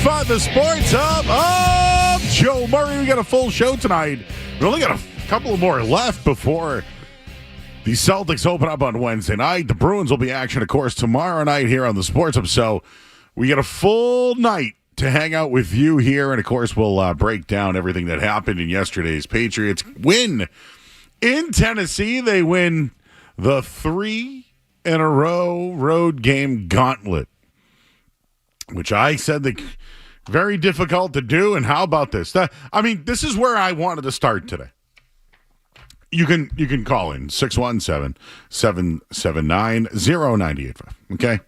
98.5, the Sports Hub of Joe Murray. We got a full show tonight. We only got a couple more left before the Celtics open up on Wednesday night. The Bruins will be action, of course, tomorrow night here on the Sports Hub. So we got a full night to hang out with you here. And, of course, we'll break down everything that happened in yesterday's Patriots win in Tennessee. They win the 3-in-a-row road game gauntlet, which I said that very difficult to do. And how about this? This is where I wanted to start today. You can call in 617-779-0985. Okay?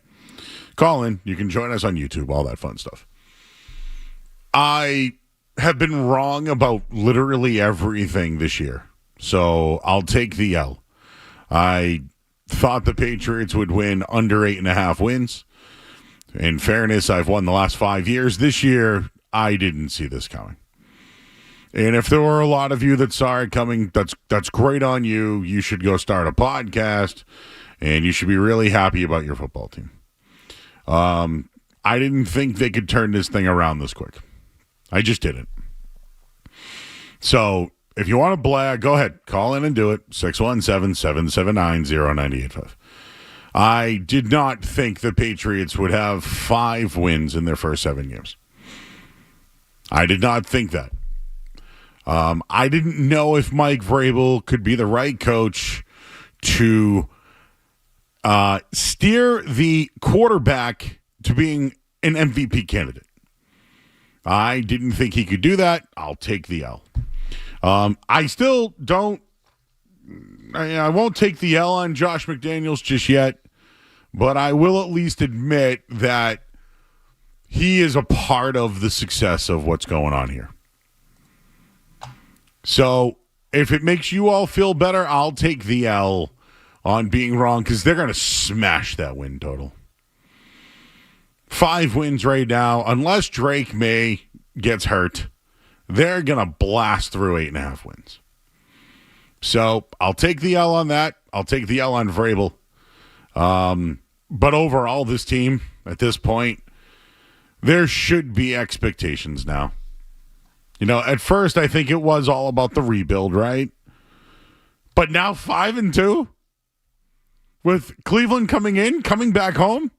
Call in. You can join us on YouTube, all that fun stuff. I have been wrong about literally everything this year, so I'll take the L. I thought the Patriots would win under 8.5 wins. In fairness, I've won the last 5 years. This year, I didn't see this coming. And if there were a lot of you that saw it coming, that's great on you. You should go start a podcast, and you should be really happy about your football team. I didn't think they could turn this thing around this quick. I just didn't. So if you want to blag, go ahead. Call in and do it. 617-779-0985. I did not think the Patriots would have 5 wins in their first 7 games. I did not think that. I didn't know if Mike Vrabel could be the right coach to steer the quarterback to being an MVP candidate. I didn't think he could do that. I'll take the L. I still don't. I won't take the L on Josh McDaniels just yet, but I will at least admit that he is a part of the success of what's going on here. So if it makes you all feel better, I'll take the L on being wrong, because they're going to smash that win total. 5 wins right now. Unless Drake May gets hurt, they're going to blast through 8.5 wins. So I'll take the L on that. I'll take the L on Vrabel. But overall, this team, at this point, there should be expectations now. You know, at first, I think it was all about the rebuild, right? But now 5-2, with Cleveland coming back home,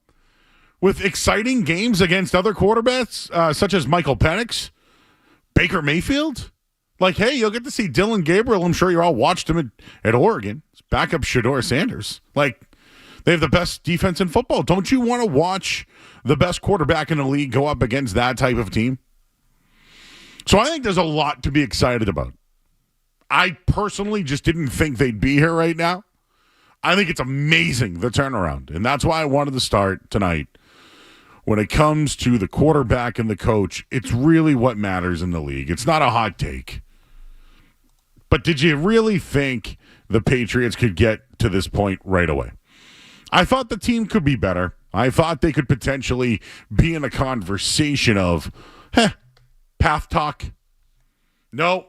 with exciting games against other quarterbacks, such as Michael Penix, Baker Mayfield. Like, hey, you'll get to see Dylan Gabriel. I'm sure you all watched him at Oregon. It's backup Shedeur Sanders. Like, they have the best defense in football. Don't you want to watch the best quarterback in the league go up against that type of team? So I think there's a lot to be excited about. I personally just didn't think they'd be here right now. I think it's amazing, the turnaround. And that's why I wanted to start tonight. When it comes to the quarterback and the coach, it's really what matters in the league. It's not a hot take. But did you really think the Patriots could get to this point right away? I thought the team could be better. I thought they could potentially be in a conversation of, path talk. No,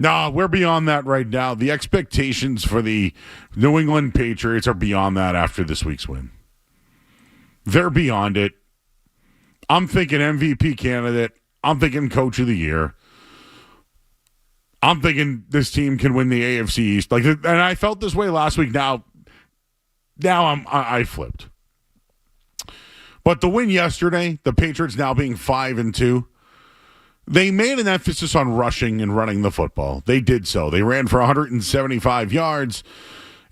we're beyond that right now. The expectations for the New England Patriots are beyond that after this week's win. They're beyond it. I'm thinking MVP candidate. I'm thinking coach of the year. I'm thinking this team can win the AFC East. And I felt this way last week. Now I flipped. But the win yesterday, the Patriots now being 5-2, they made an emphasis on rushing and running the football. They did so. They ran for 175 yards.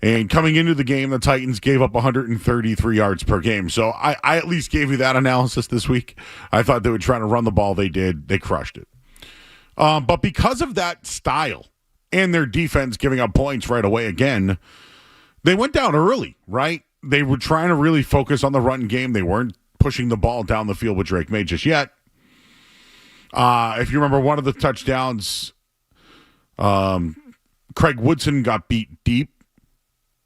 And coming into the game, the Titans gave up 133 yards per game. So I at least gave you that analysis this week. I thought they were trying to run the ball. They did. They crushed it. But because of that style and their defense giving up points right away again, they went down early, right? They were trying to really focus on the run game. They weren't pushing the ball down the field with Drake May just yet. If you remember one of the touchdowns, Craig Woodson got beat deep.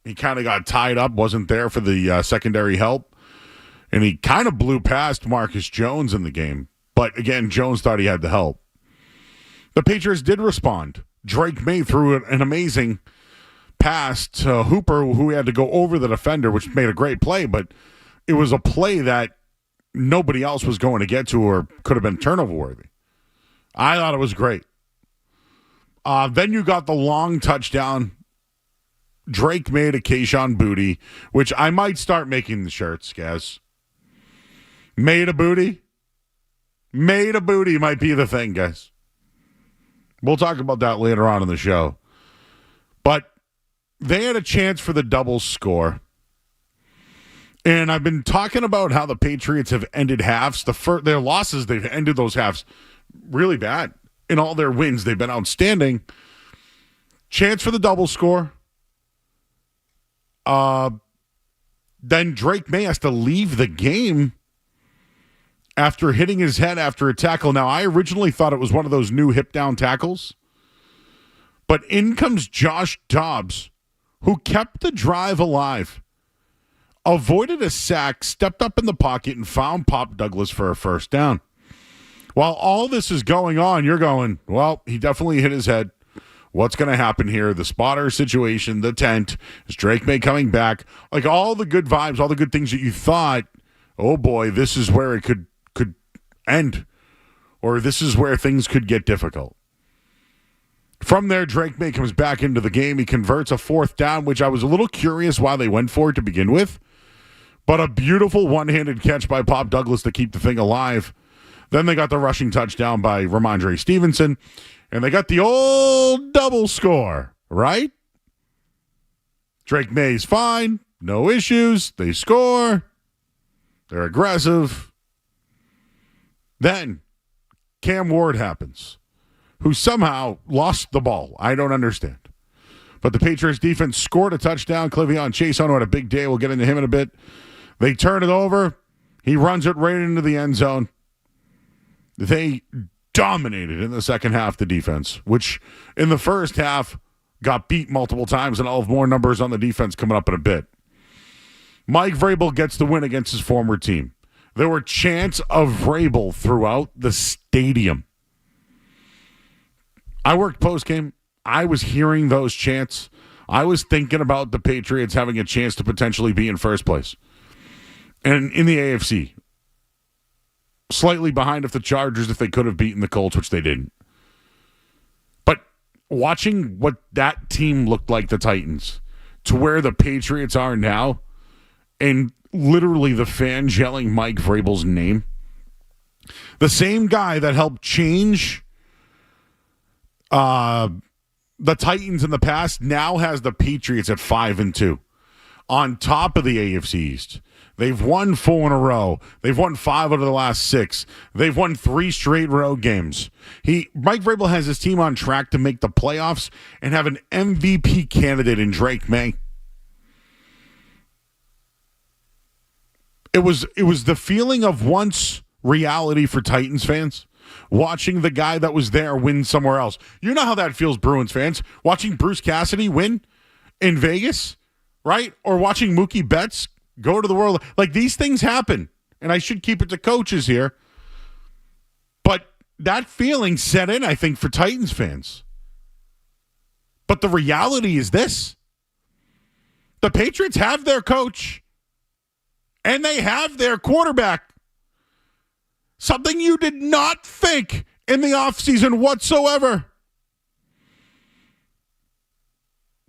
He kind of got tied up, wasn't there for the secondary help. And he kind of blew past Marcus Jones in the game. But again, Jones thought he had the help. The Patriots did respond. Drake May threw an amazing pass to Hooper, who had to go over the defender, which made a great play. But it was a play that nobody else was going to get to or could have been turnover worthy. I thought it was great. Then you got the long touchdown Drake made a Kayshon Boutte, which I might start making the shirts, guys. Made a booty. Made a booty might be the thing, guys. We'll talk about that later on in the show. But they had a chance for the double score. And I've been talking about how the Patriots have ended halves. Their losses, they've ended those halves really bad. In all their wins, they've been outstanding. Chance for the double score. Then Drake May has to leave the game after hitting his head after a tackle. Now, I originally thought it was one of those new hip-down tackles. But in comes Josh Dobbs, who kept the drive alive, avoided a sack, stepped up in the pocket, and found Pop Douglas for a first down. While all this is going on, you're going, well, he definitely hit his head. What's going to happen here? The spotter situation, the tent, is Drake May coming back? Like all the good vibes, all the good things that you thought, oh boy, this is where it could end. Or this is where things could get difficult. From there, Drake May comes back into the game. He converts a fourth down, which I was a little curious why they went for it to begin with. But a beautiful one-handed catch by Pop Douglas to keep the thing alive. Then they got the rushing touchdown by Ramondre Stevenson. And they got the old double score, right? Drake May's fine. No issues. They score. They're aggressive. Then Cam Ward happens, who somehow lost the ball. I don't understand. But the Patriots defense scored a touchdown. Cleveon Chason had a big day. We'll get into him in a bit. They turn it over. He runs it right into the end zone. They dominated in the second half, the defense, which in the first half got beat multiple times, and I'll have more numbers on the defense coming up in a bit. Mike Vrabel gets the win against his former team. There were chants of Vrabel throughout the stadium. I worked postgame. I was hearing those chants. I was thinking about the Patriots having a chance to potentially be in first place. And in the AFC, slightly behind if the Chargers, if they could have beaten the Colts, which they didn't. But watching what that team looked like, the Titans, to where the Patriots are now, and literally the fans yelling Mike Vrabel's name, the same guy that helped change the Titans in the past now has the Patriots at 5-2 on top of the AFC East. They've won 4 in a row. They've won 5 out of the last 6. They've won 3 straight road games. Mike Vrabel has his team on track to make the playoffs and have an MVP candidate in Drake May. It was the feeling of once reality for Titans fans, watching the guy that was there win somewhere else. You know how that feels, Bruins fans, watching Bruce Cassidy win in Vegas, right? Or watching Mookie Betts go to the world. Like, these things happen, and I should keep it to coaches here. But that feeling set in, I think, for Titans fans. But the reality is this. The Patriots have their coach, and they have their quarterback. Something you did not think in the offseason whatsoever.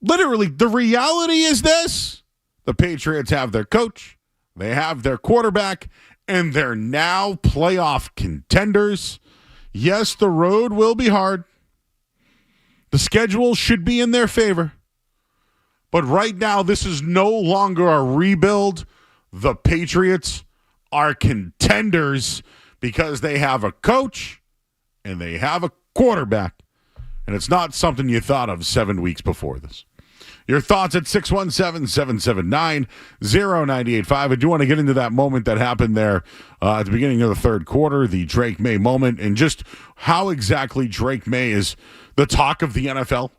Literally, the reality is this. The Patriots have their coach, they have their quarterback, and they're now playoff contenders. Yes, the road will be hard. The schedule should be in their favor. But right now, this is no longer a rebuild. The Patriots are contenders because they have a coach and they have a quarterback. And it's not something you thought of 7 weeks before this. Your thoughts at 617-779-0985. I do want to get into that moment that happened there at the beginning of the third quarter, the Drake May moment, and just how exactly Drake May is the talk of the NFL.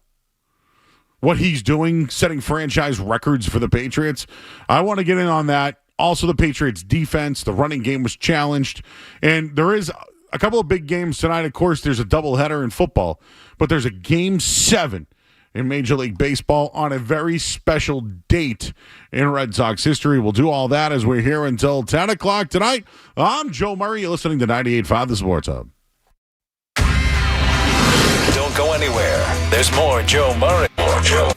What he's doing, setting franchise records for the Patriots. I want to get in on that. Also, the Patriots' defense, the running game was challenged. And there is a couple of big games tonight. Of course, there's a doubleheader in football, but there's a Game 7 in Major League Baseball on a very special date in Red Sox history. We'll do all that as we're here until 10 o'clock tonight. I'm Joe Murray. You're listening to 98.5 The Sports Hub. Don't go anywhere. There's more Joe Murray. More Joe.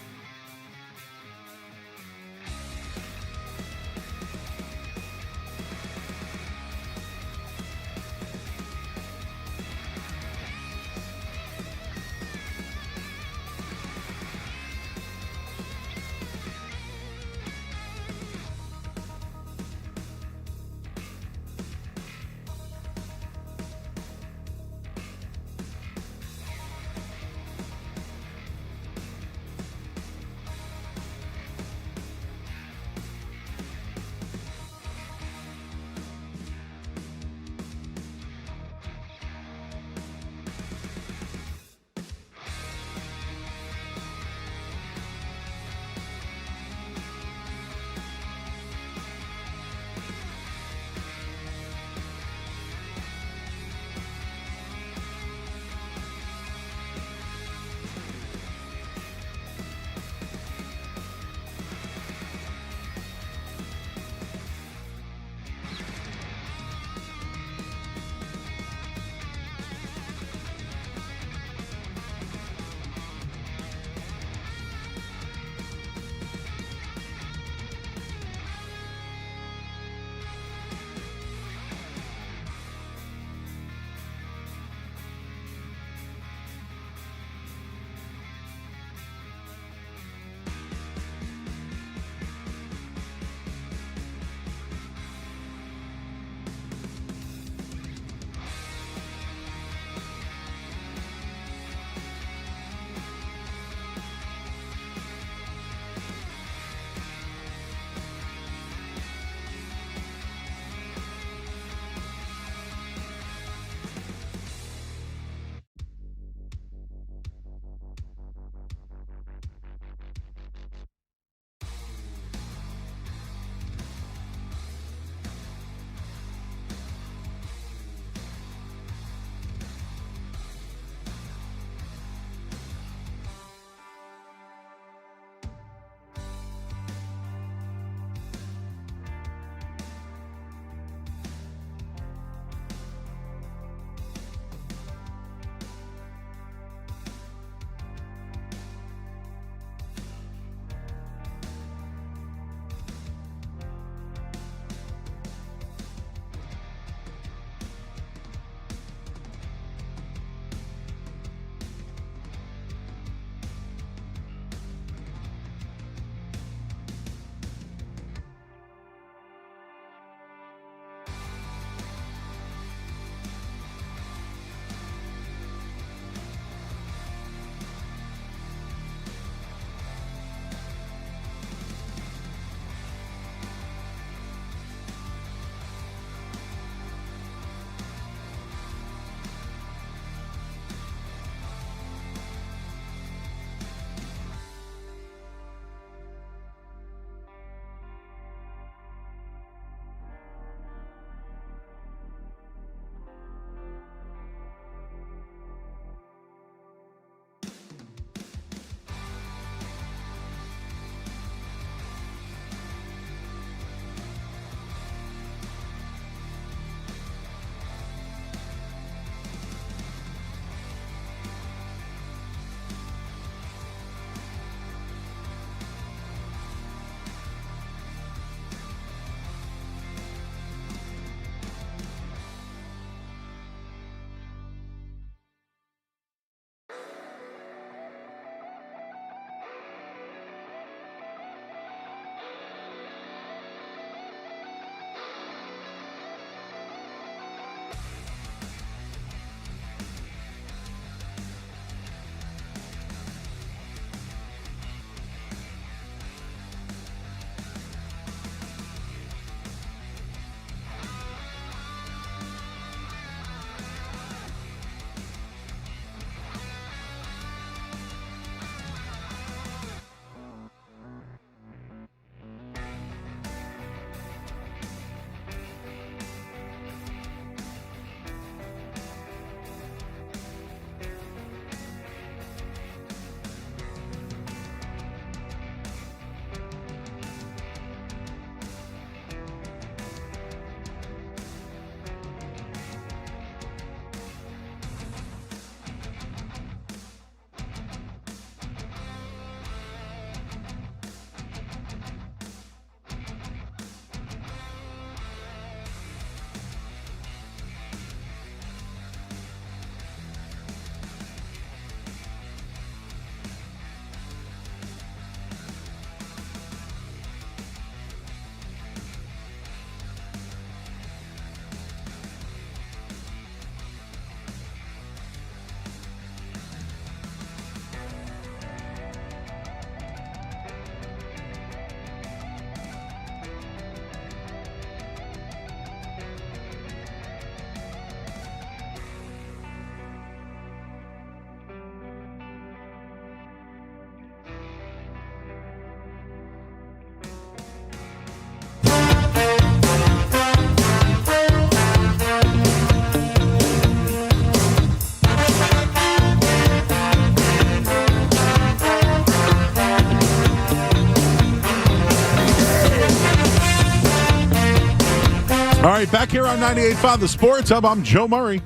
here on 98.5 The Sports Hub. I'm Joe Murray.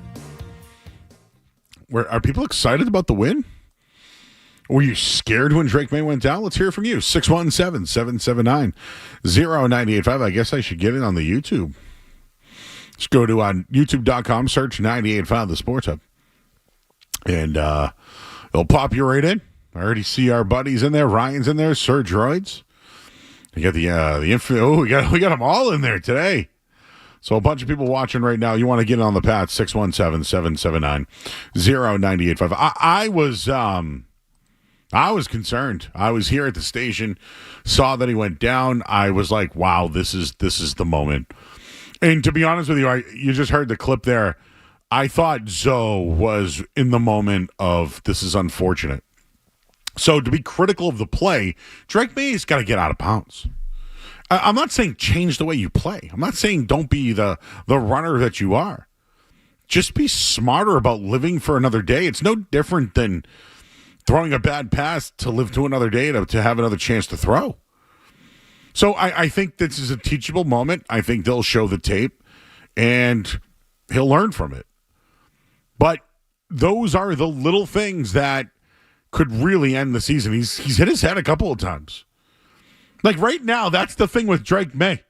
Are people excited about the win? Were you scared when Drake May went down? Let's hear from you. 617-779-0985. I guess I should get it on the YouTube. Just go to youtube.com, search 98.5 The Sports Hub. And it'll pop you right in. I already see our buddies in there. Ryan's in there. Sir Droids. You got the info. Oh, we got them all in there today. So a bunch of people watching right now. You want to get on the path, 617-779-0985. I was concerned. I was here at the station, saw that he went down. I was like, wow, this is the moment. And to be honest with you, you just heard the clip there. I thought Zoe was in the moment of this is unfortunate. So to be critical of the play, Drake May's got to get out of bounds. I'm not saying change the way you play. I'm not saying don't be the runner that you are. Just be smarter about living for another day. It's no different than throwing a bad pass to live to another day to have another chance to throw. So I think this is a teachable moment. I think they'll show the tape, and he'll learn from it. But those are the little things that could really end the season. He's hit his head a couple of times. Like right now, that's the thing with Drake May.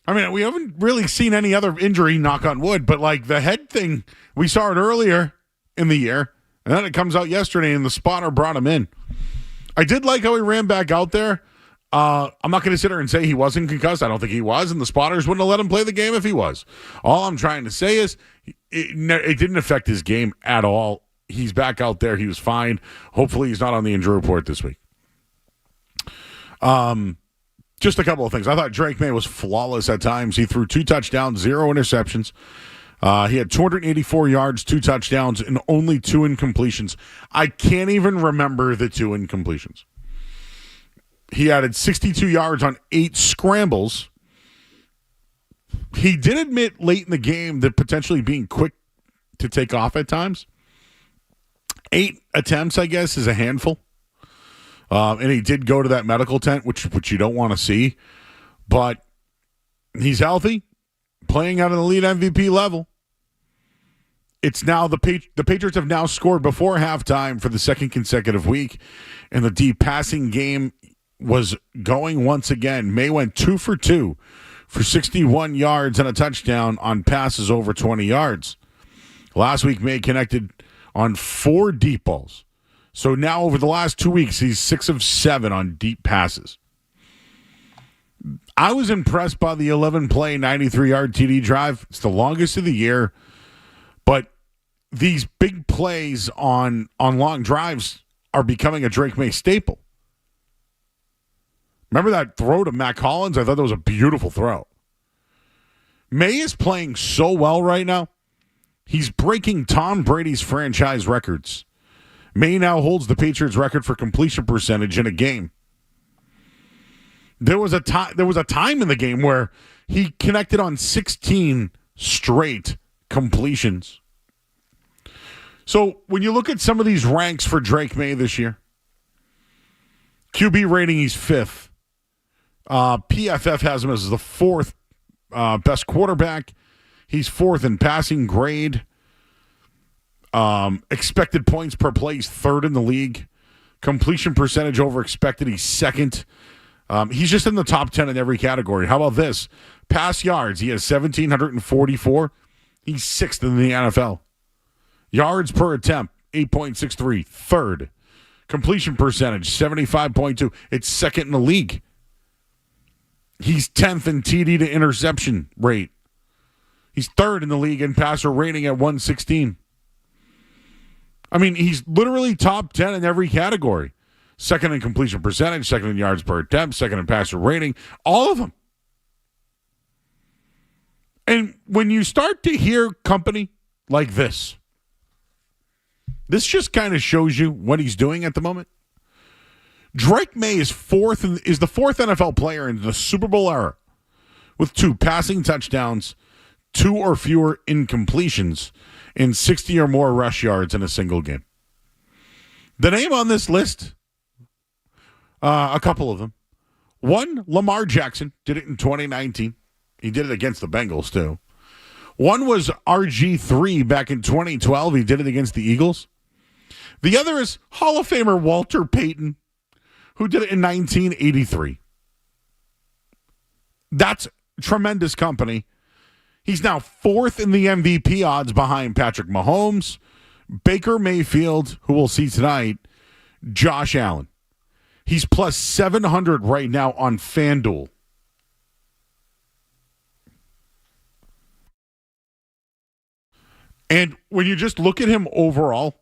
I mean, we haven't really seen any other injury, knock on wood, but like the head thing, we saw it earlier in the year, and then it comes out yesterday, and the spotter brought him in. I did like how he ran back out there. I'm not going to sit here and say he wasn't concussed. I don't think he was, and the spotters wouldn't have let him play the game if he was. All I'm trying to say is it didn't affect his game at all. He's back out there. He was fine. Hopefully he's not on the injury report this week. Just a couple of things. I thought Drake May was flawless at times. He threw 2 touchdowns, 0 interceptions. He had 284 yards, 2 touchdowns, and only 2 incompletions. I can't even remember the 2 incompletions. He added 62 yards on 8 scrambles. He did admit late in the game that potentially being quick to take off at times. 8 attempts, I guess, is a handful. And he did go to that medical tent, which you don't want to see. But he's healthy, playing at an elite MVP level. It's now the Patriots have now scored before halftime for the second consecutive week, and the deep passing game was going once again. May went 2 for 2 for 61 yards and a touchdown on passes over 20 yards. Last week, May connected on 4 deep balls. So now over the last 2 weeks, he's 6 of 7 on deep passes. I was impressed by the 11-play, 93-yard TD drive. It's the longest of the year. But these big plays on long drives are becoming a Drake May staple. Remember that throw to Mac Hollins? I thought that was a beautiful throw. May is playing so well right now. He's breaking Tom Brady's franchise records. May now holds the Patriots record for completion percentage in a game. There was a time in the game where he connected on 16 straight completions. So when you look at some of these ranks for Drake May this year, QB rating, he's 5th. PFF has him as the 4th best quarterback. He's 4th in passing grade. Expected points per play, he's 3rd in the league. Completion percentage over expected, he's 2nd. He's just in the top 10 in every category. How about this? Pass yards, he has 1,744. He's 6th in the NFL. Yards per attempt, 8.63, 3rd. Completion percentage, 75.2. It's 2nd in the league. He's 10th in TD to interception rate. He's 3rd in the league in passer rating at 116. I mean, he's literally top 10 in every category. 2nd in completion percentage, 2nd in yards per attempt, 2nd in passer rating, all of them. And when you start to hear company like this just kind of shows you what he's doing at the moment. Drake May is the 4th NFL player in the Super Bowl era with 2 passing touchdowns, 2 or fewer incompletions, and 60 or more rush yards in a single game. The name on this list, a couple of them. One, Lamar Jackson did it in 2019. He did it against the Bengals, too. One was RG3 back in 2012. He did it against the Eagles. The other is Hall of Famer Walter Payton, who did it in 1983. That's tremendous company. He's now fourth in the MVP odds behind Patrick Mahomes, Baker Mayfield, who we'll see tonight, Josh Allen. He's plus 700 right now on FanDuel. And when you just look at him overall,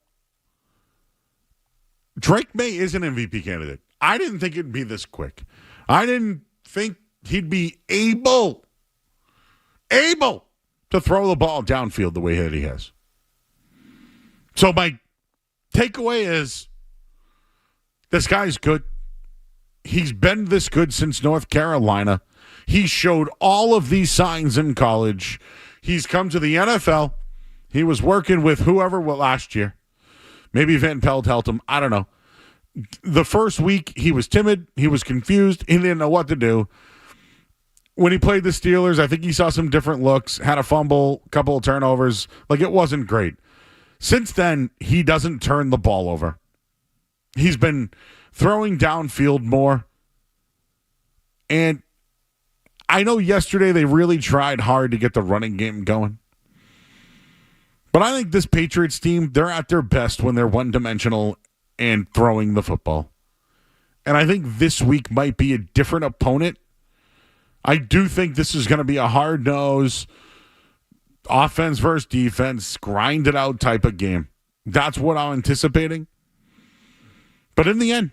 Drake May is an MVP candidate. I didn't think it'd be this quick. I didn't think he'd be able to throw the ball downfield the way that he has. So my takeaway is this guy's good. He's been this good since North Carolina. He showed all of these signs in college. He's come to the NFL. He was working with whoever last year. Maybe Van Pelt helped him. I don't know. The first week, he was timid. He was confused. He didn't know what to do. When he played the Steelers, I think he saw some different looks, had a fumble, couple of turnovers. Like, it wasn't great. Since then, he doesn't turn the ball over. He's been throwing downfield more. And I know yesterday they really tried hard to get the running game going. But I think this Patriots team, they're at their best when they're one-dimensional and throwing the football. And I think this week might be a different opponent. I do think this is going to be a hard-nosed offense versus defense, grind it out type of game. That's what I'm anticipating. But in the end,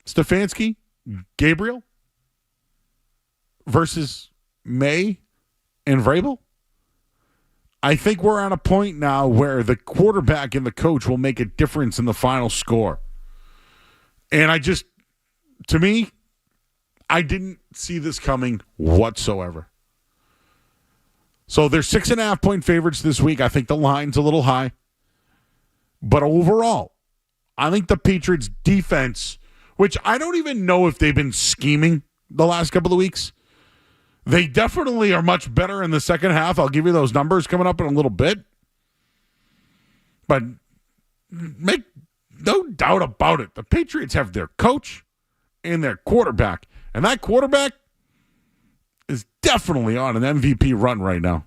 Stefanski, Gabriel versus May and Vrabel, I think we're at a point now where the quarterback and the coach will make a difference in the final score. And to me, I didn't see this coming whatsoever. So they're 6.5-point favorites this week. I think the line's a little high. But overall, I think the Patriots defense, which I don't even know if they've been scheming the last couple of weeks, they definitely are much better in the second half. I'll give you those numbers coming up in a little bit. But make no doubt about it, the Patriots have their coach and their quarterback. And that quarterback is definitely on an MVP run right now.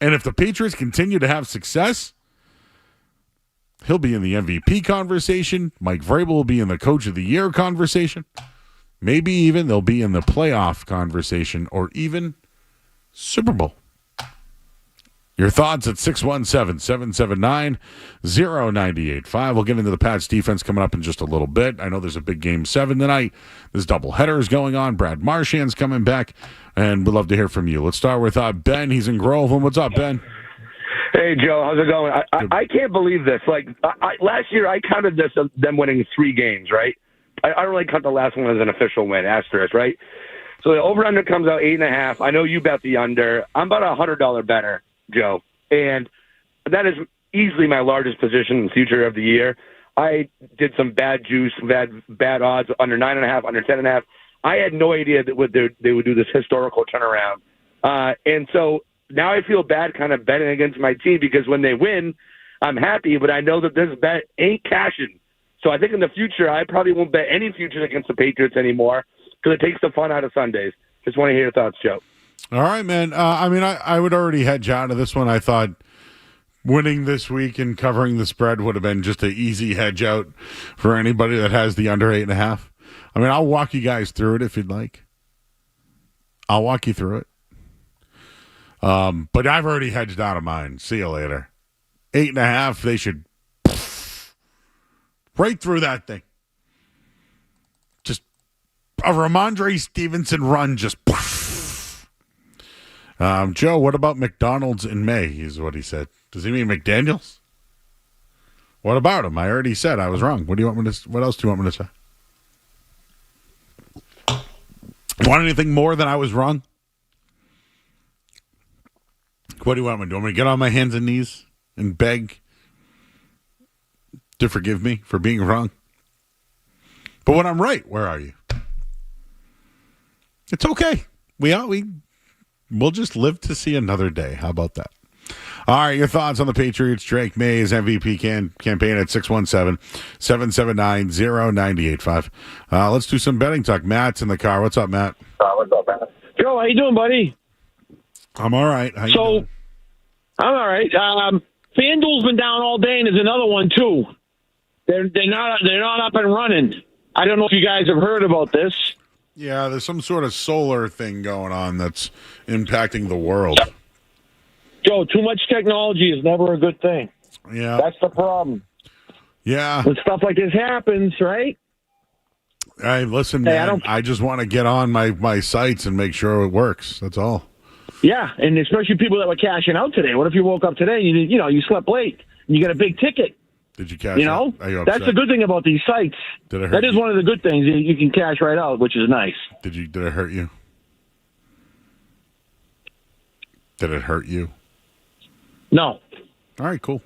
And if the Patriots continue to have success, he'll be in the MVP conversation. Mike Vrabel will be in the Coach of the Year conversation. Maybe even they'll be in the playoff conversation or even Super Bowl. Your thoughts at 617-779-0985. We'll get into the Pats defense coming up in just a little bit. I know there's a big Game 7 tonight. There's double headers going on. Brad Marchand's coming back, and we'd love to hear from you. Let's start with Ben. He's in Groveland. What's up, Ben? Hey, Joe. How's it going? I can't believe this. Last year, I counted them winning 3 games, right? I don't really count the last one as an official win, asterisk, right? So the over-under comes out 8.5. I know you bet the under. I'm about $100 better, Joe. And that is easily my largest position in the future of the year. I did some bad juice, bad odds, under 9.5, under 10.5. I had no idea that they would do this historical turnaround. And so now I feel bad kind of betting against my team because when they win, I'm happy, but I know that this bet ain't cashing. So I think in the future, I probably won't bet any futures against the Patriots anymore because it takes the fun out of Sundays. Just want to hear your thoughts, Joe. All right, man. I would already hedge out of this one. I thought winning this week and covering the spread would have been just an easy hedge out for anybody that has the under 8.5. I'll walk you guys through it if you'd like. I'll walk you through it. But I've already hedged out of mine. See you later. 8.5, they should right through that thing. Just a Ramondre Stevenson run, just Joe, what about McDonald's in May, is what he said. Does he mean McDaniels? What about him? I already said I was wrong. What else do you want me to say? Want anything more than I was wrong? What do you want me to do? Want me to get on my hands and knees and beg to forgive me for being wrong? But when I'm right, where are you? It's okay. We we'll just live to see another day. How about that? All right, your thoughts on the Patriots' Drake Mays MVP campaign at 617-779-0985. Let's do some betting talk. Matt's in the car. What's up, Matt? What's up, Matt? Joe, how you doing, buddy? I'm all right. How you doing? I'm all right. FanDuel's been down all day, and there's another one too. They're not up and running. I don't know if you guys have heard about this. Yeah, there's some sort of solar thing going on that's impacting the world. Joe, too much technology is never a good thing. Yeah. That's the problem. Yeah. When stuff like this happens, right? Hey, listen, man, I just want to get on my sites and make sure it works. That's all. Yeah, and especially people that were cashing out today. What if you woke up today and you slept late and you got a big ticket? Did you cash out? Are you upset? That's the good thing about these sites. Did it hurt That is you? one of the good things. You can cash right out, which is nice. Did it hurt you? Did it hurt you? No. All right, cool.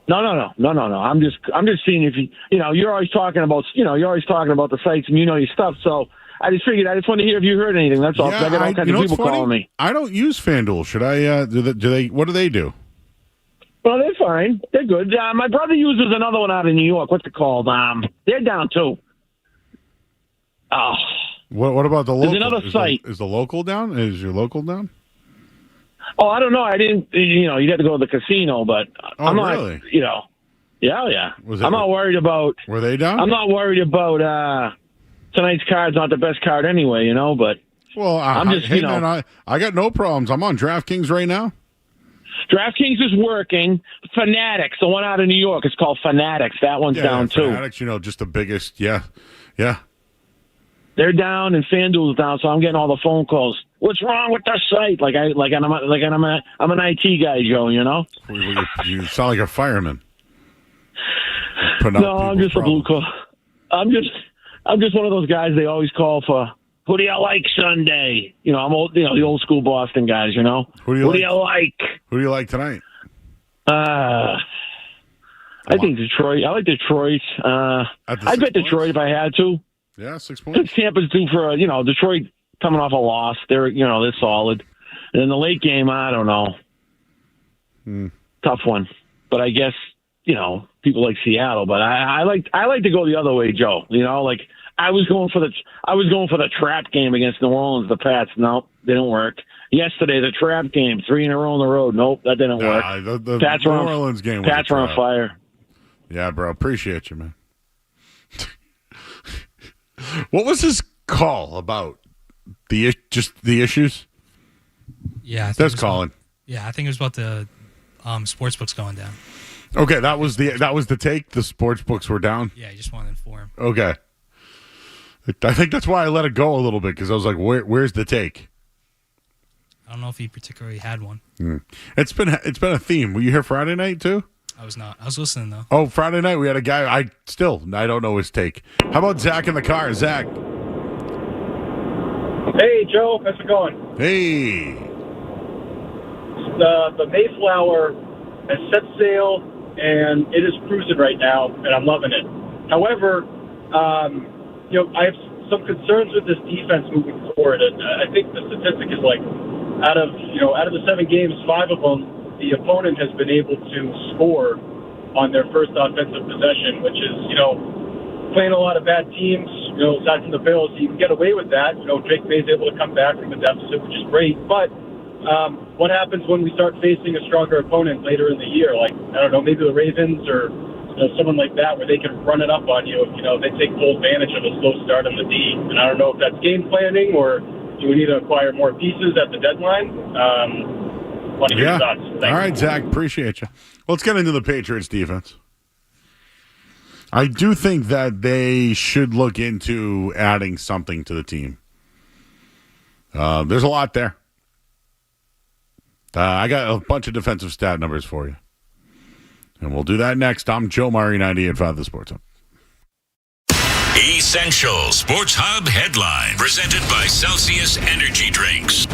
No. I'm just seeing if you're always talking about the sites and your stuff. So I just figured I just wanted to hear if you heard anything. That's all. Yeah, I got all kinds of people calling me. I don't use FanDuel. Should I? Do they? What do they do? Well, they're fine. They're good. My brother uses another one out in New York. What's it called? They're down too. Oh. What about the local? There's another site. Is the local down? Is your local down? Oh, I don't know. I didn't. You'd have to go to the casino, but I'm not. Really? Yeah. I'm not worried about. Were they down? I'm not worried about. Tonight's card's not the best card anyway, But well, I'm just. Man, I got no problems. I'm on DraftKings right now. DraftKings is working. Fanatics, the one out of New York, is called Fanatics. That one's down too. Fanatics, just the biggest. Yeah. They're down and FanDuel's down, so I'm getting all the phone calls. What's wrong with the site? I'm an IT guy, Joe. You sound like a fireman. No, I'm just a blue collar. I'm just one of those guys they always call for. Who do you like Sunday? I'm old. The old school Boston guys. Who do you like? Who do you like tonight? I think Detroit. I like Detroit. I'd bet Detroit if I had to. Yeah, 6 points. Tampa's due for Detroit coming off a loss. They're solid. And in the late game, I don't know. Tough one, but I guess people like Seattle. But I like to go the other way, Joe. I was going for the trap game against New Orleans. The Pats, nope, didn't work. Yesterday, the trap game, 3 in a row on the road. Nope, that didn't work. The New Orleans game. Pats were on fire. Yeah, bro. Appreciate you, man. What was his call about? Just the issues? Yeah, that's Colin. I think it was about the sports books going down. Okay, that was the take. The sports books were down. Yeah, he just wanted to inform. Okay, I think that's why I let it go a little bit because I was like, "Where's the take?" I don't know if he particularly had one. It's been a theme. Were you here Friday night too? I was not. I was listening though. Oh, Friday night we had a guy. I don't know his take. How about Zach in the car? Zach. Hey, Joe. How's it going? Hey. The Mayflower has set sail, and it is cruising right now, and I'm loving it. However, I have some concerns with this defense moving forward, and I think the statistic is out of the 7 games, 5 of them, the opponent has been able to score on their first offensive possession, which is, playing a lot of bad teams, aside from the Bills, you can get away with that. Drake May's able to come back from a deficit, which is great. But what happens when we start facing a stronger opponent later in the year? I don't know, maybe the Ravens or someone like that, where they can run it up on you if, they take full advantage of a slow start on the D. And I don't know if that's game planning or do we need to acquire more pieces at the deadline? Want to hear your thoughts. Thanks. All right, Zach, appreciate you. Let's get into the Patriots defense. I do think that they should look into adding something to the team. There's a lot there. I got a bunch of defensive stat numbers for you. And we'll do that next. I'm Joe Murray, 98.5 The Sports Hub. Essential Sports Hub headline presented by Celsius Energy Drinks.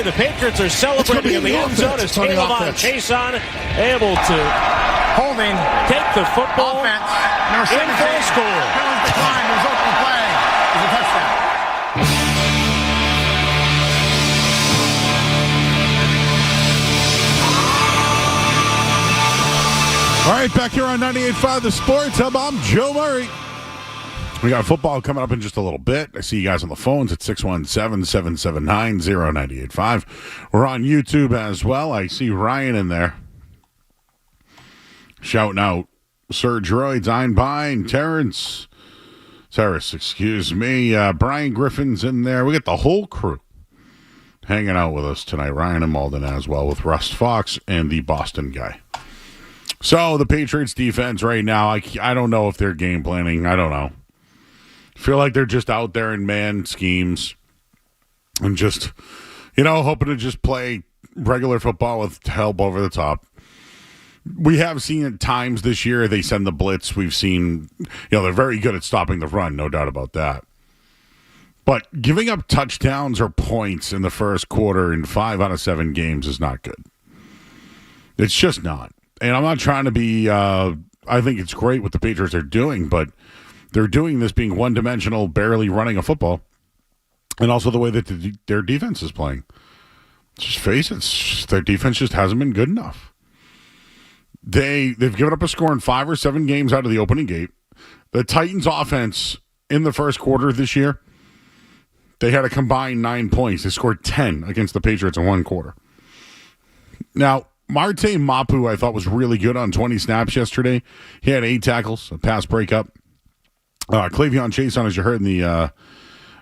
The Patriots are celebrating in the end zone as Caleb on Chason able to holding, take the football offense, in for a score. Penalty decline, result of the play is a touchdown. All right, back here on 98.5 The Sports Hub, I'm Joe Murray. We got football coming up in just a little bit. I see you guys on the phones at 617-779-0985. We're on YouTube as well. I see Ryan in there shouting out Serge Royds, Einbein, Terrence, excuse me. Brian Griffin's in there. We got the whole crew hanging out with us tonight. Ryan and Malden as well with Russ Fox and the Boston guy. So the Patriots defense right now, I don't know if they're game planning. I don't know. Feel like they're just out there in man schemes and just, hoping to just play regular football with help over the top. We have seen at times this year they send the blitz. We've seen, they're very good at stopping the run, no doubt about that. But giving up touchdowns or points in the first quarter in 5 out of 7 games is not good. It's just not. And I'm not trying to be, I think it's great what the Patriots are doing, but they're doing this being one-dimensional, barely running a football, and also the way that their defense is playing. Just face it, their defense just hasn't been good enough. They've given up a score in 5 or 7 games out of the opening gate. The Titans' offense in the first quarter this year, they had a combined 9 points. They scored 10 against the Patriots in one quarter. Now, Marte Mapu, I thought, was really good on 20 snaps yesterday. He had 8 tackles, a pass breakup. Clavion Chason, as you heard in the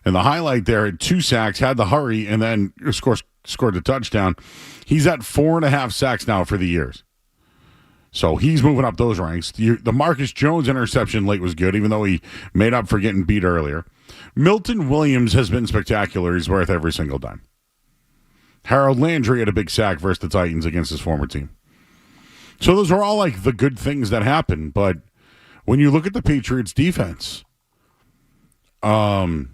highlight there, had 2 sacks, had the hurry, and then scored a touchdown. He's at 4.5 sacks now for the years. So he's moving up those ranks. The Marcus Jones interception late was good, even though he made up for getting beat earlier. Milton Williams has been spectacular. He's worth every single dime. Harold Landry had a big sack versus the Titans against his former team. So those are all like the good things that happen, but when you look at the Patriots defense, there's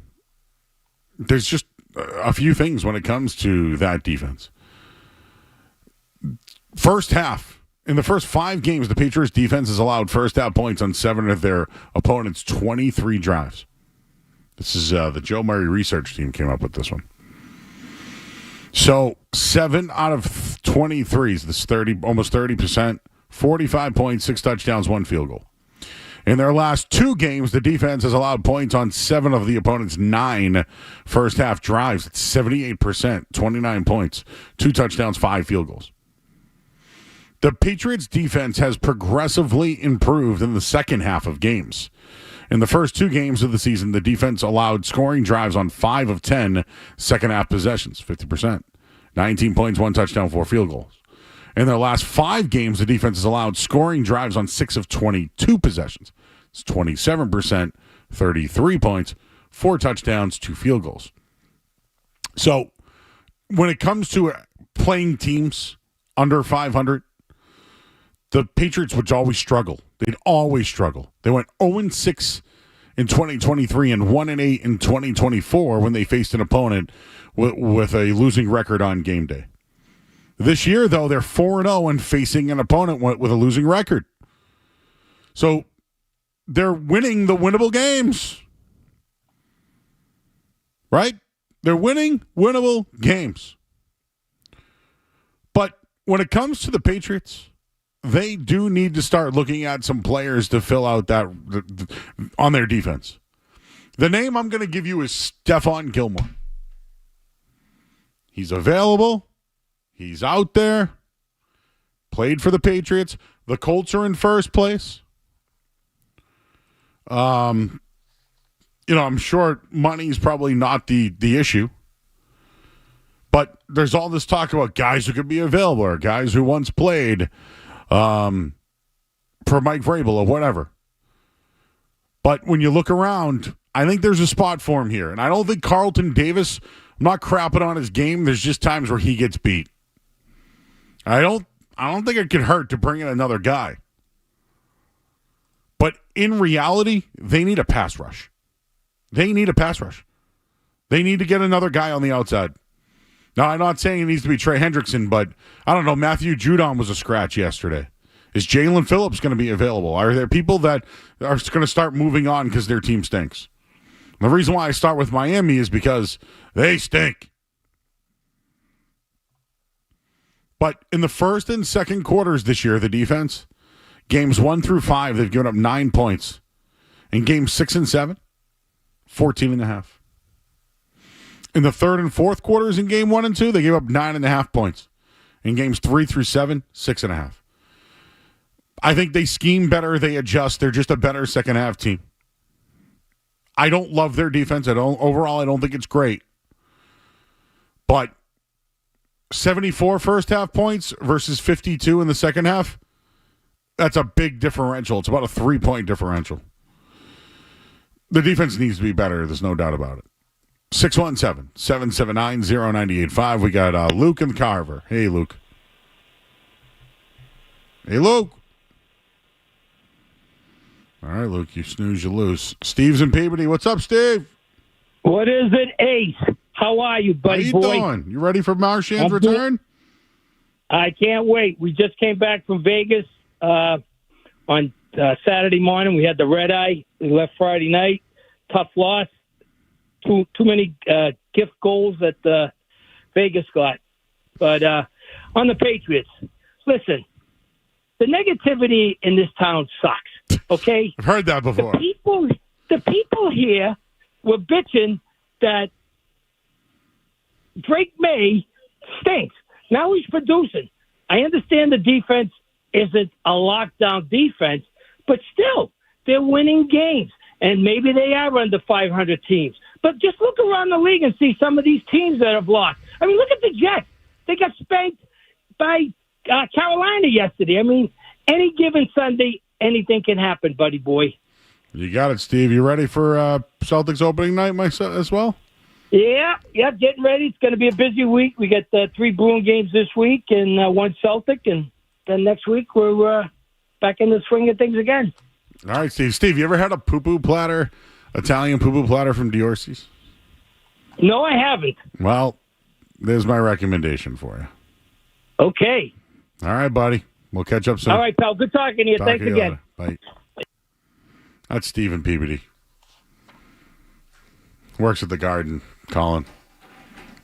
just a few things when it comes to that defense. First half, in the first 5 games, the Patriots defense has allowed first half points on 7 of their opponents' 23 drives. This is the Joe Murray research team came up with this one. So 7 out of 23s, this almost 30%, 45 points, 6 touchdowns, 1 field goal. In their last 2 games, the defense has allowed points on 7 of the opponent's 9 first-half drives. It's 78%, 29 points, 2 touchdowns, 5 field goals. The Patriots' defense has progressively improved in the second half of games. In the first 2 games of the season, the defense allowed scoring drives on 5 of 10 second-half possessions, 50%, 19 points, 1 touchdown, 4 field goals. In their last 5 games, the defense has allowed scoring drives on 6 of 22 possessions. It's 27%, 33 points, 4 touchdowns, 2 field goals. So when it comes to playing teams under 500, the Patriots would always struggle. They'd always struggle. They went 0-6 in 2023 and 1-8 in 2024 when they faced an opponent with a losing record on game day. This year, though, they're 4-0 and facing an opponent with a losing record. So they're winning the winnable games. Right? They're winning winnable games. But when it comes to the Patriots, they do need to start looking at some players to fill out that on their defense. The name I'm going to give you is Stephon Gilmore. He's available. He's out there, played for the Patriots. The Colts are in first place. I'm sure money's probably not the issue. But there's all this talk about guys who could be available or guys who once played for Mike Vrabel or whatever. But when you look around, I think there's a spot for him here. And I don't think Carlton Davis, I'm not crapping on his game. There's just times where he gets beat. I don't think it could hurt to bring in another guy. But in reality, they need a pass rush. They need a pass rush. They need to get another guy on the outside. Now, I'm not saying it needs to be Trey Hendrickson, but I don't know. Matthew Judon was a scratch yesterday. Is Jalen Phillips going to be available? Are there people that are going to start moving on because their team stinks? The reason why I start with Miami is because they stink. But in the first and second quarters this year, the defense, games 1 through 5, they've given up 9 points. In games 6 and 7, 14.5. In the third and fourth quarters in game 1 and 2, they gave up 9.5 points. In games 3 through 7, 6.5. I think they scheme better. They adjust. They're just a better second half team. I don't love their defense. Overall, I don't think it's great. But 74 first half points versus 52 in the second half, that's a big differential. It's about a 3-point differential. The defense needs to be better. There's no doubt about it. 617-779-0985. We got Luke and Carver. Hey, Luke. Hey, Luke. All right, Luke, you snooze, you lose. Steve's in Peabody. What's up, Steve? What is it, Ace? How are you, buddy? How you doing? You ready for Marchand's return? I can't wait. We just came back from Vegas on Saturday morning. We had the red eye. We left Friday night. Tough loss. Too many gift goals that Vegas got. But on the Patriots, listen, the negativity in this town sucks. Okay, I've heard that before. The people here were bitching that Drake May stinks. Now he's producing. I understand the defense isn't a lockdown defense, but still, they're winning games. And maybe they are under 500 teams. But just look around the league and see some of these teams that have lost. I mean, look at the Jets. They got spanked by Carolina yesterday. I mean, any given Sunday, anything can happen, buddy boy. You got it, Steve. You ready for Celtics opening night as well? Yeah, getting ready. It's going to be a busy week. We got 3 Bruin games this week and 1 Celtic. And then next week, we're back in the swing of things again. All right, Steve. Steve, you ever had a poo-poo platter, Italian poo-poo platter from Diorsi's? No, I haven't. Well, there's my recommendation for you. Okay. All right, buddy. We'll catch up soon. All right, pal. Good talking to you. Thanks again. Bye. That's Stephen Peabody. Works at the Garden, Colin.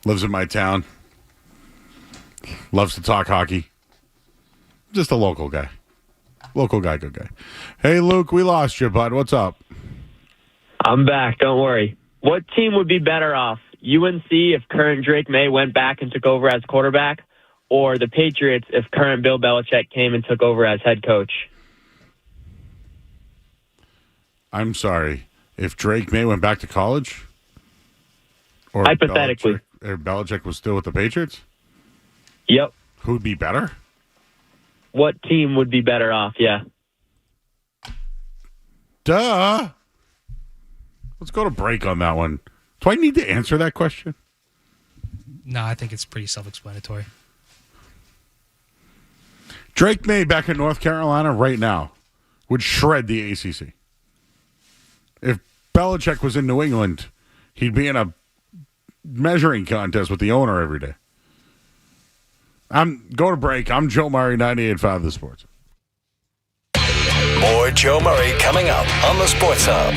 Lives in my town. Loves to talk hockey. Just a local guy. Local guy, good guy. Hey, Luke, we lost you, bud. What's up? I'm back. Don't worry. What team would be better off? UNC if current Drake May went back and took over as quarterback, or the Patriots if current Bill Belichick came and took over as head coach? I'm sorry. If Drake May went back to college? Or Hypothetically. Belichick was still with the Patriots? Yep. Who'd be better? What team would be better off? Yeah. Duh. Let's go to break on that one. Do I need to answer that question? No, I think it's pretty self-explanatory. Drake May back in North Carolina right now would shred the ACC. If Belichick was in New England, he'd be in a measuring contest with the owner every day. Go to break. I'm Joe Murray, 98.5 The Sports. More Joe Murray coming up on the Sports Hub.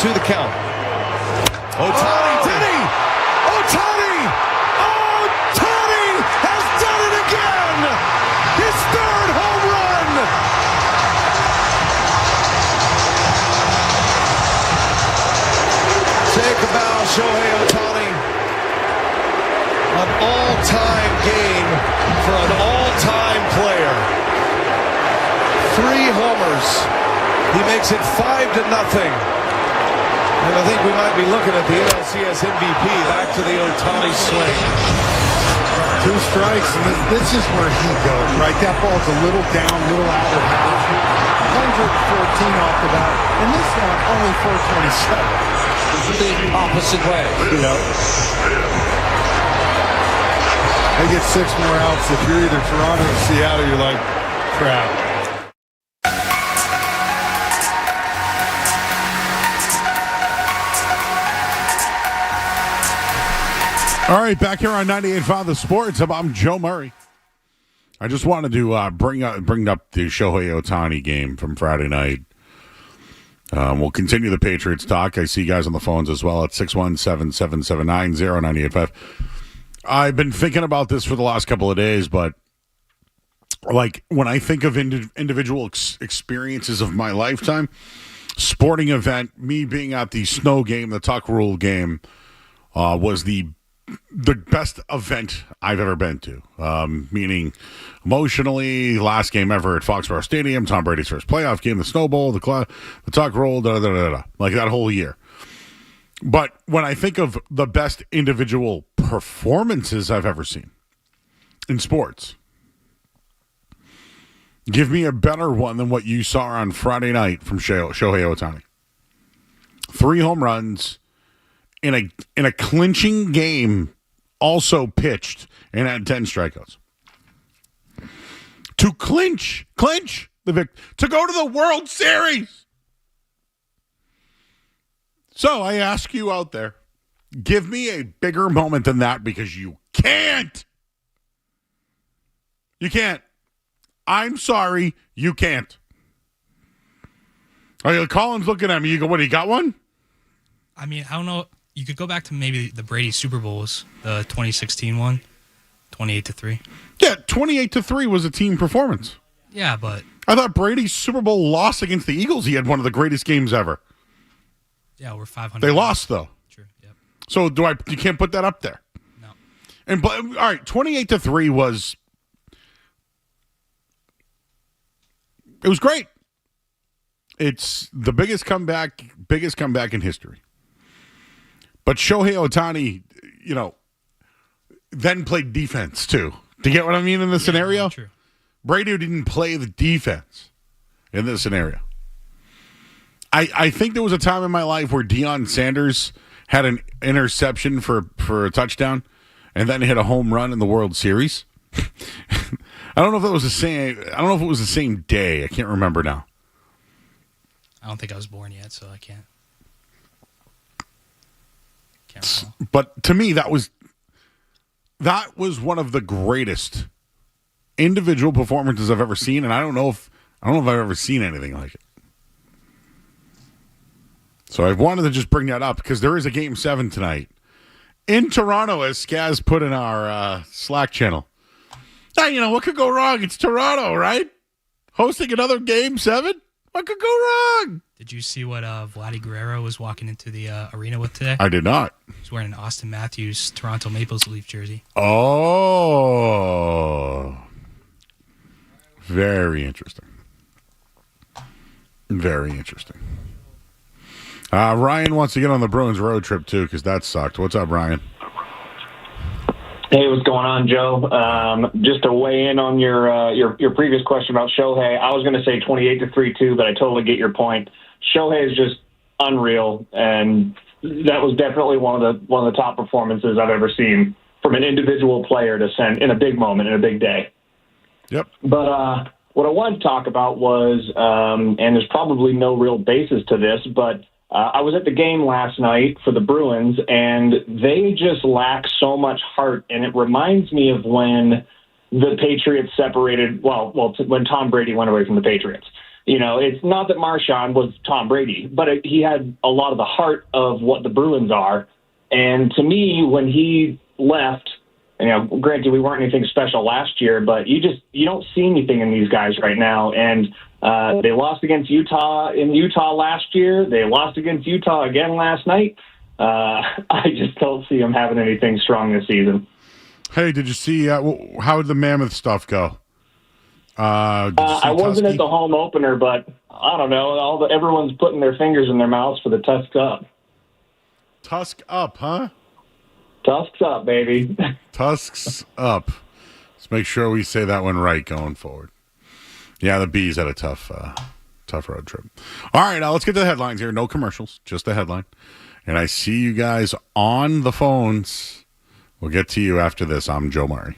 to the count. Ohtani, did he? Ohtani! Ohtani has done it again! His third home run! Take a bow, Shohei Ohtani. An all-time game for an all-time player. 3 homers. He makes it 5-0. And I think we might be looking at the NLCS MVP. Back to the Ohtani swing. 2 strikes, and this is where he goes, right? That ball's a little down, little out of bounds. 114 off the bat, and this one only 427. The opposite way. You know. They get 6 more outs. If you're either Toronto or Seattle, you're like, crap. All right, back here on 98.5 The Sports. I'm Joe Murray. I just wanted to bring up the Shohei Ohtani game from Friday night. We'll continue the Patriots talk. I see you guys on the phones as well at 617-779-0985. I've been thinking about this for the last couple of days, but like when I think of individual experiences of my lifetime, sporting event, me being at the snow game, the tuck rule game, was the best event I've ever been to. Meaning emotionally, last game ever at Foxborough Stadium, Tom Brady's first playoff game, the Snow Bowl, the tuck roll, like that whole year. But when I think of the best individual performances I've ever seen in sports, give me a better one than what you saw on Friday night from Shohei Ohtani. 3 home runs in a clinching game, also pitched and had 10 strikeouts. To clinch the to go to the World Series. So I ask you out there, give me a bigger moment than that, because you can't. You can't. I'm sorry, you can't. Oh, Colin's looking at me. You go, what, he got one? I mean, I don't know. You could go back to maybe the Brady Super Bowls, the 2016 one, 28-3. Yeah, 28-3 was a team performance. Yeah, but I thought Brady's Super Bowl loss against the Eagles, he had one of the greatest games ever. Yeah, we're 500. They lost, though. True, yep. So you can't put that up there. No. And all right, 28-3 was, it was great. It's the biggest comeback in history. But Shohei Ohtani, then played defense too. Do you get what I mean in this scenario? True. Brady didn't play the defense in this scenario. I think there was a time in my life where Deion Sanders had an interception for a touchdown and then hit a home run in the World Series. I don't know if it was the same day. I can't remember now. I don't think I was born yet, so I can't. But to me, that was one of the greatest individual performances I've ever seen, and I don't know if I've ever seen anything like it. So I wanted to just bring that up because there is a Game 7 tonight in Toronto, as Skaz put in our Slack channel. Hey, what could go wrong? It's Toronto, right? Hosting another Game 7? What could go wrong? Did you see what Vladdy Guerrero was walking into the arena with today? I did not. He's wearing an Austin Matthews Toronto Maple Leaf jersey. Oh. Very interesting. Very interesting. Ryan wants to get on the Bruins road trip, too, because that sucked. What's up, Ryan? Hey, what's going on, Joe? Just to weigh in on your previous question about Shohei, I was going to say 28-3 too, but I totally get your point. Shohei is just unreal, and that was definitely one of the top performances I've ever seen from an individual player to send in a big moment, in a big day. Yep. But what I wanted to talk about was, and there's probably no real basis to this, but I was at the game last night for the Bruins, and they just lack so much heart, and it reminds me of when the Patriots separated, when Tom Brady went away from the Patriots. it's not that Marshawn was Tom Brady, but he had a lot of the heart of what the Bruins are. And to me, when he left, granted we weren't anything special last year, but you don't see anything in these guys right now. And they lost against Utah in Utah last year. They lost against Utah again last night. I just don't see them having anything strong this season. Hey, did you see how did the Mammoth stuff go? I wasn't at the home opener, but I don't know. Everyone's putting their fingers in their mouths for the Tusk Up. Tusk Up, huh? Tusks up, baby. Tusks up. Let's make sure we say that one right going forward. Yeah, the Bees had a tough road trip. All right, now let's get to the headlines here. No commercials, just the headline. And I see you guys on the phones. We'll get to you after this. I'm Joe Murray.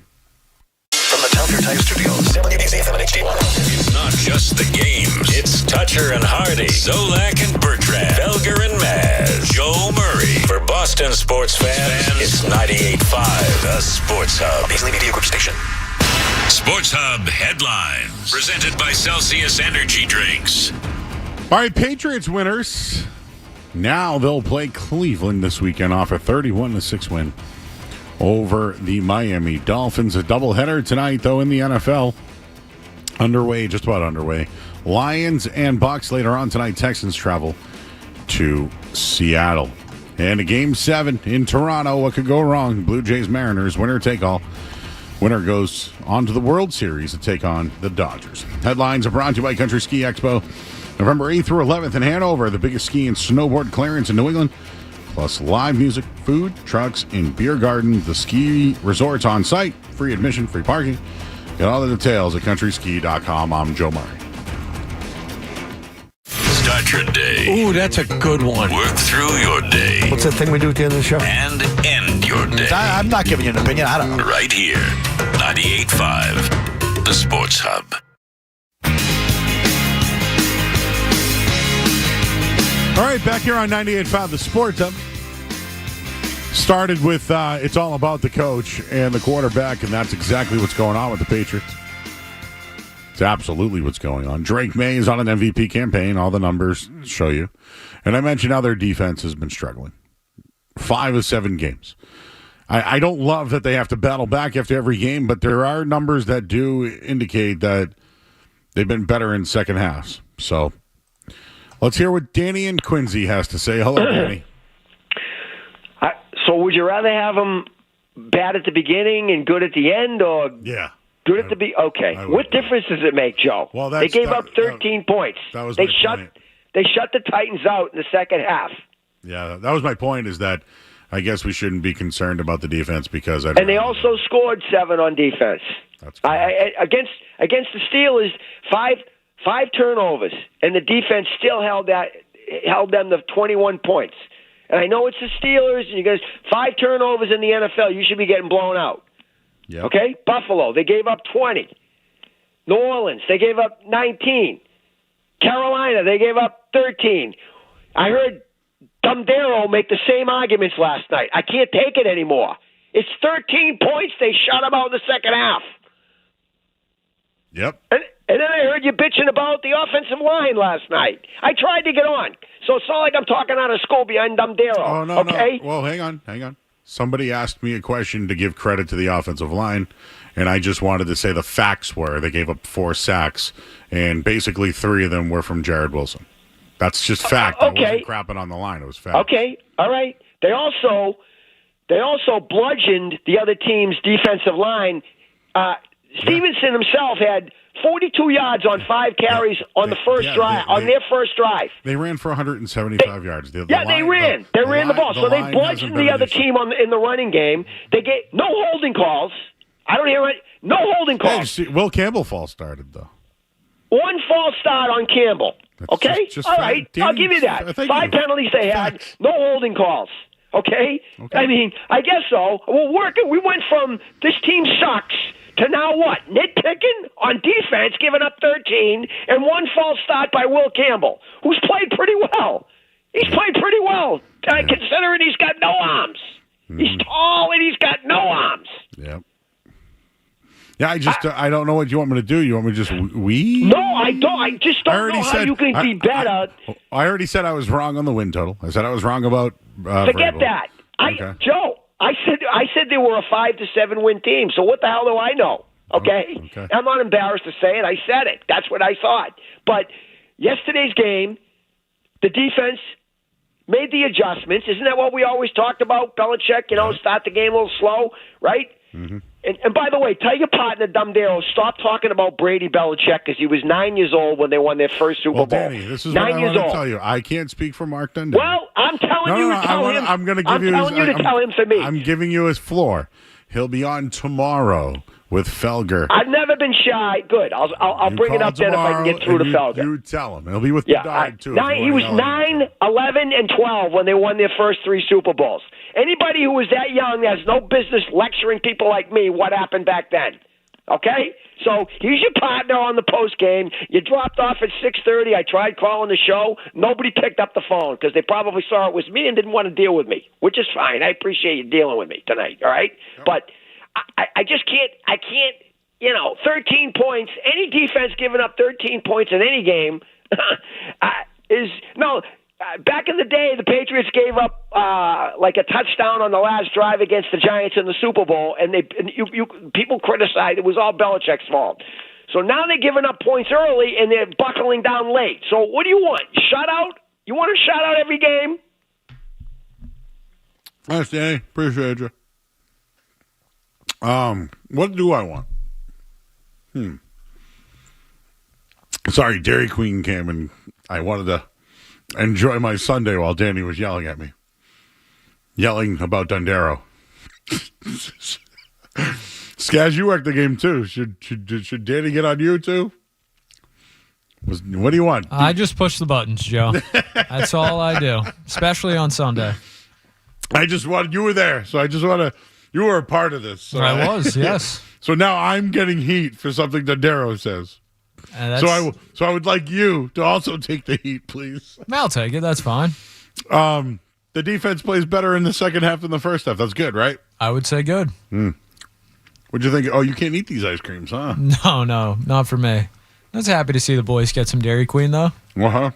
From the Telstra Tire Studios, WBZ FM and HD1. It's not just the games. It's Toucher and Hardy, Zolak and Bertrand, Felger and Maz, Joe Murray. For Boston sports fans, it's 98.5, the Sports Hub. Paisley Media Group Station. Sports Hub headlines. Presented by Celsius Energy Drinks. All right, Patriots winners. Now they'll play Cleveland this weekend off a 31-6 win over the Miami Dolphins. A doubleheader tonight, though, in the NFL. Just about underway. Lions and Bucs later on tonight. Texans travel to Seattle. And a Game 7 in Toronto. What could go wrong? Blue Jays Mariners, winner take all. Winner goes on to the World Series to take on the Dodgers. Headlines are brought to you by Country Ski Expo. November 8th through 11th in Hanover, the biggest ski and snowboard clearance in New England. Plus live music, food, trucks, and beer garden. The ski resort's on site. Free admission, free parking. Get all the details at countryski.com. I'm Joe Murray. Start your day. Ooh, that's a good one. Work through your day. What's that thing we do at the end of the show? And end your day. I'm not giving you an opinion. I don't know. Right here. 98.5. The Sports Hub. All right, back here on 98.5, the Sports Hub. Started with it's all about the coach and the quarterback, and that's exactly what's going on with the Patriots. It's absolutely what's going on. Drake May is on an MVP campaign. All the numbers show you. And I mentioned how their defense has been struggling. 5 of 7 games. I don't love that they have to battle back after every game, but there are numbers that do indicate that they've been better in second halves. So let's hear what Danny and Quincy has to say. Hello, Danny. So would you rather have them bad at the beginning and good at the end, or good at the beginning? Okay. What difference does it make, Joe? Well, they gave up 13 points. They shut the Titans out in the second half. Yeah, that was my point, is that I guess we shouldn't be concerned about the defense because and they also scored 7 on defense. That's against the Steelers, five turnovers, and the defense still held them to 21 points. And I know it's the Steelers, and you guys 5 turnovers in the NFL, you should be getting blown out. Yep. Okay? Buffalo, they gave up 20. New Orleans, they gave up 19. Carolina, they gave up 13. I heard Dumdero make the same arguments last night. I can't take it anymore. It's 13 points. They shut them out in the second half. Yep. And then I heard you bitching about the offensive line last night. I tried to get on. So it's not like I'm talking out of school behind Dumdero. Oh, no, okay? no. Well, hang on. Somebody asked me a question to give credit to the offensive line, and I just wanted to say the facts were they gave up 4 sacks, and basically 3 of them were from Jared Wilson. That's just fact. Okay. I wasn't crapping on the line. It was fact. Okay. All right. They also bludgeoned the other team's defensive line. Stevenson himself had 42 yards on 5 carries on the first drive, on their first drive. They ran for 175 yards. They ran the ball. So they bludgeoned the other team in the running game. They gave no holding calls. I don't hear it. No holding calls. Hey, Will Campbell false started, though. 1 false start on Campbell. That's okay? just all right. I'll give you that. 5 penalties they had. No holding calls. Okay? I mean, I guess so. We went from this team sucks to now what? Nitpicking on defense, giving up 13, and 1 false start by Will Campbell, who's played pretty well. He's played pretty well, considering he's got no arms. He's tall and he's got no arms. Yep. Yeah, I don't know what you want me to do. You want me to just we? No, I don't. I just don't know how you can be better. I already said I was wrong on the win total. I said I was wrong about Forget Vrabel. that. Okay. Joe, I said they were a 5 to 7 win team. So what the hell do I know? Okay? Okay. I'm not embarrassed to say it. I said it. That's what I thought. But yesterday's game, the defense made the adjustments. Isn't that what we always talked about? Belichick, start the game a little slow, right? Mm-hmm. And by the way, tell your partner, Dumdero, stop talking about Brady Belichick because he was 9 years old when they won their first Super Bowl. Danny, this is 9 what I years want to old. tell you. I can't speak for Mark Dundee. Well, I'm telling you to tell him. I'm going to give I'm you. telling you to tell him for me. I'm giving you his floor. He'll be on tomorrow with Felger. I've never been shy. Good. I'll bring it up then if I can get through to Felger. You tell him. He'll be with the dog, too. He was 9, 11, and 12 when they won their first 3 Super Bowls. Anybody who was that young has no business lecturing people like me what happened back then. Okay? So he's your partner on the post game. You dropped off at 6:30. I tried calling the show. Nobody picked up the phone because they probably saw it was me and didn't want to deal with me, which is fine. I appreciate you dealing with me tonight, all right? Yep. But I just can't, 13 points, any defense giving up 13 points in any game back in the day, the Patriots gave up like a touchdown on the last drive against the Giants in the Super Bowl, and people criticized it was all Belichick's fault. So now they're giving up points early, and they're buckling down late. So what do you want? Shutout? You want to shut out every game? Thanks, Danny. Appreciate you. What do I want? Sorry, Dairy Queen came, and I wanted to enjoy my Sunday while Danny was yelling at me. Yelling about Dundero. Skaz, you worked the game too. Should Danny get on you too? What do you want? I just push the buttons, Joe. That's all I do, especially on Sunday. You were there, so I just want to. You were a part of this. So I was, yes. So now I'm getting heat for something Dundero says. So I would like you to also take the heat, please. I'll take it. That's fine. The defense plays better in the second half than the first half. That's good, right? I would say good. What'd you think? Oh, you can't eat these ice creams, huh? No, not for me. I was happy to see the boys get some Dairy Queen, though. Uh-huh.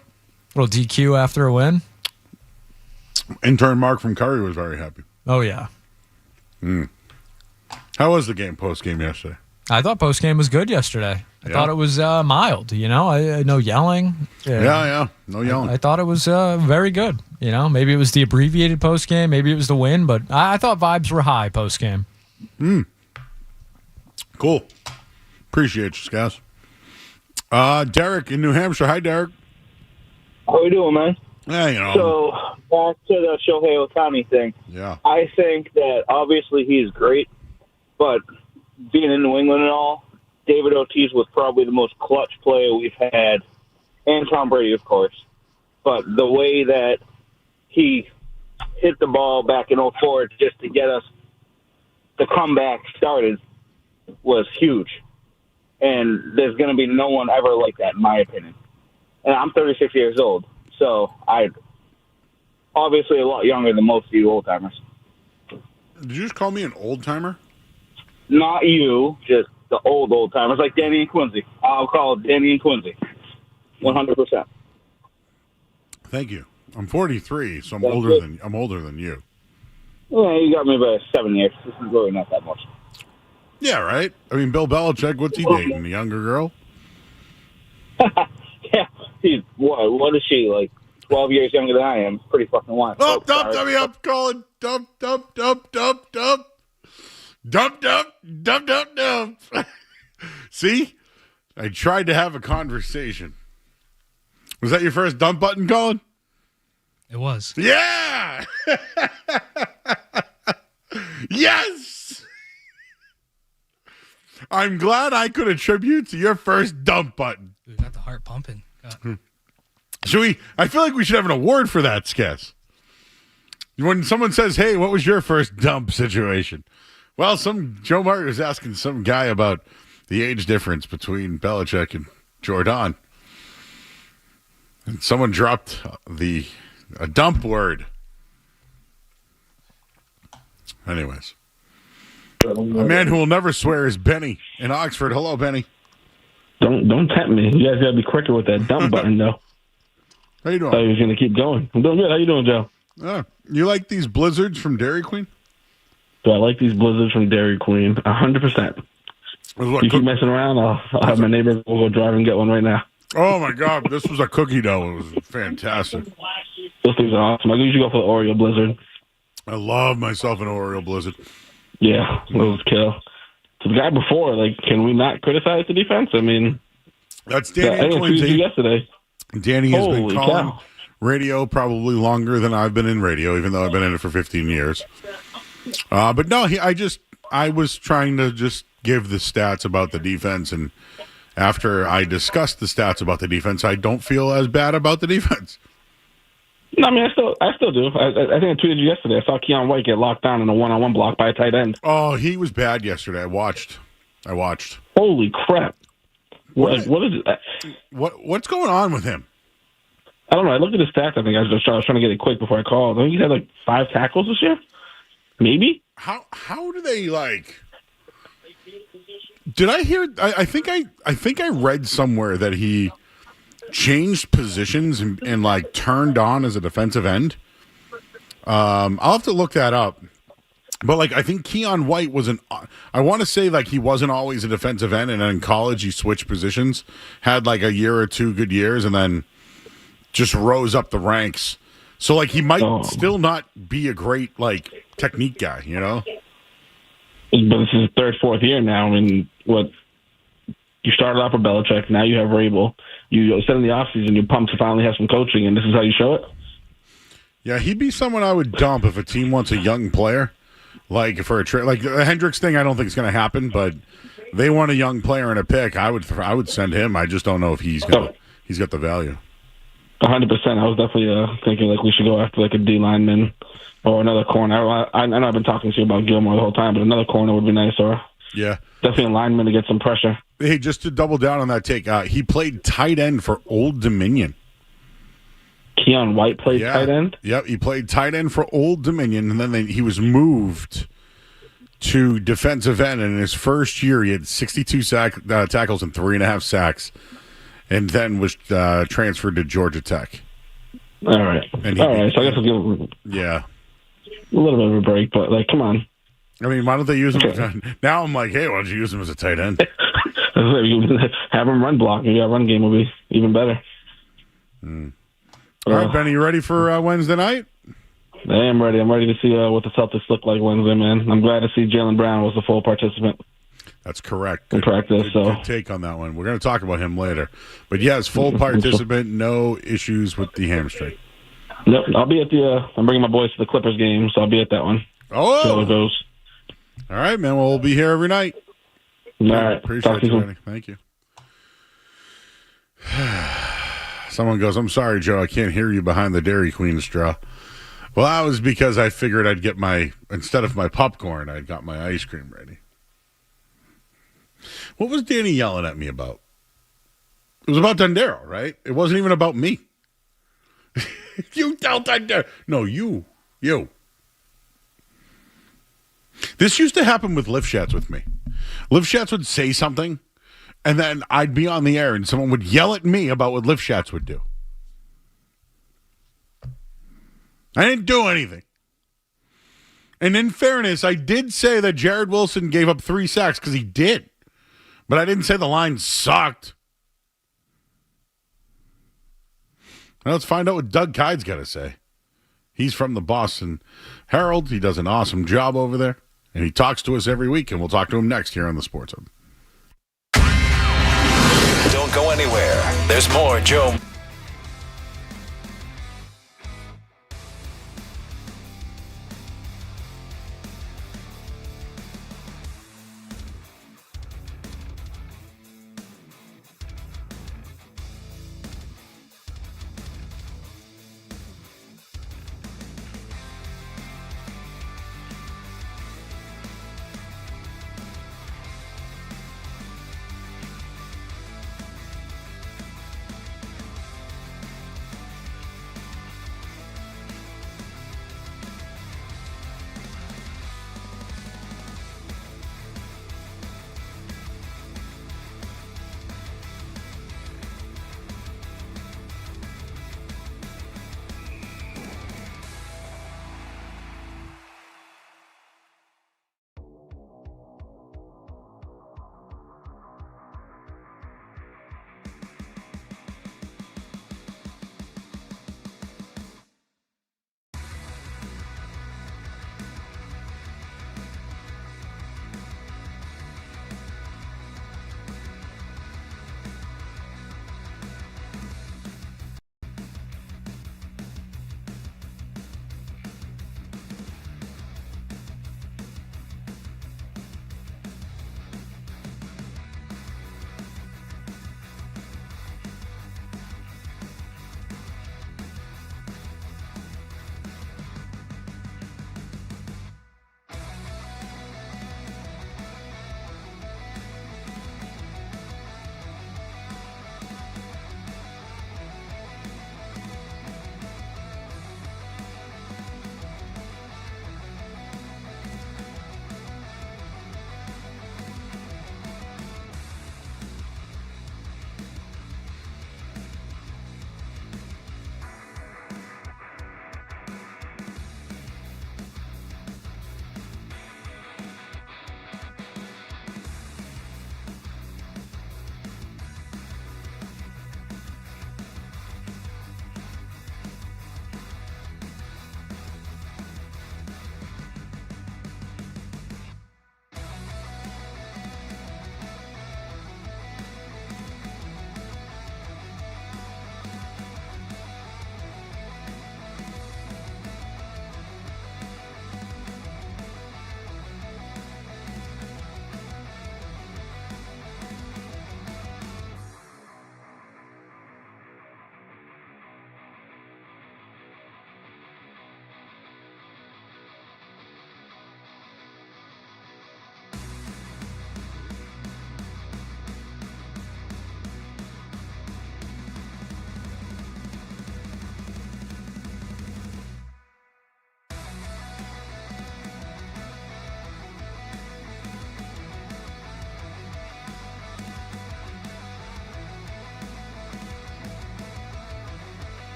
Little DQ after a win. Intern Mark from Curry was very happy. Oh, yeah. How was the game post-game yesterday? I thought post-game was good yesterday. I thought it was mild, no yelling. Yeah, no yelling. I thought it was very good. Maybe it was the abbreviated post-game, maybe it was the win, but I thought vibes were high post-game. Cool. Appreciate you, Skaz. Derek in New Hampshire. Hi, Derek. How we doing, man? Yeah, So, back to the Shohei Ohtani thing. Yeah. I think that obviously he's great, but being in New England and all, David Ortiz was probably the most clutch player we've had, and Tom Brady, of course. But the way that he hit the ball back in 2004 just to get us the comeback started was huge. And there's going to be no one ever like that, in my opinion. And I'm 36 years old, so I'm obviously a lot younger than most of you old-timers. Did you just call me an old-timer? Not you, just the old-timers, like Danny and Quincy. I'll call it Danny and Quincy, 100%. Thank you. I'm 43, so I'm older than you. Yeah, you got me by 7 years. This is really not that much. Yeah, right? I mean, Bill Belichick, what's he dating? A younger girl? Yeah, she's, what is she, like 12 years younger than I am? Pretty fucking wild. Oh, dump, Colin. Dump. See? I tried to have a conversation. Was that your first dump button, Colin? It was. Yeah! Yes! I'm glad I could attribute to your first dump button. Dude, got the heart pumping. I feel like we should have an award for that, Skess. When someone says, hey, what was your first dump situation? Well, Joe Martin was asking some guy about the age difference between Belichick and Jordan. And someone dropped a dump word. Anyways. A man who will never swear is Benny in Oxford. Hello, Benny. Don't tempt me. You guys gotta be quicker with that dump button, though. How you doing? I thought he was gonna keep going. I'm doing good. How you doing, Joe? You like these blizzards from Dairy Queen? Do I like these blizzards from Dairy Queen? 100%. You keep messing around, I'll have my neighbor go drive and get one right now. Oh my God, this was a cookie dough. It was fantastic. Those things are awesome. I usually go for the Oreo Blizzard. I love myself an Oreo Blizzard. Yeah, those kill. So the guy before, can we not criticize the defense? I mean, that's Danny. I tweeted you yesterday. Danny has been calling cow. radio probably longer than I've been in radio, even though I've been in it for 15 years. But no, I was trying to just give the stats about the defense, and after I discussed the stats about the defense, I don't feel as bad about the defense. No, I mean, I still do. I think I tweeted you yesterday. I saw Keon White get locked down in a one-on-one block by a tight end. Oh, he was bad yesterday. I watched. Holy crap! What is it? What's going on with him? I don't know. I looked at his stats. I think I was trying to get it quick before I called. I think he's had 5 tackles this year. Maybe. How do they Did I hear? I think I read somewhere that he changed positions and turned on as a defensive end. I'll have to look that up. But I think Keon White I want to say he wasn't always a defensive end, and then in college he switched positions, had a year or 2 good years, and then just rose up the ranks. So he might still not be a great technique guy, you know. But this is his 3rd, 4th year now. I mean, you started off with Belichick, now you have Vrabel. You said in the offseason you're pumped to finally have some coaching, and this is how you show it? Yeah, he'd be someone I would dump if a team wants a young player. For a trade. The Hendricks thing, I don't think it's going to happen, but they want a young player and a pick. I would send him. I just don't know if he's got the value. 100%. I was definitely thinking we should go after a D lineman or another corner. I know I've been talking to you about Gilmore the whole time, but another corner would be nice, or definitely a lineman to get some pressure. Hey, just to double down on that take, he played tight end for Old Dominion. Keon White played tight end? Yep, he played tight end for Old Dominion, and then he was moved to defensive end. And in his first year, he had 62 tackles and 3.5 sacks, and then was transferred to Georgia Tech. All right. So I guess I'll give him a little bit of a break, but come on. I mean, why don't they use him? Now I'm hey, why don't you use him as a tight end? Have him run block. Maybe our run game will be even better. All right, Benny, you ready for Wednesday night? I am ready. I'm ready to see what the Celtics look like Wednesday, man. I'm glad to see Jaylen Brown was a full participant. That's correct. In practice, good take on that one. We're going to talk about him later. But yes, full participant, no issues with the hamstring. Yep, I'll be at I'm bringing my boys to the Clippers game, so I'll be at that one. Oh! See how it goes. All right, man. Well, we'll be here every night. All right. Appreciate you, Benny. Thank you. Someone goes, I'm sorry, Joe, I can't hear you behind the Dairy Queen straw. Well, that was because I figured I'd get instead of my popcorn, I'd got my ice cream ready. What was Danny yelling at me about? It was about Dundero, right? It wasn't even about me. You tell Dundero. No, you. This used to happen with Lifshats with me. Lifshats would say something, and then I'd be on the air, and someone would yell at me about what Lifshats would do. I didn't do anything. And in fairness, I did say that Jared Wilson gave up 3 sacks because he did. But I didn't say the line sucked. Now let's find out what Doug Kyde's got to say. He's from the Boston Herald. He does an awesome job over there. And he talks to us every week, and we'll talk to him next here on the Sports Hub. Don't go anywhere. There's more Joe.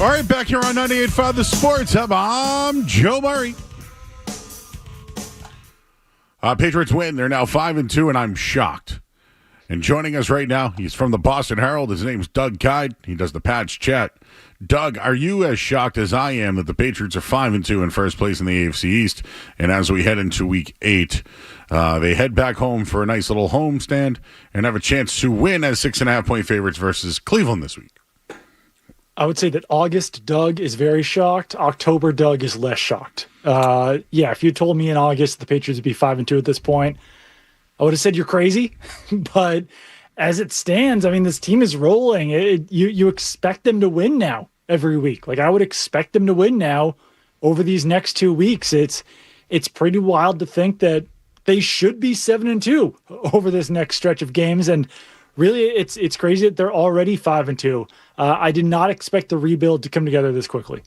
All right, back here on 98.5 The Sports Hub. I'm Joe Murray. Patriots win. They're now 5-2, and I'm shocked. And joining us right now, he's from the Boston Herald. His name's Doug Kyte. He does the Pats Chat. Doug, are you as shocked as I am that the Patriots are 5-2 in first place in the AFC East? And as we head into Week 8, they head back home for a nice little homestand and have a chance to win as 6.5-point favorites versus Cleveland this week. I would say that August Doug is very shocked. October Doug is less shocked. If you told me in August the Patriots would be 5-2 at this point, I would have said you're crazy. But as it stands, I mean, this team is rolling. You expect them to win now every week. Like, I would expect them to win now over these next 2 weeks. It's pretty wild to think that they should be 7-2 over this next stretch of games. And really, it's crazy that they're already 5-2. I did not expect the rebuild to come together this quickly.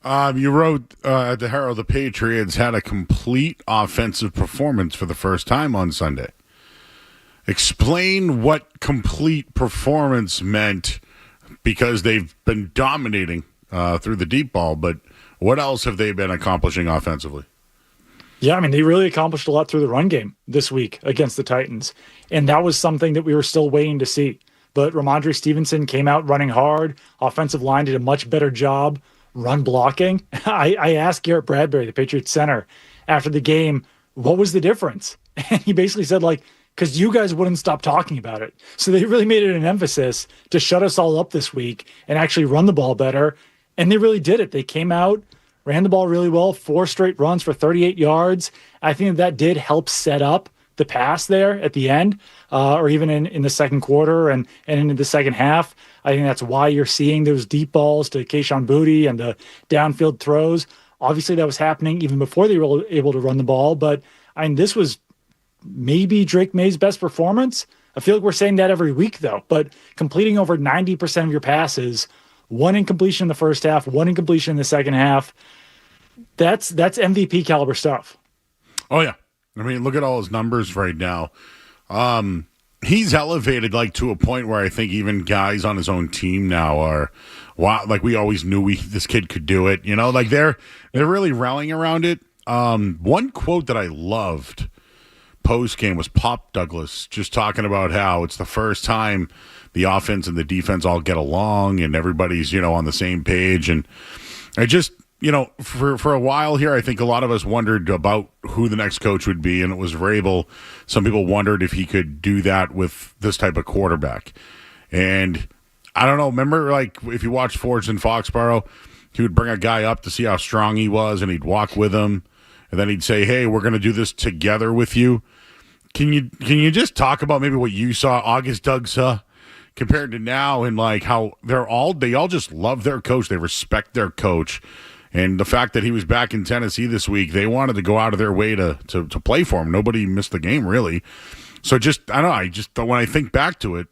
You wrote at the Herald, the Patriots had a complete offensive performance for the first time on Sunday. Explain what complete performance meant, because they've been dominating through the deep ball, but what else have they been accomplishing offensively? Yeah, I mean, they really accomplished a lot through the run game this week against the Titans, and that was something that we were still waiting to see. But Ramondre Stevenson came out running hard. Offensive line did a much better job run blocking. I asked Garrett Bradbury, the Patriots center, after the game, what was the difference? And he basically said, because you guys wouldn't stop talking about it. So they really made it an emphasis to shut us all up this week and actually run the ball better. And they really did it. They came out, ran the ball really well, 4 straight runs for 38 yards. I think that did help set up the pass there at the end, or even in the second quarter and into the second half. I think that's why you're seeing those deep balls to Kayshon Boutte and the downfield throws. Obviously, that was happening even before they were able to run the ball. But I mean, this was maybe Drake May's best performance. I feel like we're saying that every week, though. But completing over 90% of your passes, 1 incompletion in the first half, 1 incompletion in the second half, that's MVP caliber stuff. Oh, yeah. I mean, look at all his numbers right now. He's elevated to a point where I think even guys on his own team now are, wow, we always knew this kid could do it. You know, they're really rallying around it. One quote that I loved post-game was Pop Douglas just talking about how it's the first time the offense and the defense all get along and everybody's, on the same page. And I just, for a while here, I think a lot of us wondered about who the next coach would be, and it was Vrabel. Some people wondered if he could do that with this type of quarterback. And I don't know, remember, if you watched Forged in Foxborough, he would bring a guy up to see how strong he was, and he'd walk with him, and then he'd say, hey, we're going to do this together with you. Can you just talk about maybe what you saw, August Doug saw, compared to now, and how they all just love their coach, they respect their coach. And the fact that he was back in Tennessee this week, they wanted to go out of their way to play for him. Nobody missed the game, really. So I don't know, when I think back to it,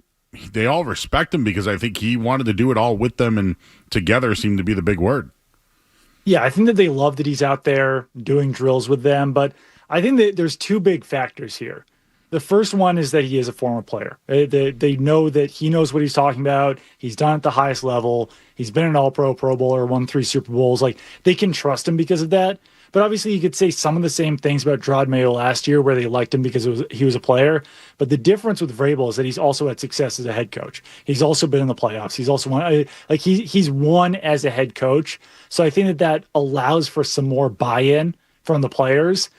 they all respect him because I think he wanted to do it all with them, and together seemed to be the big word. Yeah, I think that they love that he's out there doing drills with them, but I think that there's 2 big factors here. The first one is that he is a former player. They know that he knows what he's talking about. He's done at the highest level. He's been an All-Pro, Pro Bowler, won 3 Super Bowls. They can trust him because of that. But obviously, you could say some of the same things about Drod Mayo last year, where they liked him because he was a player. But the difference with Vrabel is that he's also had success as a head coach. He's also been in the playoffs. He's also won. He's won as a head coach. So I think that allows for some more buy-in from the players.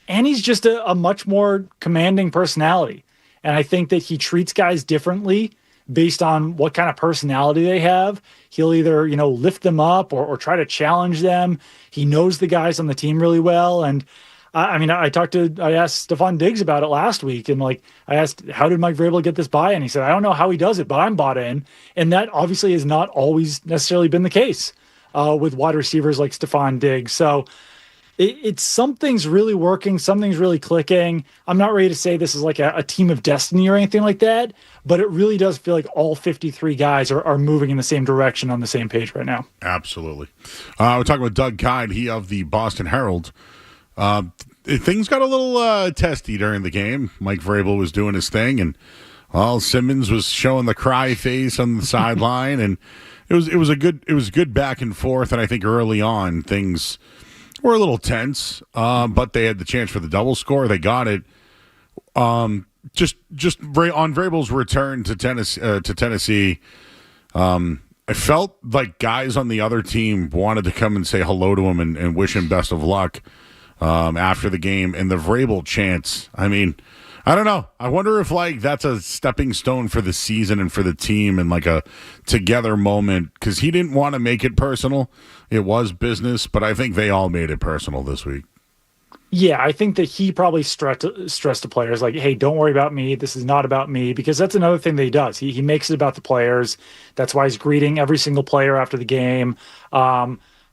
And he's just a much more commanding personality. And I think that he treats guys differently based on what kind of personality they have. He'll either, lift them up or try to challenge them. He knows the guys on the team really well. And I asked Stephon Diggs about it last week. And I asked, how did Mike Vrabel get this buy-in? He said, I don't know how he does it, but I'm bought in. And that obviously has not always necessarily been the case with wide receivers like Stephon Diggs. So it's something's really working, something's really clicking. I'm not ready to say this is a team of destiny or anything like that, but it really does feel like all 53 guys are moving in the same direction on the same page right now. Absolutely. We're talking with Doug Kyte, he of the Boston Herald. Things got a little testy during the game. Mike Vrabel was doing his thing, and Simmons was showing the cry face on the sideline, and was a good back and forth, and I think early on things were a little tense, but they had the chance for the double score. They got it. On Vrabel's return to Tennessee, I felt like guys on the other team wanted to come and say hello to him and wish him best of luck after the game. And the Vrabel chants, I mean, I don't know. I wonder if that's a stepping stone for the season and for the team and like a together moment, because he didn't want to make it personal. It was business, but I think they all made it personal this week. Yeah, I think that he probably stressed to players like, hey, don't worry about me. This is not about me, because that's another thing that he does. He makes it about the players. That's why he's greeting every single player after the game.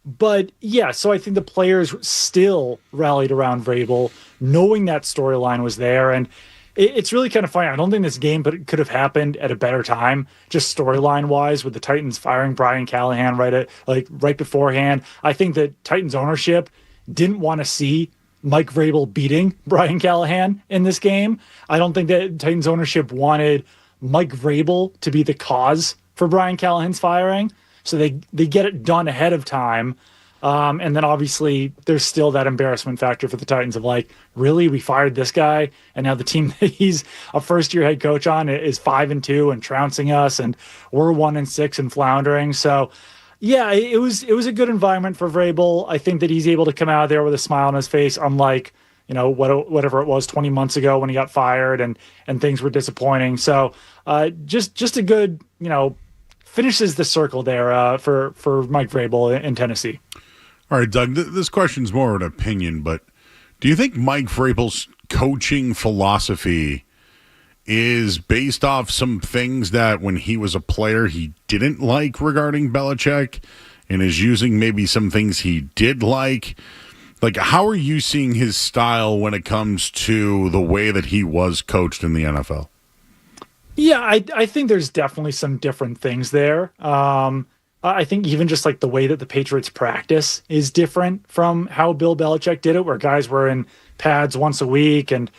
But yeah, so I think the players still rallied around Vrabel, knowing that storyline was there. And it's really kind of funny. I don't think this game could have happened at a better time, just storyline wise, with the Titans firing Brian Callahan right beforehand. I think that Titans ownership didn't want to see Mike Vrabel beating Brian Callahan in this game. I don't think that Titans ownership wanted Mike Vrabel to be the cause for Brian Callahan's firing. So they get it done ahead of time. And then obviously there's still that embarrassment factor for the Titans of like, really, we fired this guy, and now the team that he's a first-year head coach on is 5-2 and trouncing us, and we're 1-6 and floundering. So yeah, it was a good environment for Vrabel. I think that he's able to come out of there with a smile on his face, unlike, whatever it was 20 months ago when he got fired and things were disappointing. So just a good, finishes the circle there for Mike Vrabel in Tennessee. All right, Doug, this question's more of an opinion, but do you think Mike Vrabel's coaching philosophy is based off some things that when he was a player he didn't like regarding Belichick, and is using maybe some things he did like? Like, how are you seeing his style when it comes to the way that he was coached in the NFL? Yeah, I think there's definitely some different things there. I think even just like the way that the Patriots practice is different from how Bill Belichick did it, where guys were in pads once a week and,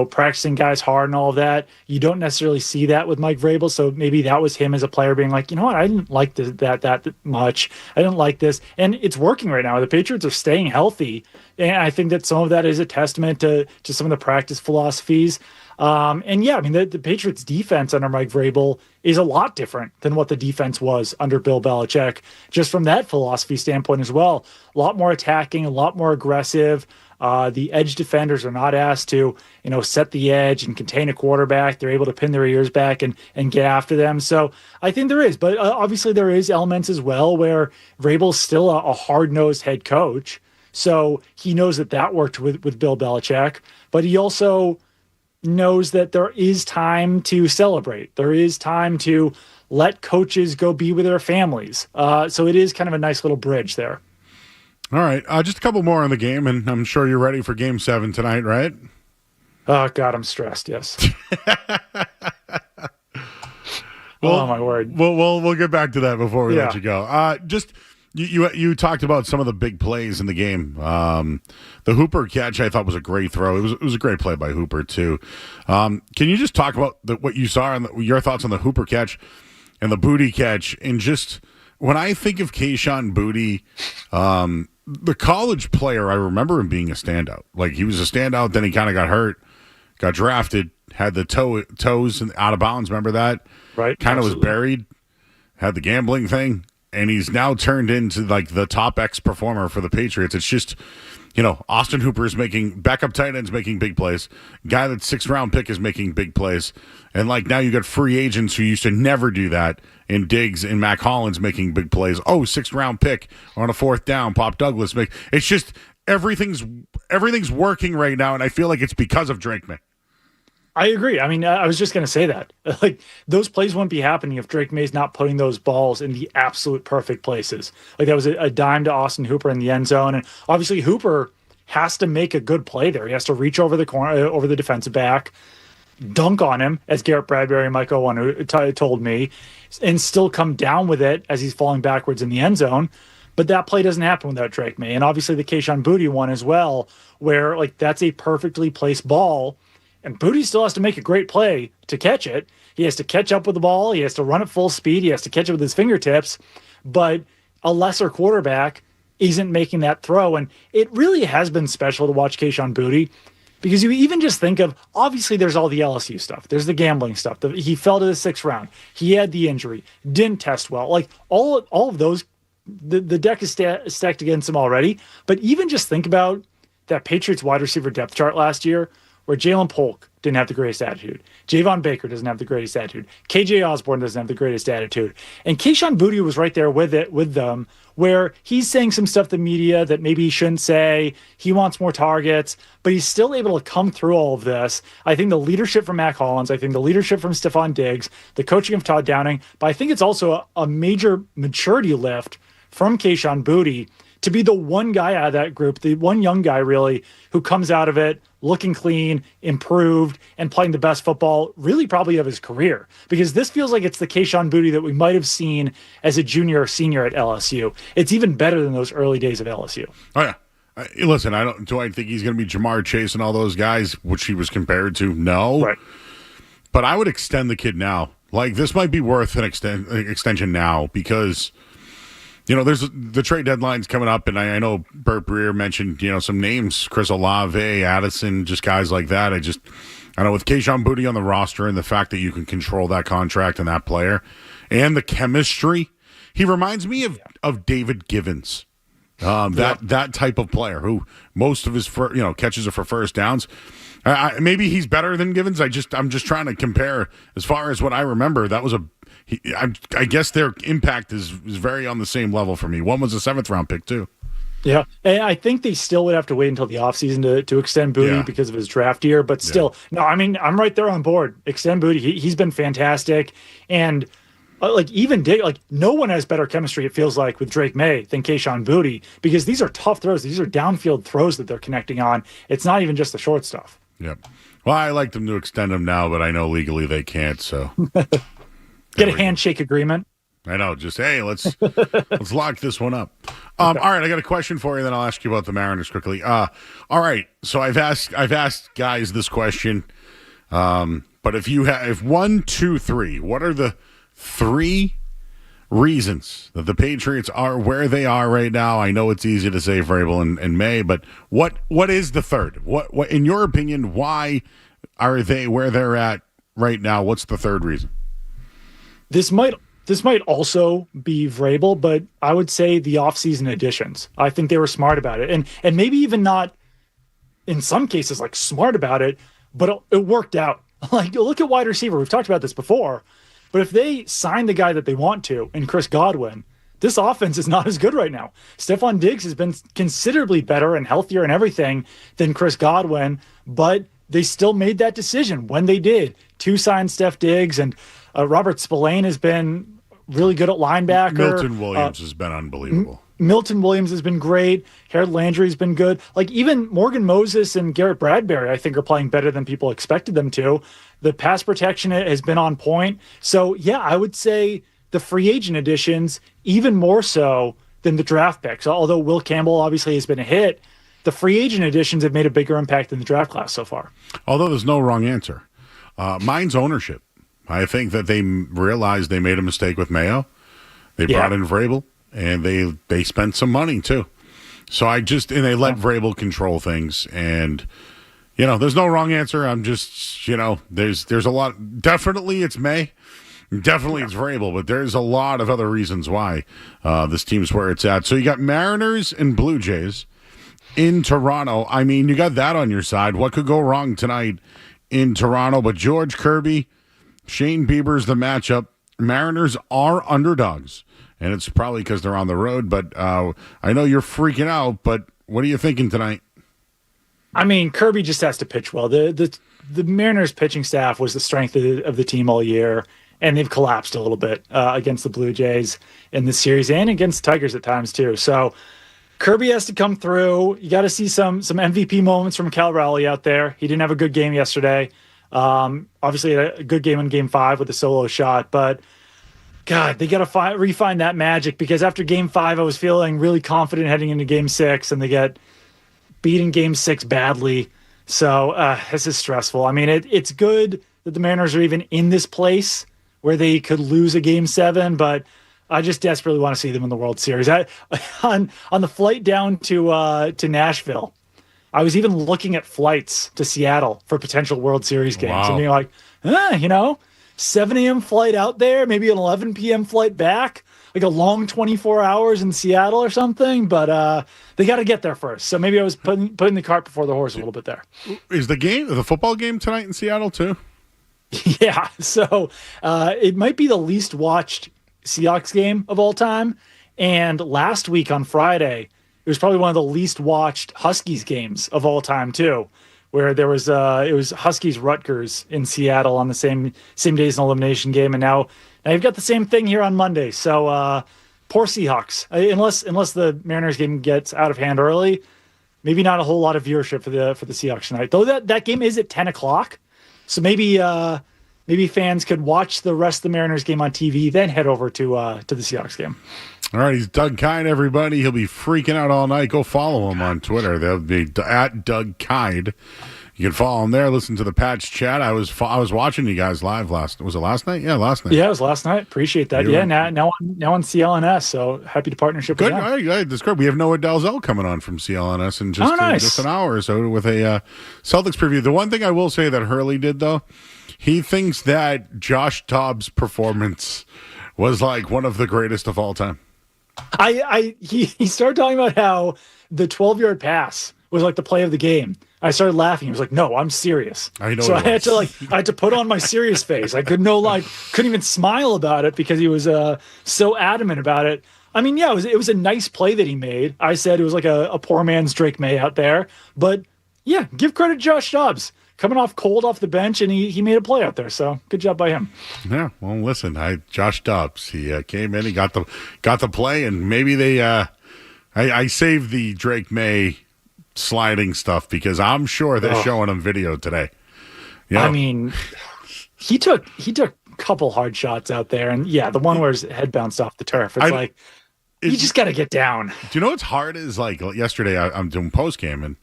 practicing guys hard and all of that. You don't necessarily see that with Mike Vrabel. So maybe that was him as a player being like, I didn't like that much. I didn't like this. And it's working right now. The Patriots are staying healthy. And I think that some of that is a testament to some of the practice philosophies. The Patriots defense under Mike Vrabel is a lot different than what the defense was under Bill Belichick, just from that philosophy standpoint as well. A lot more attacking, a lot more aggressive. The edge defenders are not asked to, set the edge and contain a quarterback. They're able to pin their ears back and get after them. So I think there is, but obviously there is elements as well where Vrabel's still a hard-nosed head coach. So he knows that worked with Bill Belichick, but he also knows that there is time to celebrate. There is time to let coaches go be with their families. So it is kind of a nice little bridge there. All right. Just a couple more on the game, and I'm sure you're ready for Game 7 tonight, right? Oh, God, I'm stressed, yes. Oh, my word. We'll get back to that before we let you go. You talked about some of the big plays in the game. The Hooper catch I thought was a great throw. It was a great play by Hooper too. Can you just talk about what you saw and your thoughts on the Hooper catch and the Boutte catch? And just when I think of Kayshon Boutte, the college player, I remember him being a standout. Like, he was a standout, then he kind of got hurt, got drafted, had the toes out of bounds. Remember that? Right. Kind of was buried, had the gambling thing. And he's now turned into like the top X performer for the Patriots. It's just, Austin Hooper is making backup tight ends making big plays. Guy that's 6th round pick is making big plays. And like now you got free agents who used to never do that in Diggs and Mac Hollins making big plays. 6th round pick on a 4th down. Pop Douglas it's just everything's working right now. And I feel like it's because of Drake May. I agree. I mean, I was just going to say that. Like, those plays wouldn't be happening if Drake May's not putting those balls in the absolute perfect places. Like, that was a dime to Austin Hooper in the end zone. And obviously, Hooper has to make a good play there. He has to reach over the corner, over the defensive back, dunk on him, as Garrett Bradbury and Mike Owen told me, and still come down with it as he's falling backwards in the end zone. But that play doesn't happen without Drake May. And obviously, the Kayshon Boutte one as well, where, like, that's a perfectly placed ball. And Booty still has to make a great play to catch it. He has to catch up with the ball. He has to run at full speed. He has to catch it with his fingertips. But a lesser quarterback isn't making that throw. And it really has been special to watch Kayshon Boutte, because you even just think of, obviously there's all the LSU stuff. There's the gambling stuff. He fell to the 6th round. He had the injury, didn't test well. Like all of those, the deck is stacked against him already. But even just think about that Patriots wide receiver depth chart last year, where Jalen Polk didn't have the greatest attitude. Javon Baker doesn't have the greatest attitude. KJ Osborne doesn't have the greatest attitude. And Kayshon Boutte was right there with them, where he's saying some stuff to the media that maybe he shouldn't say. He wants more targets, but he's still able to come through all of this. I think the leadership from Mac Hollins, I think the leadership from Stephon Diggs, the coaching of Todd Downing, but I think it's also a major maturity lift from Kayshon Boutte to be the one guy out of that group, the one young guy really, who comes out of it looking clean, improved, and playing the best football really probably of his career. Because this feels like it's the Kayshon Boutte that we might have seen as a junior or senior at LSU. It's even better than those early days of LSU. Oh, yeah. Listen, do I think he's going to be Jamar Chase and all those guys, which he was compared to? No. Right. But I would extend the kid now. Like, this might be worth an extension now, because there's the trade deadline's coming up, and I know Burt Breer mentioned, some names, Chris Olave, Addison, just guys like that. I know with Kayshon Boutte on the roster and the fact that you can control that contract and that player and the chemistry, he reminds me of David Givens, that type of player who most of his catches are for first downs. Maybe he's better than Givens. I'm just trying to compare. As far as what I remember, that was I guess their impact is very on the same level for me. One was a 7th round pick too. Yeah, and I think they still would have to wait until the offseason to extend Boutte because of his draft year. But still, no, I mean, I'm right there on board. Extend Boutte. He's been fantastic, and even Dick, no one has better chemistry, it feels like, with Drake May than Kayshon Boutte, because these are tough throws. These are downfield throws that they're connecting on. It's not even just the short stuff. Yep. Well, I like them to extend him now, but I know legally they can't. So get a handshake agreement. I know. Just hey, let's lock this one up. All right, I got a question for you. Then I'll ask you about the Mariners quickly. All right. So I've asked guys this question. But if 1, 2, 3, what are the 3 reasons that the Patriots are where they are right now? I know it's easy to say Vrabel and May, but what is the third? What in your opinion, why are they where they're at right now? What's the third reason? This might also be Vrabel, but I would say the offseason additions. I think they were smart about it, and maybe even not in some cases smart about it, but it worked out. Look at wide receiver. We've talked about this before. But if they sign the guy that they want to in Chris Godwin, this offense is not as good right now. Stephon Diggs has been considerably better and healthier and everything than Chris Godwin, but they still made that decision when they did to sign Steph Diggs, and Robert Spillane has been really good at linebacker. Milton Williams has been unbelievable. Milton Williams has been great. Harold Landry's been good. Even Morgan Moses and Garrett Bradbury, I think, are playing better than people expected them to. The pass protection has been on point. So, yeah, I would say the free agent additions, even more so than the draft picks. Although Will Campbell obviously has been a hit, the free agent additions have made a bigger impact than the draft class so far. Although there's no wrong answer. Mine's ownership. I think that they realized they made a mistake with Mayo. They brought in Vrabel, and they spent some money too. So they let Vrabel control things, and there's no wrong answer. I'm just there's a lot. Definitely it's May. Definitely it's Vrabel, but there's a lot of other reasons why this team's where it's at. So you got Mariners and Blue Jays in Toronto. I mean, you got that on your side. What could go wrong tonight in Toronto? But George Kirby, Shane Bieber's the matchup. Mariners are underdogs, and it's probably because they're on the road. But I know you're freaking out, but what are you thinking tonight? I mean, Kirby just has to pitch well. The Mariners pitching staff was the strength of the team all year, and they've collapsed a little bit against the Blue Jays in this series and against the Tigers at times too. So Kirby has to come through. You got to see some MVP moments from Cal Raleigh out there. He didn't have a good game yesterday. Obviously a good game in Game 5 with a solo shot, but God, they got to refine that magic, because after Game 5, I was feeling really confident heading into Game 6, and they get beat in Game 6 badly. So this is stressful. I mean, it's good that the Mariners are even in this place where they could lose a Game 7, but I just desperately want to see them in the World Series. On the flight down to Nashville, I was even looking at flights to Seattle for potential World Series games. Wow. And being like, 7 a.m. flight out there, maybe an 11 p.m. flight back, like a long 24 hours in Seattle or something. But they got to get there first. So maybe I was putting the cart before the horse a little bit there. Is the football game tonight in Seattle too? Yeah. So it might be the least watched Seahawks game of all time. And last week on Friday, it was probably one of the least watched Huskies games of all time too, where there was it was Huskies Rutgers in Seattle on the same day as an elimination game, and now you've got the same thing here on Monday. So poor Seahawks, unless the Mariners game gets out of hand early, maybe not a whole lot of viewership for the Seahawks tonight. Though that game is at 10:00, so maybe fans could watch the rest of the Mariners game on TV, then head over to the Seahawks game. All right, he's Doug Kyte, everybody. He'll be freaking out all night. Go follow him on Twitter. They'll be at Doug Kyte. You can follow him there. Listen to the Patch chat. I was watching you guys live was it last night? Yeah, last night. Yeah, it was last night. Appreciate that. Now on CLNS. So happy to partnership with them. Good. All right, that's great. We have Noah Dalzell coming on from CLNS in just an hour or so with a Celtics preview. The one thing I will say that Hurley did though, he thinks that Josh Dobbs' performance was like one of the greatest of all time. He started talking about how the 12-yard pass was like the play of the game. I started laughing. He was like, "No, I'm serious." I know. So I had to put on my serious face. I couldn't even smile about it because he was so adamant about it. I mean, yeah, it was a nice play that he made. I said it was like a poor man's Drake May out there, but yeah, give credit to Josh Dobbs. Coming off cold off the bench, and he made a play out there. So good job by him. Yeah, well, listen, Josh Dobbs, he came in, he got the play, and maybe they. I saved the Drake May sliding stuff because I'm sure they're showing him video today. You know? I mean, he took a couple hard shots out there, and yeah, the one where his head bounced off the turf. It's you just got to get down. Do you know what's hard is like yesterday I'm doing post game and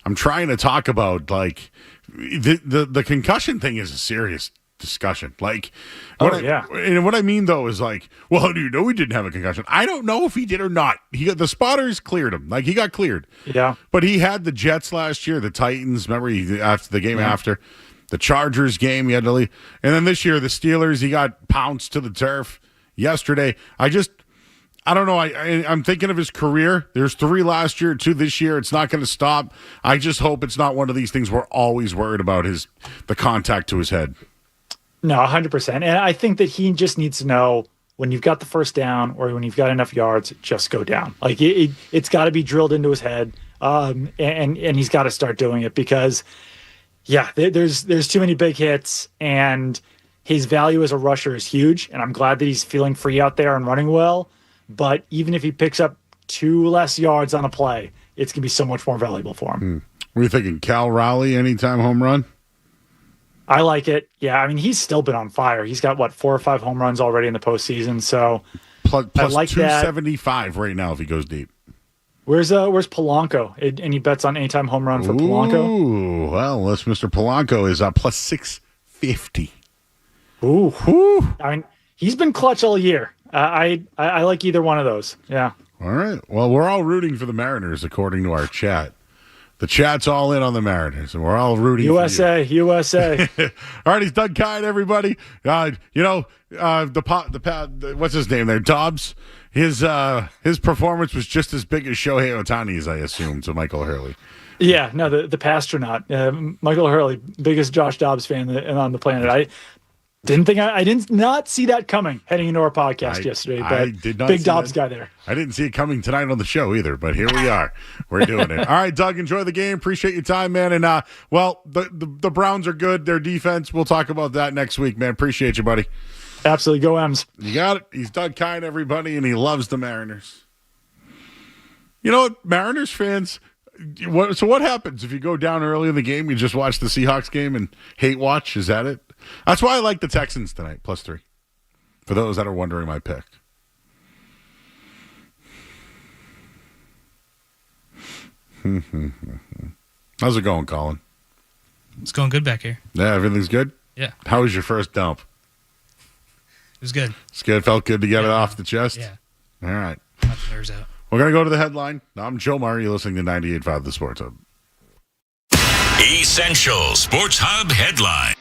I'm trying to talk about like the concussion thing is a serious discussion. Like, and what I mean though is like, well, how do you know he didn't have a concussion? I don't know if he did or not. The spotters cleared him. Like he got cleared. Yeah, but he had the Jets last year, the Titans. Remember after the game after the Chargers game, he had to leave, and then this year the Steelers, he got pounced to the turf. Yesterday, I don't know. I'm thinking of his career. There's 3 last year, 2 this year. It's not going to stop. I just hope it's not one of these things we're always worried about the contact to his head. No, 100%. And I think that he just needs to know when you've got the first down or when you've got enough yards, just go down. Like it's got to be drilled into his head, and he's got to start doing it because, yeah, there's too many big hits, and his value as a rusher is huge. And I'm glad that he's feeling free out there and running well. But even if he picks up 2 less yards on a play, it's going to be so much more valuable for him. What are you thinking? Cal Raleigh, anytime home run? I like it. Yeah, I mean, he's still been on fire. He's got, 4 or 5 home runs already in the postseason. So plus I like 275 right now if he goes deep. Where's Polanco? Any bets on anytime home run for Polanco? Ooh, well, Mr. Polanco is plus 650. Ooh. I mean, he's been clutch all year. I like either one of those. Yeah. All right. Well, we're all rooting for the Mariners, according to our chat. The chat's all in on the Mariners, and we're all rooting USA, for you. USA. All right, he's Doug Kyte, everybody. What's his name there? Dobbs. His performance was just as big as Shohei Ohtani's, I assume, to Michael Hurley. Yeah, no, the Pastronaut. Michael Hurley, biggest Josh Dobbs fan on the planet. I did not see that coming heading into our podcast yesterday. But I did not big see Dobbs that. guy there. I didn't see it coming tonight on the show either, but here we are. We're doing it. All right, Doug, enjoy the game. Appreciate your time, man. And the Browns are good. Their defense, we'll talk about that next week, man. Appreciate you, buddy. Absolutely. Go M's. You got it. He's Doug Kyte, everybody, and he loves the Mariners. You know what, Mariners fans? What happens if you go down early in the game? You just watch the Seahawks game and hate watch? Is that it? That's why I like the Texans tonight, +3. For those that are wondering my pick. How's it going, Colin? It's going good back here. Yeah, everything's good? Yeah. How was your first dump? It was good. It's good. Felt good to get it off the chest? Yeah. All right. Got the nerves out. We're going to go to the headline. I'm Joe Murray. You're listening to 98.5 The Sports Hub. Essential Sports Hub headline.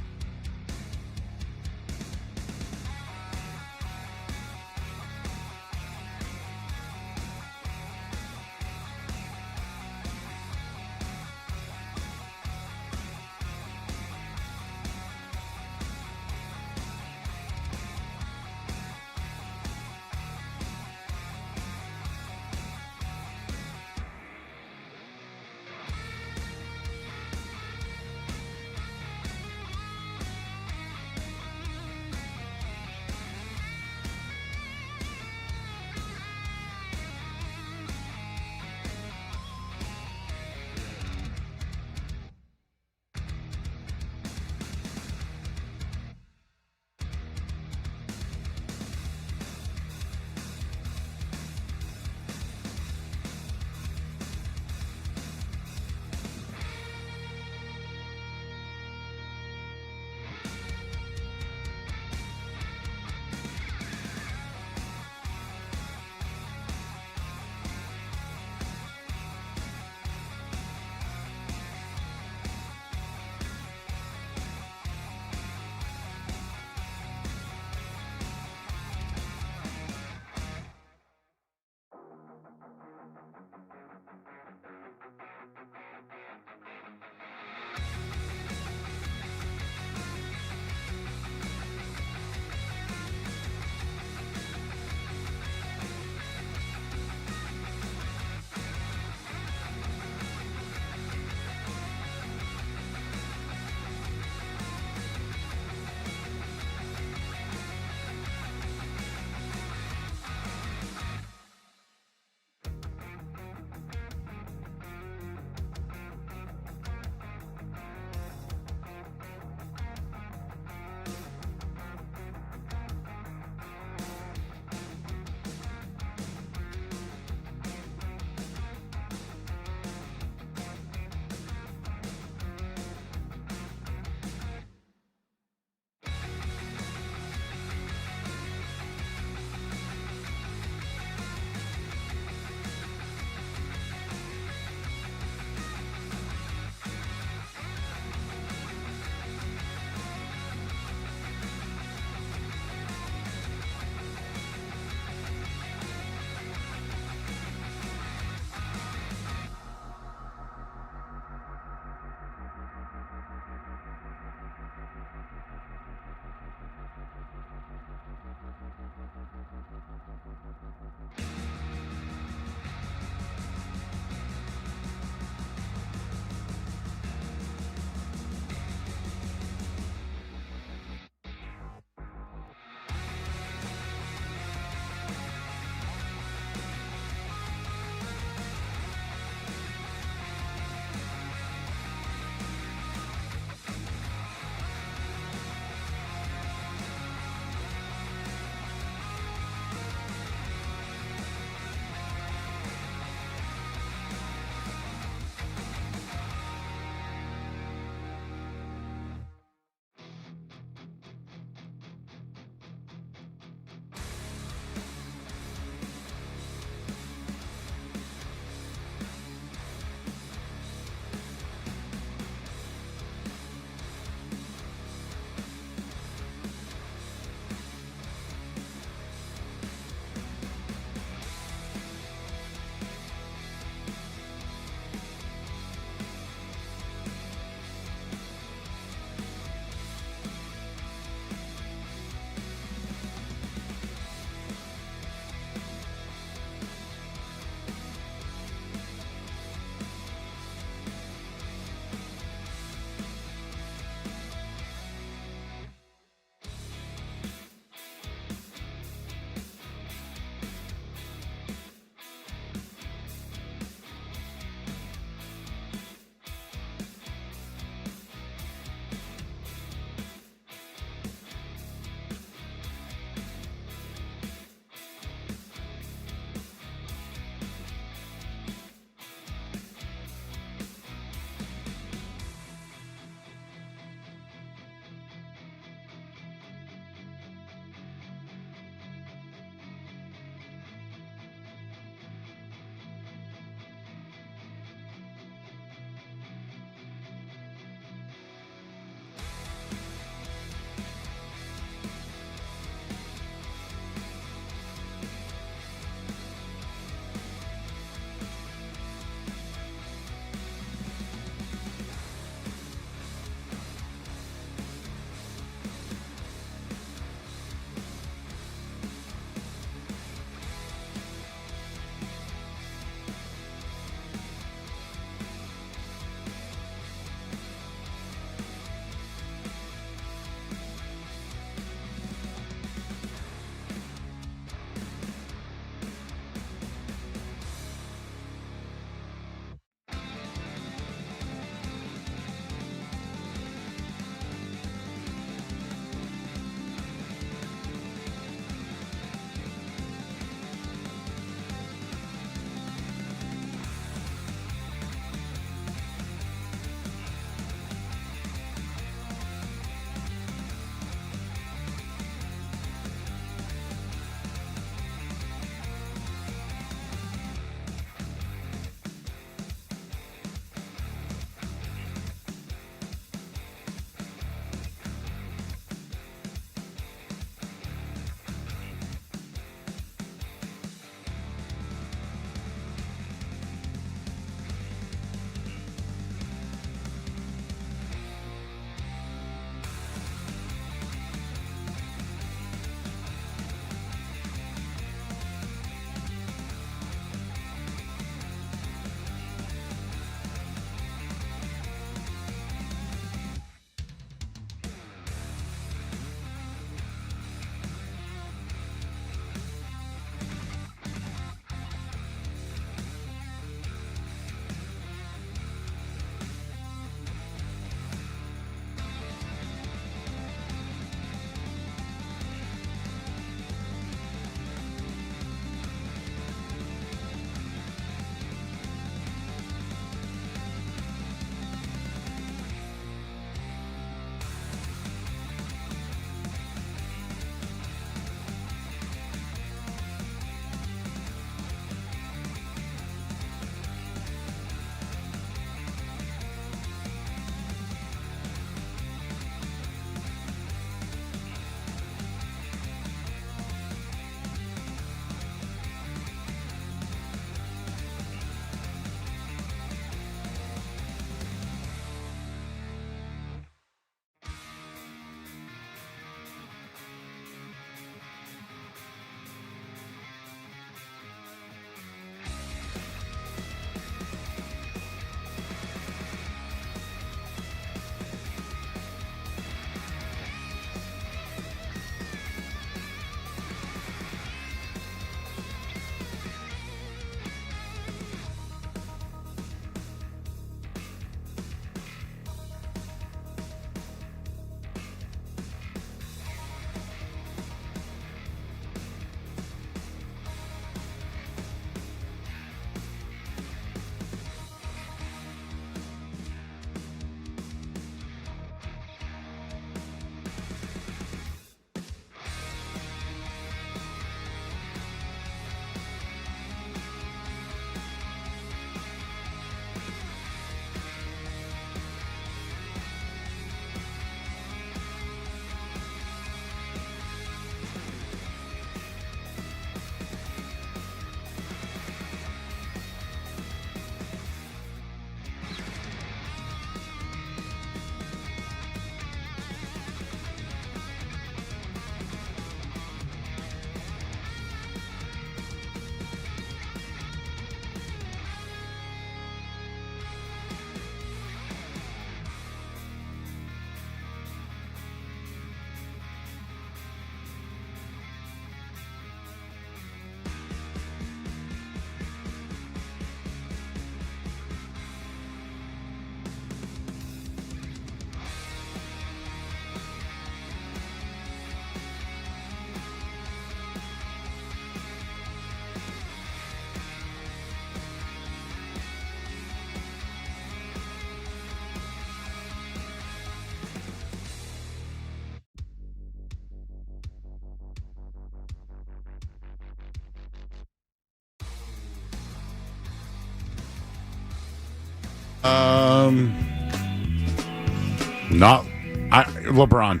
LeBron.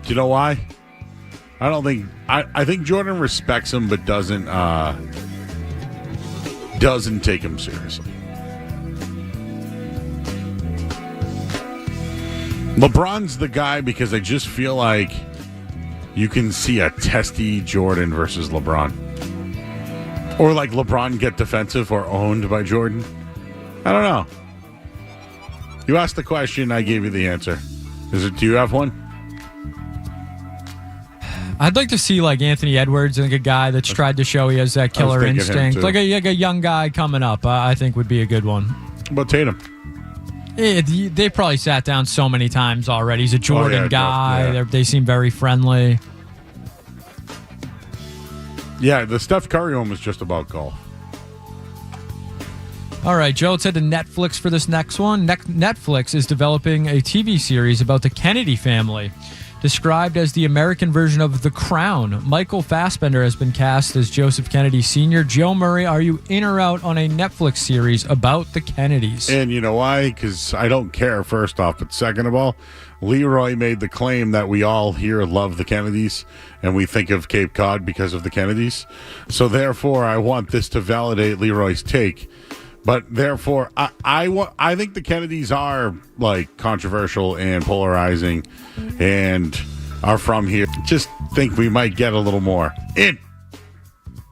Do you know why? I think Jordan respects him, but doesn't take him seriously. LeBron's the guy because I just feel like you can see a testy Jordan versus LeBron. Or like LeBron get defensive or owned by Jordan. I don't know. You asked the question, I gave you the answer. Do you have one? I'd like to see like Anthony Edwards, like a guy that's tried to show he has that killer instinct. Like a young guy coming up, I think would be a good one. What about Tatum? They probably sat down so many times already. He's a Jordan guy. Yeah. They seem very friendly. Yeah, the Steph Curry one was just about golf. All right, Joe, let's head to Netflix for this next one. Netflix is developing a TV series about the Kennedy family. Described as the American version of The Crown, Michael Fassbender has been cast as Joseph Kennedy Sr. Joe Murray, are you in or out on a Netflix series about the Kennedys? And you know why? Because I don't care, first off. But second of all, Leroy made the claim that we all here love the Kennedys, and we think of Cape Cod because of the Kennedys. So therefore, I want this to validate Leroy's take. But therefore, I think the Kennedys are like controversial and polarizing, and are from here. Just think we might get a little more in.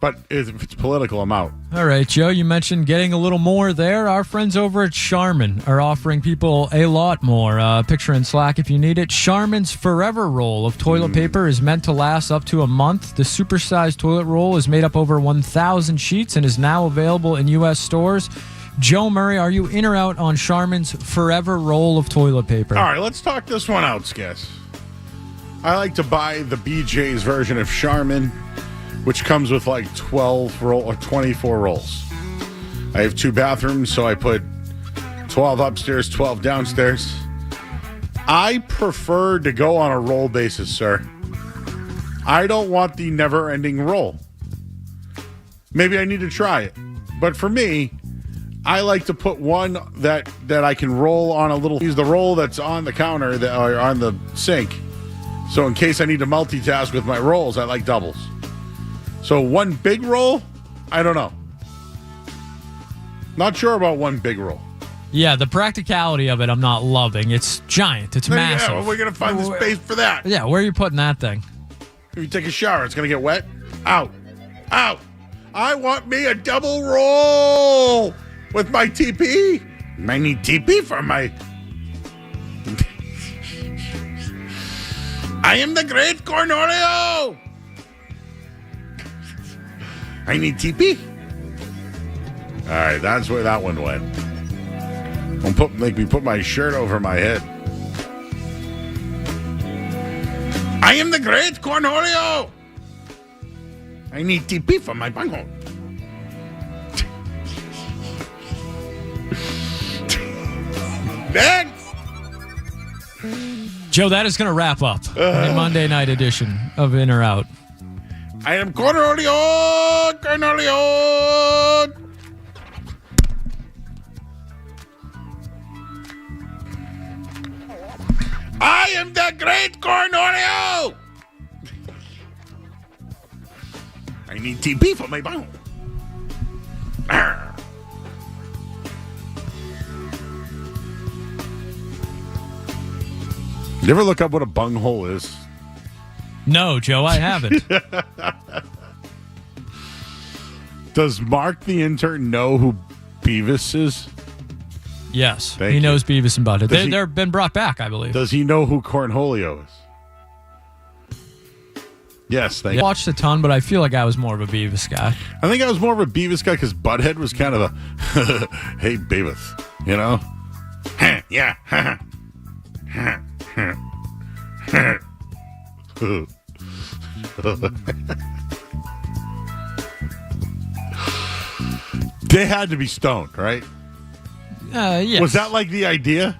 But if it's political, I'm out. All right, Joe, you mentioned getting a little more there. Our friends over at Charmin are offering people a lot more. Picture in Slack if you need it. Charmin's Forever Roll of toilet paper is meant to last up to a month. The supersized toilet roll is made up over 1,000 sheets and is now available in U.S. stores. Joe Murray, are you in or out on Charmin's Forever Roll of toilet paper? All right, let's talk this one out, Skess. I like to buy the BJ's version of Charmin, which comes with like 12 or 24 rolls. I have 2 bathrooms, so I put 12 upstairs, 12 downstairs. I prefer to go on a roll basis, sir. I don't want the never-ending roll. Maybe I need to try it. But for me, I like to put one that I can roll on a little. Use the roll that's on the counter or on the sink. So in case I need to multitask with my rolls, I like doubles. So one big roll, I don't know. Not sure about one big roll. Yeah, the practicality of it, I'm not loving. It's giant. It's massive. Yeah, well, we're going to find the space for that. Yeah, where are you putting that thing? If you take a shower, it's going to get wet. Out. I want me a double roll with my TP. I need TP for my... I am the great Cornelio. I need TP. All right, that's where that one went. Don't make me put my shirt over my head. I am the great Cornelio. I need TP for my bunghole. Next. Joe, that is going to wrap up the Monday night edition of In or Out. I am Cornelio. I am the great Cornelio. I need TP for my bone. You ever look up what a bunghole is? No, Joe, I haven't. Does Mark the intern know who Beavis is? Yes, he knows Beavis and Butthead. They're been brought back, I believe. Does he know who Cornholio is? Yes, thank you. I watched a ton, but I feel like I was more of a Beavis guy. I think I was more of a Beavis guy because Butthead was kind of a, hey, Beavis, you know? Yeah. They had to be stoned, right? Yes. Was that like the idea?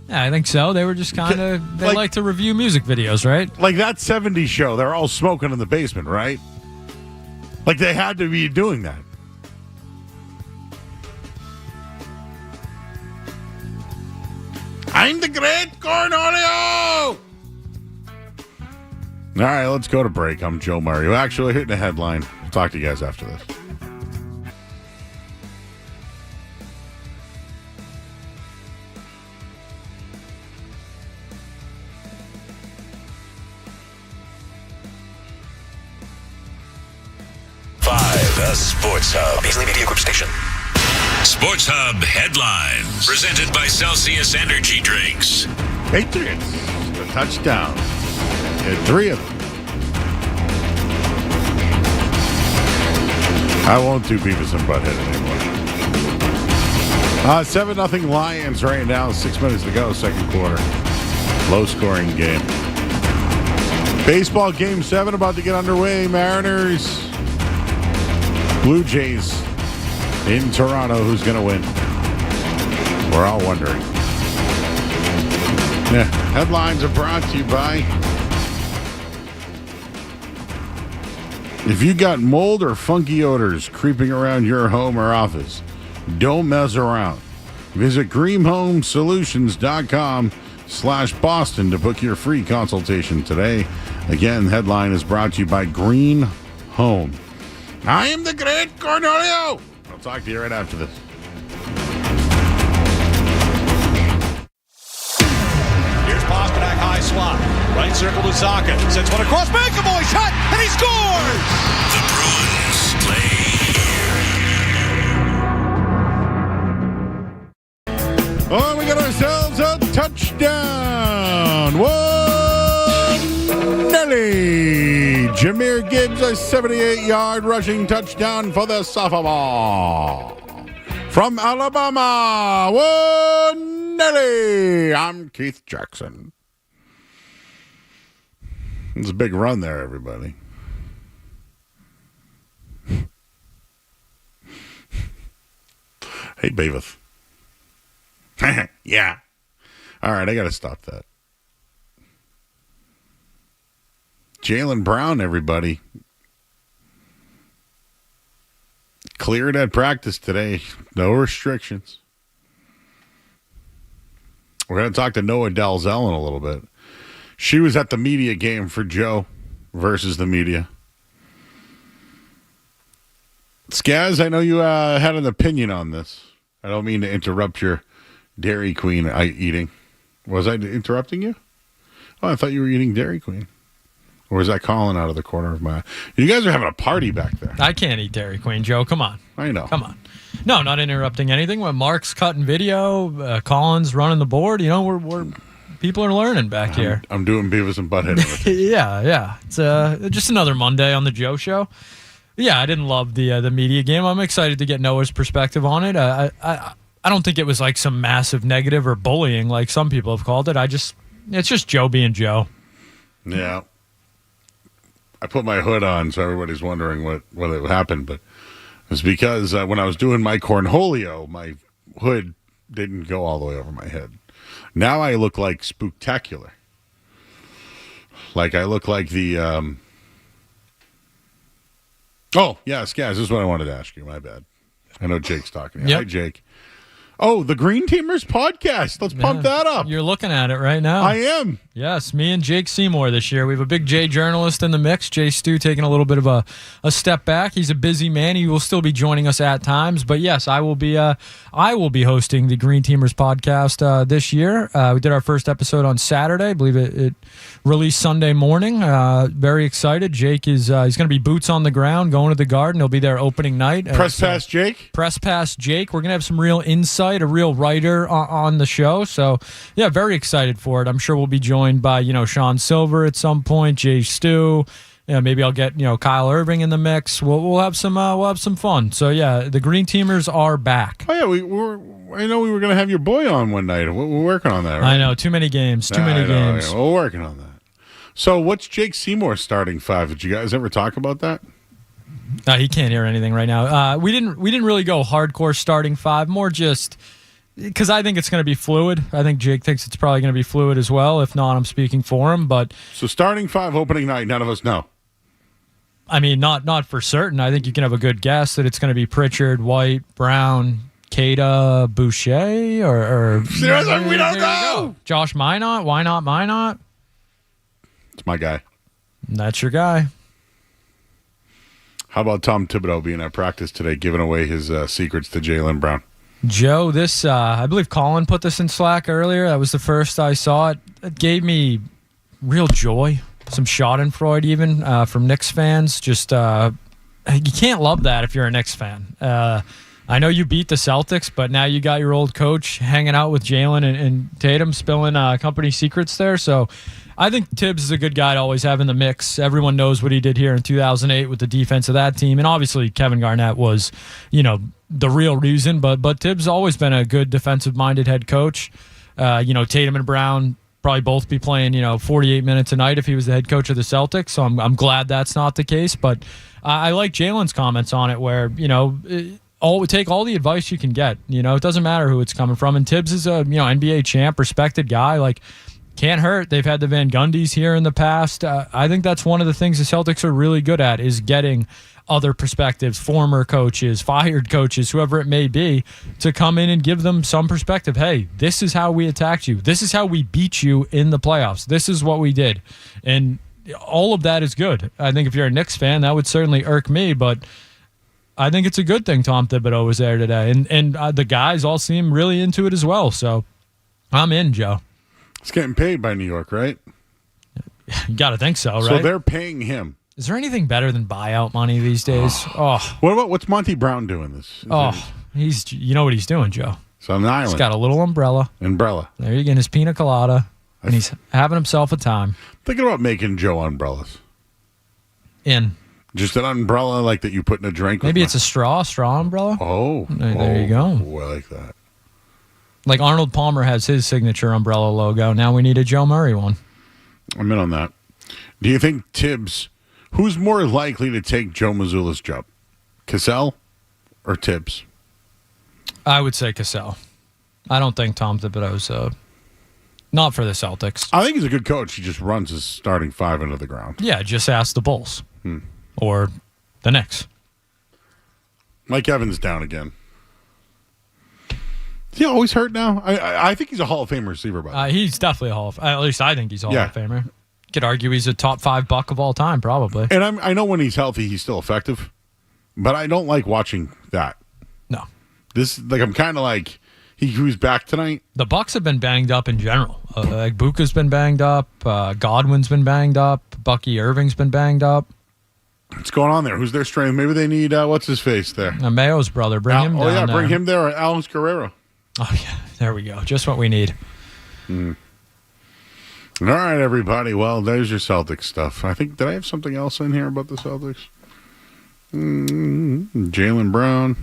Yeah, I think so. They were just kind of, they like to review music videos, right? Like that 70s show, they're all smoking in the basement, right? Like they had to be doing that. I'm the great Cornholio! All right, let's go to break. I'm Joe Murray. Well, actually, hitting a headline. We'll talk to you guys after this. The Sports Hub. Paisley Media Group Station. Sports Hub headlines. Presented by Celsius Energy Drinks. Patriots, a touchdown. Hit 3 of them. I won't do Beavis and Butthead anymore. 7-0 Lions right now. 6 minutes to go, second quarter. Low-scoring game. Baseball Game 7 about to get underway. Mariners, Blue Jays in Toronto. Who's going to win? We're all wondering. Yeah. Headlines are brought to you by... If you got mold or funky odors creeping around your home or office, don't mess around. Visit greenhomesolutions.com/Boston to book your free consultation today. Again, headline is brought to you by Green Home. I am the great Cornholio. I'll talk to you right after this. Here's Pasternak, high slot. Right circle to Saka. Sends one across. McAvoy shot, and he scores! The Bruins play here. Oh, we got ourselves a touchdown. Whoa, Nelly. Jahmyr Gibbs, a 78-yard rushing touchdown for the sophomore. From Alabama, whoa, Nelly. I'm Keith Jackson. It's a big run there, everybody. Hey, Beavis. Yeah. All right, I got to stop that. Jaylen Brown, everybody. Cleared at practice today. No restrictions. We're going to talk to Noah Dalzell in a little bit. She was at the media game for Joe versus the media. Skaz, I know you had an opinion on this. I don't mean to interrupt your Dairy Queen eating. Was I interrupting you? Oh, I thought you were eating Dairy Queen. Or was that calling out of the corner of my eye? You guys are having a party back there. I can't eat Dairy Queen, Joe. Come on. I know. Come on. No, not interrupting anything. When Mark's cutting video, Colin's running the board, we're people are learning back here. I'm doing Beavis and Butthead. Yeah. It's just another Monday on the Joe Show. Yeah, I didn't love the media game. I'm excited to get Noah's perspective on it. I don't think it was like some massive negative or bullying like some people have called it. It's just Joe being Joe. Yeah. I put my hood on, so everybody's wondering what happened, but it's because when I was doing my cornholio, my hood didn't go all the way over my head. Now I look like Spooktacular. Like I look like the... Oh, yeah, Skaz, this is what I wanted to ask you. My bad. I know Jake's talking. Yep. Hi, Jake. Oh, the Green Teamers podcast. Let's pump that up. You're looking at it right now. I am. Yes, me and Jake Seymour this year. We have a big Jay journalist in the mix. Jay Stu taking a little bit of a step back. He's a busy man. He will still be joining us at times. But yes, I will be hosting the Green Teamers podcast this year. We did our first episode on Saturday. I believe it released Sunday morning. Very excited. Jake is he's going to be boots on the ground, going to the Garden. He'll be there opening night. Press pass Jake. Press pass Jake. We're going to have some real insight, a real writer on the show. So, yeah, very excited for it. I'm sure we'll be joined by, Sean Silver at some point, Jay Stu. Yeah, maybe I'll get, Kyle Irving in the mix. We'll have some fun. So, yeah, the Green Teamers are back. Oh, yeah, I know we were going to have your boy on one night. We're working on that, right? I know, too many games. Yeah, we're working on that. So, what's Jake Seymour's starting five? Did you guys ever talk about that? He can't hear anything right now. We didn't really go hardcore starting five, more just because I think it's going to be fluid. I think Jake thinks it's probably going to be fluid as well. If not, I'm speaking for him. But so starting five opening night, none of us know. I mean, not for certain. I think you can have a good guess that it's going to be Pritchard, White, Brown, Kata Boucher or we don't know. Josh Minot. Why not Minot? It's my guy. That's your guy. How about Tom Thibodeau being at practice today, giving away his secrets to Jaylen Brown? Joe, this I believe Colin put this in Slack earlier. That was the first I saw it. It gave me real joy. Some schadenfreude even from Knicks fans. Just you can't love that if you're a Knicks fan. I know you beat the Celtics, but now you got your old coach hanging out with Jalen and Tatum, spilling company secrets there. So I think Tibbs is a good guy to always have in the mix. Everyone knows what he did here in 2008 with the defense of that team. And obviously Kevin Garnett was, the real reason. But Tibbs has always been a good defensive-minded head coach. Tatum and Brown probably both be playing, 48 minutes a night if he was the head coach of the Celtics. So I'm glad that's not the case. But I like Jalen's comments on it where, take all the advice you can get. It doesn't matter who it's coming from. And Tibbs is a NBA champ, respected guy. Like, can't hurt. They've had the Van Gundys here in the past. I think that's one of the things the Celtics are really good at is getting other perspectives, former coaches, fired coaches, whoever it may be, to come in and give them some perspective. Hey, this is how we attacked you. This is how we beat you in the playoffs. This is what we did. And all of that is good. I think if you're a Knicks fan, that would certainly irk me, but I think it's a good thing Tom Thibodeau was there today. And the guys all seem really into it as well. So I'm in, Joe. He's getting paid by New York, right? You got to think so, right? So they're paying him. Is there anything better than buyout money these days? What's Monty Brown doing this? He's you know what he's doing, Joe. It's on an island. He's got a little umbrella. There you go, his pina colada, and he's having himself a time. Thinking about making Joe umbrellas. Just an umbrella like that you put in a drink. Maybe it's a straw umbrella. There you go. Oh, I like that. Like Arnold Palmer has his signature umbrella logo. Now we need a Joe Murray one. I'm in on that. Do you think Tibbs, who's more likely to take Joe Mazzulla's job? Cassell or Tibbs? I would say Cassell. I don't think Tom Thibodeau's not for the Celtics. I think he's a good coach. He just runs his starting five into the ground. Yeah, just ask the Bulls. Or the Knicks. Mike Evans down again. Is he always hurt now? I think he's a Hall of Fame receiver, by the way. He's definitely a Hall of at least I think he's a Hall of Famer. You could argue he's a top 5 buck of all time, probably. And I know when he's healthy, he's still effective. But I don't like watching that. No. I'm kind of like, who's back tonight? The Bucks have been banged up in general. Buka's been banged up. Godwin's been banged up. Bucky Irving's been banged up. What's going on there? Who's their strength? Maybe they need, what's his face there? Mayo's brother. Bring him down. Bring him there. Or Alex Guerrero. Oh, yeah. There we go. Just what we need. All right, everybody. Well, there's your Celtics stuff. Did I have something else in here about the Celtics? Jaylen Brown.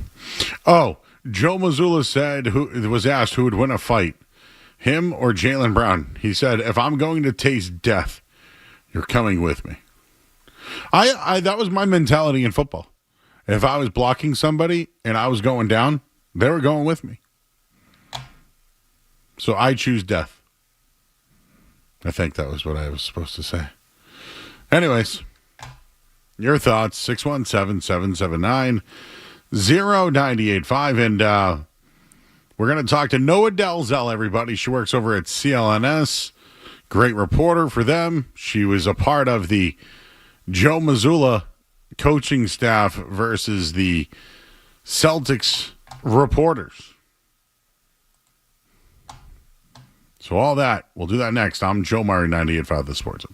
Oh, Joe Mazzulla was asked who would win a fight, him or Jaylen Brown. He said, if I'm going to taste death, you're coming with me. That was my mentality in football. If I was blocking somebody and I was going down, they were going with me. So I choose death. I think that was what I was supposed to say. Anyways, your thoughts, 617-779-0985. And we're going to talk to Noah Delzell, everybody. She works over at CLNS. Great reporter for them. She was a part of the Joe Mazzulla coaching staff versus the Celtics reporters. So all that, we'll do that next. I'm Joe Murray, 98.5 The Sports.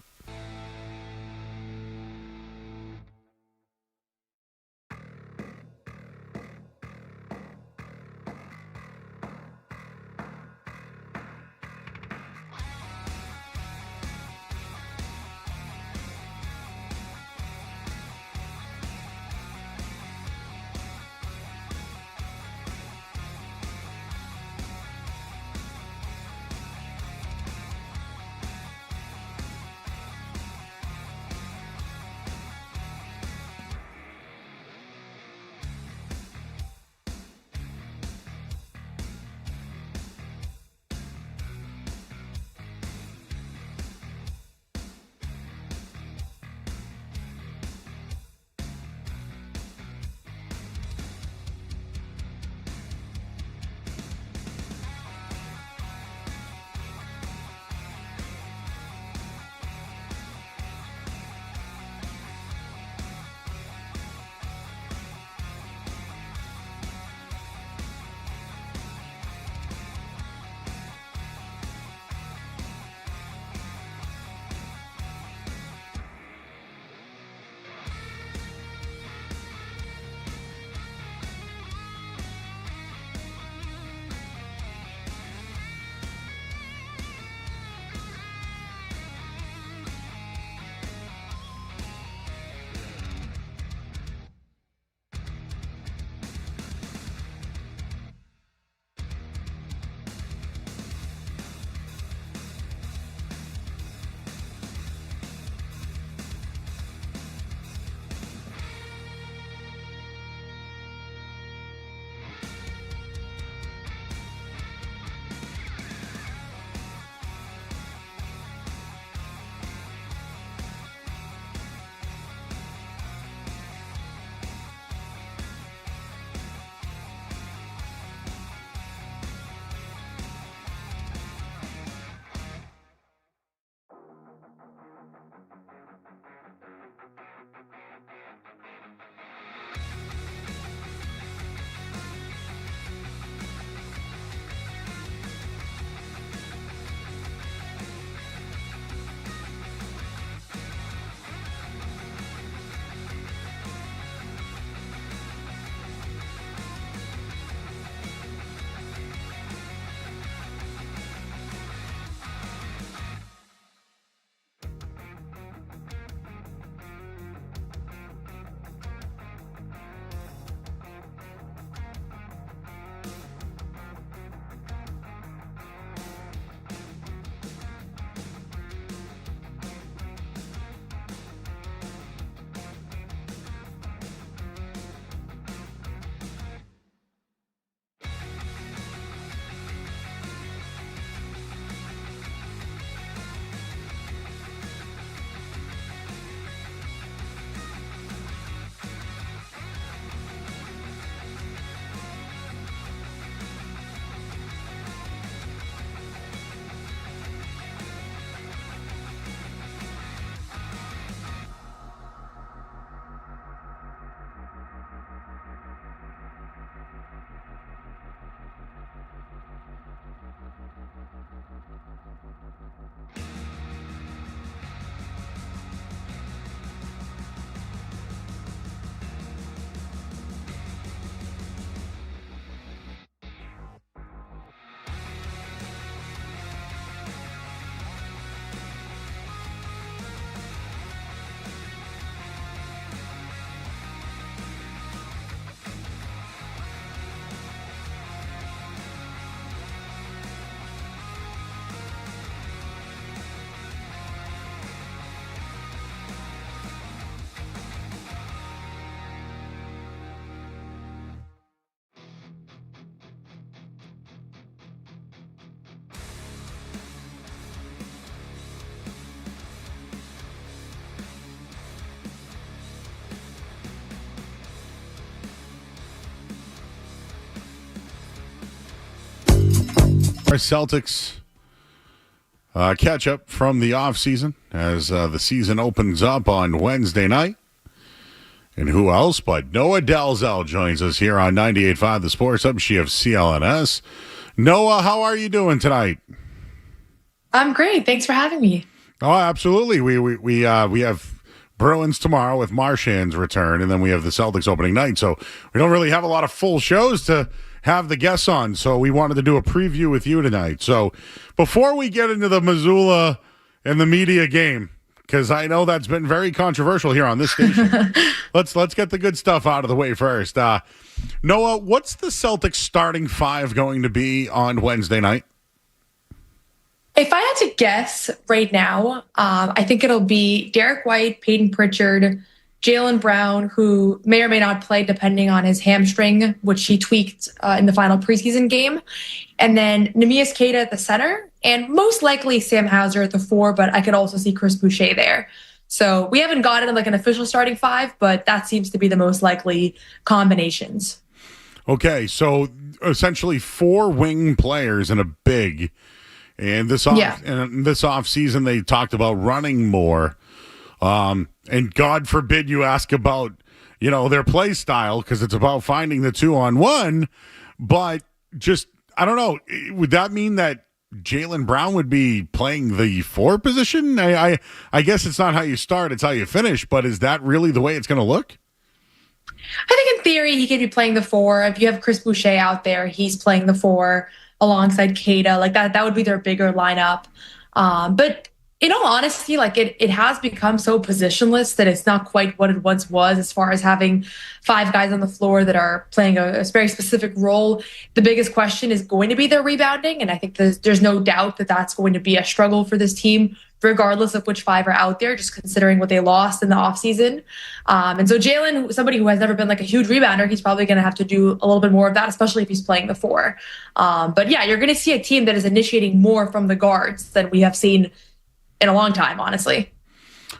Our Celtics catch up from the offseason as the season opens up on Wednesday night. And who else but Noah Dalzell joins us here on 98.5 The Sports Hub. She of CLNS. Noah, how are you doing tonight? I'm great. Thanks for having me. Oh, absolutely. We have Bruins tomorrow with Marchand's return, and then we have the Celtics opening night. So we don't really have a lot of full shows to have the guests on. So we wanted to do a preview with you tonight. So before we get into the Missoula and the media game, because I know that's been very controversial here on this station, let's get the good stuff out of the way first. Noah, what's the Celtics starting five going to be on Wednesday night? If I had to guess right now, I think it'll be Derek White, Peyton Pritchard, Jaylen Brown, who may or may not play depending on his hamstring, which he tweaked in the final preseason game. And then Neemias Queta at the center, and most likely Sam Hauser at the 4, but I could also see Chris Boucher there. So we haven't gotten like an official starting 5, but that seems to be the most likely combinations. Okay, so essentially 4 wing players and a big. And this off season, they talked about running more. And God forbid you ask about, their play style, because it's about finding the 2-on-1. But just, I don't know, would that mean that Jaylen Brown would be playing the 4 position? I guess it's not how you start, it's how you finish. But is that really the way it's going to look? I think in theory he could be playing the 4. If you have Chris Boucher out there, he's playing the 4 alongside Queta. Like that would be their bigger lineup. But in all honesty, like it has become so positionless that it's not quite what it once was as far as having 5 guys on the floor that are playing a very specific role. The biggest question is going to be their rebounding. And I think there's no doubt that that's going to be a struggle for this team, regardless of which 5 are out there, just considering what they lost in the offseason. And so Jaylen, somebody who has never been like a huge rebounder, he's probably going to have to do a little bit more of that, especially if he's playing the 4. But yeah, you're going to see a team that is initiating more from the guards than we have seen in a long time, honestly.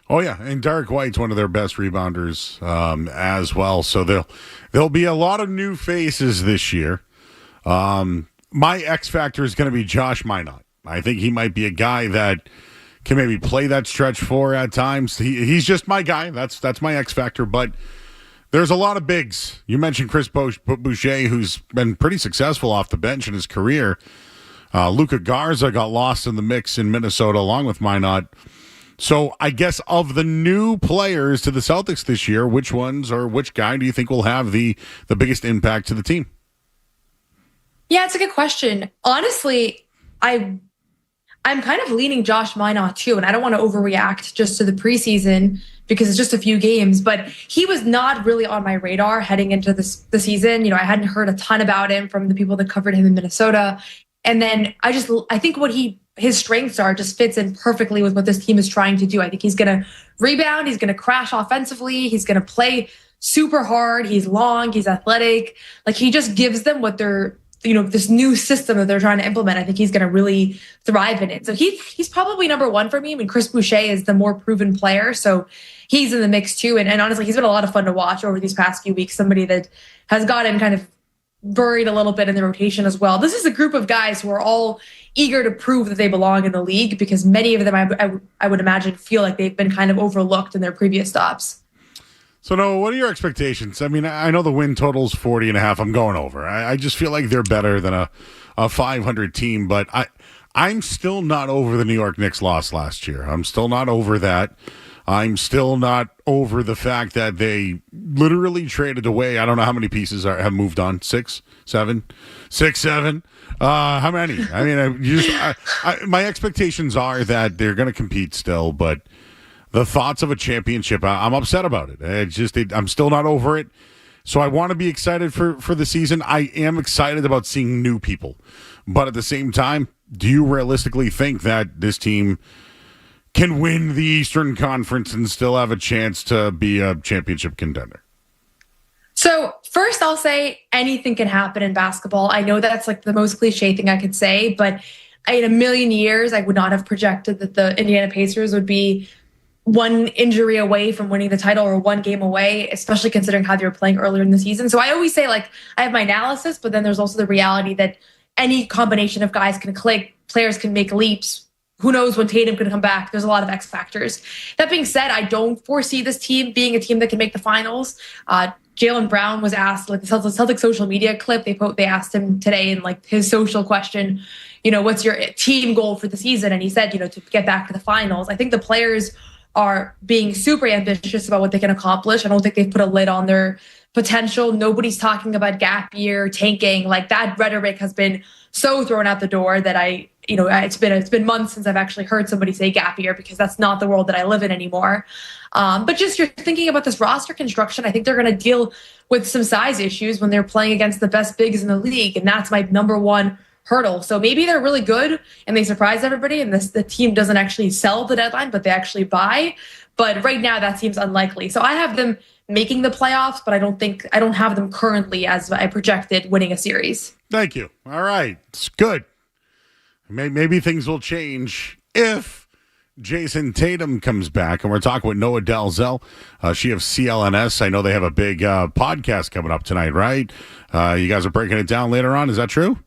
Oh, yeah, and Derek White's one of their best rebounders as well. So there'll be a lot of new faces this year. My X factor is going to be Josh Minott. I think he might be a guy that can maybe play that stretch 4 at times. He's just my guy. That's my X factor. But there's a lot of bigs. You mentioned Chris Boucher, who's been pretty successful off the bench in his career. Luka Garza got lost in the mix in Minnesota along with Minott. So I guess of the new players to the Celtics this year, which guy do you think will have the biggest impact to the team? Yeah, it's a good question. Honestly, I'm kind of leaning Josh Minott too, and I don't want to overreact just to the preseason because it's just a few games, but he was not really on my radar heading into the season. I hadn't heard a ton about him from the people that covered him in Minnesota. And then I think what his strengths are just fits in perfectly with what this team is trying to do. I think he's going to rebound. He's going to crash offensively. He's going to play super hard. He's long. He's athletic. Like he just gives them what they're, this new system that they're trying to implement. I think he's going to really thrive in it. So he's probably number 1 for me. I mean, Chris Boucher is the more proven player. So he's in the mix too. And honestly, he's been a lot of fun to watch over these past few weeks. Somebody that has gotten kind of buried a little bit in the rotation as well. This is a group of guys who are all eager to prove that they belong in the league because many of them, I would imagine, feel like they've been kind of overlooked in their previous stops. So, Noah, what are your expectations? I mean, I know the win total's 40.5. I'm going over. I just feel like they're better than a 500 team, but I'm still not over the New York Knicks loss last year. I'm still not over that. I'm still not over the fact that they literally traded away. I don't know how many pieces have moved on. 6, 7. How many? I mean, my expectations are that they're going to compete still, but the thoughts of a championship, I'm upset about it. I'm still not over it. So I want to be excited for the season. I am excited about seeing new people. But at the same time, do you realistically think that this team can win the Eastern Conference and still have a chance to be a championship contender? So first I'll say anything can happen in basketball. I know that's like the most cliche thing I could say, but in a million years, I would not have projected that the Indiana Pacers would be one injury away from winning the title or one game away, especially considering how they were playing earlier in the season. So I always say, like, I have my analysis, but then there's also the reality that any combination of guys can click, players can make leaps. Who knows when Tatum can come back? There's a lot of X factors. That being said, I don't foresee this team being a team that can make the finals. Jaylen Brown was asked, like the Celtics social media clip, they asked him today in like his social question, what's your team goal for the season? And he said, to get back to the finals. I think the players are being super ambitious about what they can accomplish. I don't think they've put a lid on their potential. Nobody's talking about gap year, tanking. Like that rhetoric has been so thrown out the door that it's been months since I've actually heard somebody say gap year, because that's not the world that I live in anymore. But just you're thinking about this roster construction, I think they're going to deal with some size issues when they're playing against the best bigs in the league. And that's my number one hurdle. So maybe they're really good and they surprise everybody and the team doesn't actually sell the deadline, but they actually buy. But right now that seems unlikely. So I have them making the playoffs, but I don't have them currently as I projected winning a series. Thank you. All right. It's good. Maybe things will change if Jason Tatum comes back. And we're talking with Noah Dalzell. She of CLNS. I know they have a big podcast coming up tonight, right? You guys are breaking it down later on. Is that true?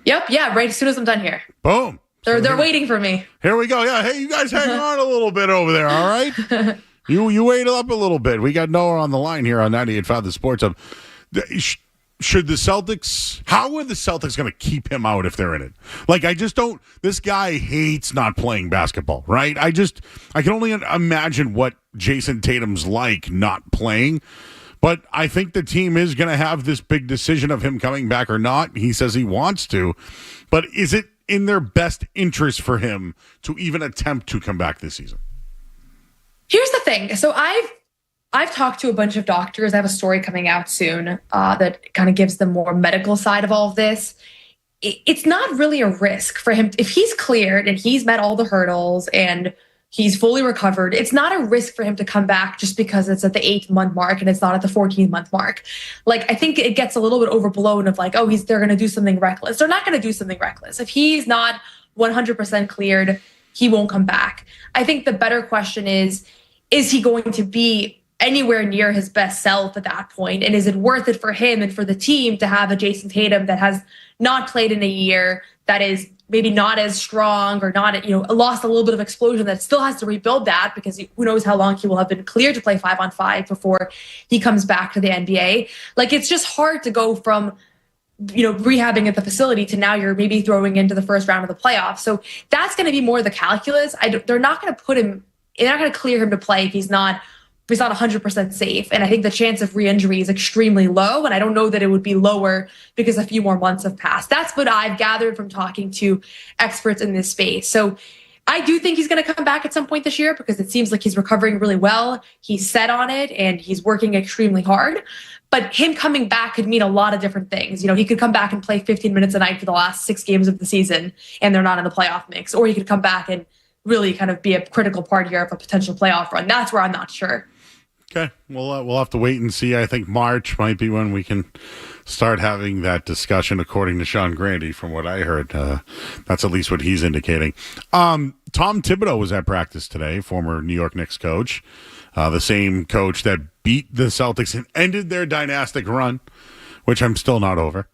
Yep. Yeah. Right as soon as I'm done here. Boom. They're waiting for me. Here we go. Yeah. Hey, you guys hang on a little bit over there. All right. You wait up a little bit. We got Noah on the line here on 98.5 The Sports Hub. Should the Celtics, how are the Celtics going to keep him out if they're in it? Like, I just don't, this guy hates not playing basketball, right? I can only imagine what Jason Tatum's like not playing. But I think the team is going to have this big decision of him coming back or not. He says he wants to. But is it in their best interest for him to even attempt to come back this season? Here's the thing. So I've talked to a bunch of doctors. I have a story coming out soon that kind of gives the more medical side of all of this. It's not really a risk for him. If he's cleared and he's met all the hurdles and he's fully recovered, it's not a risk for him to come back just because it's at the 8-month mark and it's not at the 14-month mark. Like, I think it gets a little bit overblown of like, oh, they're going to do something reckless. They're not going to do something reckless. If he's not 100% cleared, he won't come back. I think the better question is he going to be anywhere near his best self at that point? And is it worth it for him and for the team to have a Jason Tatum that has not played in a year, that is maybe not as strong or not, lost a little bit of explosion, that still has to rebuild that because who knows how long he will have been cleared to play 5-on-5 before he comes back to the NBA. Like, it's just hard to go from, rehabbing at the facility to now you're maybe throwing into the first round of the playoffs. So that's going to be more the calculus. They're not going to clear him to play if he's not 100% safe. And I think the chance of re-injury is extremely low. And I don't know that it would be lower because a few more months have passed. That's what I've gathered from talking to experts in this space. So I do think he's going to come back at some point this year because it seems like he's recovering really well. He's set on it and he's working extremely hard. But him coming back could mean a lot of different things. He could come back and play 15 minutes a night for the last 6 games of the season and they're not in the playoff mix. Or he could come back and really kind of be a critical part here of a potential playoff run. That's where I'm not sure. Okay, we'll have to wait and see. I think March might be when we can start having that discussion, according to Sean Grandy, from what I heard. That's at least what he's indicating. Tom Thibodeau was at practice today, former New York Knicks coach, the same coach that beat the Celtics and ended their dynastic run, which I'm still not over.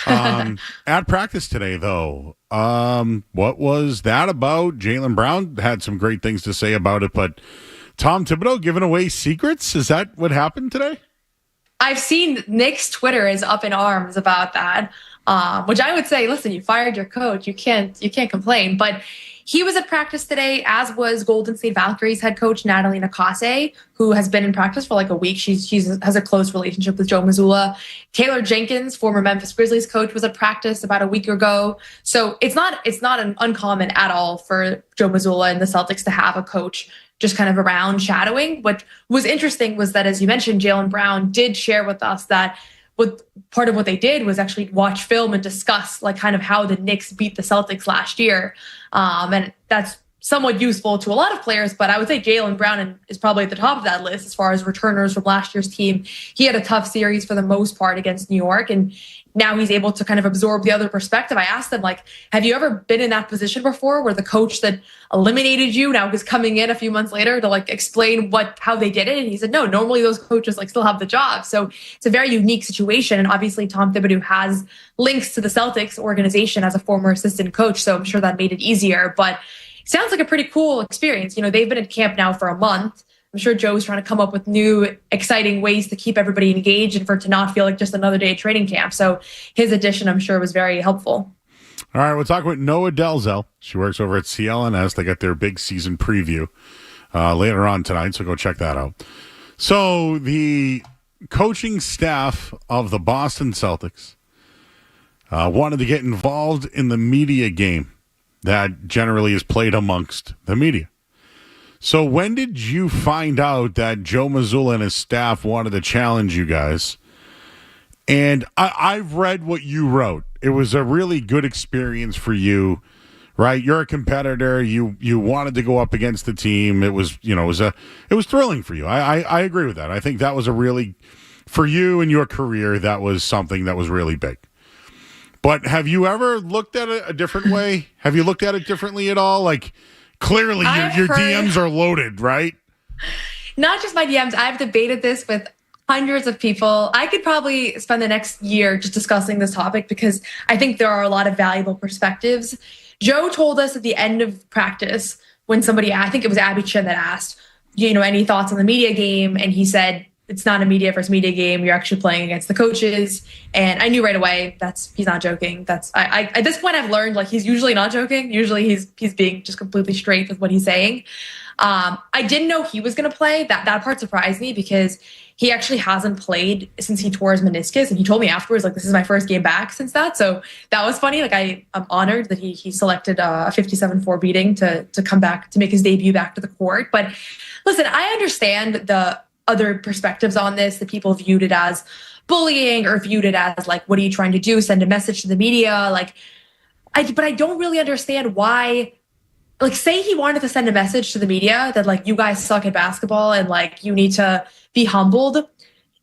At practice today, though, what was that about? Jaylen Brown had some great things to say about it, but Tom Thibodeau giving away secrets? Is that what happened today? I've seen Knicks Twitter is up in arms about that, which I would say, listen, you fired your coach. You can't complain. But he was at practice today, as was Golden State Valkyries head coach Natalie Nakase, who has been in practice for like a week. She has a close relationship with Joe Mazzulla. Taylor Jenkins, former Memphis Grizzlies coach, was at practice about a week ago. So it's not an uncommon at all for Joe Mazzulla and the Celtics to have a coach just kind of around shadowing. What was interesting was that, as you mentioned, Jaylen Brown did share with us that part of what they did was actually watch film and discuss like kind of how the Knicks beat the Celtics last year. And that's somewhat useful to a lot of players, but I would say Jaylen Brown is probably at the top of that list as far as returners from last year's team. He had a tough series for the most part against New York, and now he's able to kind of absorb the other perspective. I asked him, like, have you ever been in that position before where the coach that eliminated you now is coming in a few months later to like explain how they did it? And he said, no, normally those coaches like still have the job. So it's a very unique situation. And obviously Tom Thibodeau has links to the Celtics organization as a former assistant coach. So I'm sure that made it easier, but it sounds like a pretty cool experience. You know, they've been at camp now for a month. I'm sure Joe's trying to come up with new, exciting ways to keep everybody engaged and for it to not feel like just another day of training camp. So his addition, I'm sure, was very helpful. All right, we'll talk with Noah Delzell. She works over at CLNS. They got their big season preview later on tonight, so go check that out. So the coaching staff of the Boston Celtics wanted to get involved in the media game that generally is played amongst the media. So when did you find out that Joe Mazzulla and his staff wanted to challenge you guys? And I've read what you wrote. It was a really good experience for you, right? You're a competitor. You wanted to go up against the team. It was, it was thrilling for you. I agree with that. I think that was for you and your career, that was something that was really big. But have you ever looked at it a different way? Have you looked at it differently at all? Like, clearly, your DMs are loaded, right? Not just my DMs. I've debated this with hundreds of people. I could probably spend the next year just discussing this topic because I think there are a lot of valuable perspectives. Joe told us at the end of practice when somebody, I think it was Abby Chin that asked, any thoughts on the media game? And he said, it's not a media versus media game. You're actually playing against the coaches. And I knew right away he's not joking. I at this point I've learned like he's usually not joking. Usually he's being just completely straight with what he's saying. I didn't know he was going to play. That part surprised me because he actually hasn't played since he tore his meniscus. And he told me afterwards, like, this is my first game back since that. So that was funny. Like I'm honored that he selected a 57-4 beating to come back to make his debut back to the court. But listen, I understand the other perspectives on this, that people viewed it as bullying or viewed it as like, what are you trying to do? Send a message to the media? But I don't really understand why, like, say he wanted to send a message to the media that like, you guys suck at basketball and like, you need to be humbled.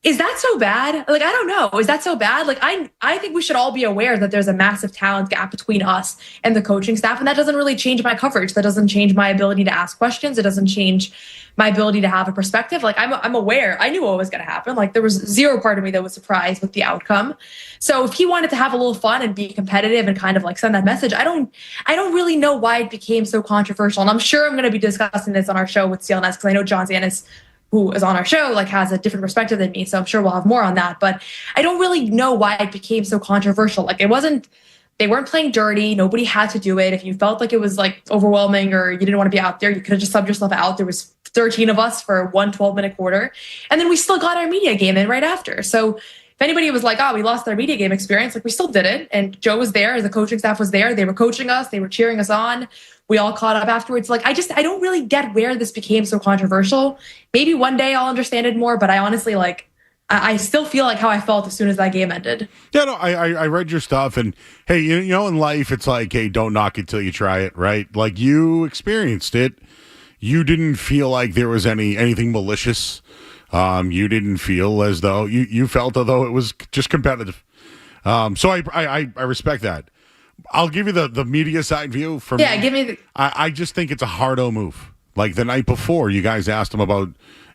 Is that so bad? Like, I don't know. Is that so bad? Like, I think we should all be aware that there's a massive talent gap between us and the coaching staff. And that doesn't really change my coverage. That doesn't change my ability to ask questions. It doesn't change my ability to have a perspective. Like, I'm aware. I knew what was going to happen. Like, there was zero part of me that was surprised with the outcome. So if he wanted to have a little fun and be competitive and kind of like send that message, I don't really know why it became so controversial. And I'm sure I'm going to be discussing this on our show with CLNS because I know John Zanis, who is on our show, like has a different perspective than me. So I'm sure we'll have more on that. But I don't really know why it became so controversial. Like they weren't playing dirty. Nobody had to do it. If you felt like it was like overwhelming or you didn't want to be out there, you could have just subbed yourself out. There was 13 of us for one 12-minute quarter. And then we still got our media game in right after. So if anybody was like, oh, we lost our media game experience, like we still did it. And Joe was there, the coaching staff was there. They were coaching us. They were cheering us on. We all caught up afterwards. Like, I don't really get where this became so controversial. Maybe one day I'll understand it more, but I honestly, like, I still feel like how I felt as soon as that game ended. Yeah, no, I read your stuff, and hey, in life, it's like, hey, don't knock it till you try it, right? Like, you experienced it. You didn't feel like there was anything malicious. You didn't feel as though you felt as though it was just competitive. So I respect that. I'll give you the media side view. Give me I just think it's a hard-o move. Like the night before, you guys asked him about,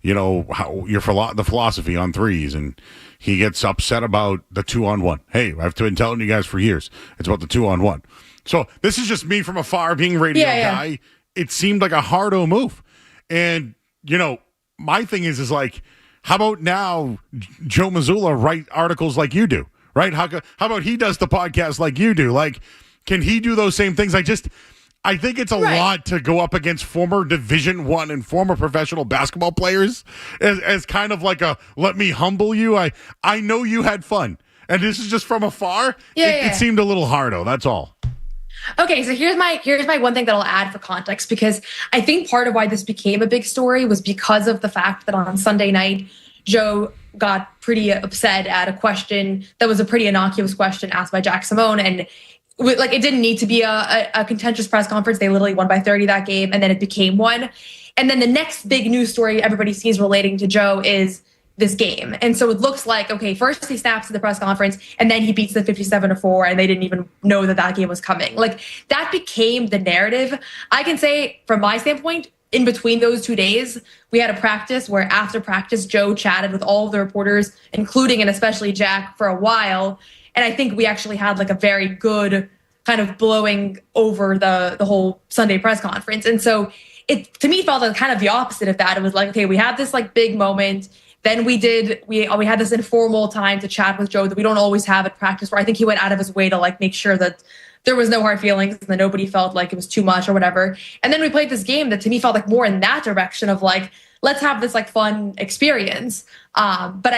how the philosophy on threes, and he gets upset about the 2-on-1. Hey, I've been telling you guys for years, it's about the 2-on-1. So this is just me from afar being radio guy. It seemed like a hard-o move. And, my thing is like, how about now Joe Mazzulla write articles like you do? Right? How about he does the podcast like you do? Like, can he do those same things? I think it's a lot to go up against former Division I and former professional basketball players as kind of like a, let me humble you. I know you had fun. And this is just from afar. It seemed a little hardo. That's all. Okay, so here's my one thing that I'll add for context, because I think part of why this became a big story was because of the fact that on Sunday night, Joe got pretty upset at a question that was a pretty innocuous question asked by Jack Simone. And Like, it didn't need to be a contentious press conference. They literally won by 30 that game, and then it became one. And then the next big news story everybody sees relating to Joe is this game. And so it looks like, okay, first he snaps at the press conference, and then he beats the 57-4, and they didn't even know that game was coming. Like, that became the narrative. I can say, from my standpoint, in between those 2 days, we had a practice where after practice, Joe chatted with all of the reporters, including and especially Jack, for a while. And I think we actually had like a very good kind of blowing over the whole Sunday press conference. And so it, to me, felt like kind of the opposite of that. It was like, okay, we had this like big moment. Then we had this informal time to chat with Joe that we don't always have at practice, where I think he went out of his way to like make sure that there was no hard feelings and that nobody felt like it was too much or whatever. And then we played this game that to me felt like more in that direction of like, let's have this like fun experience. But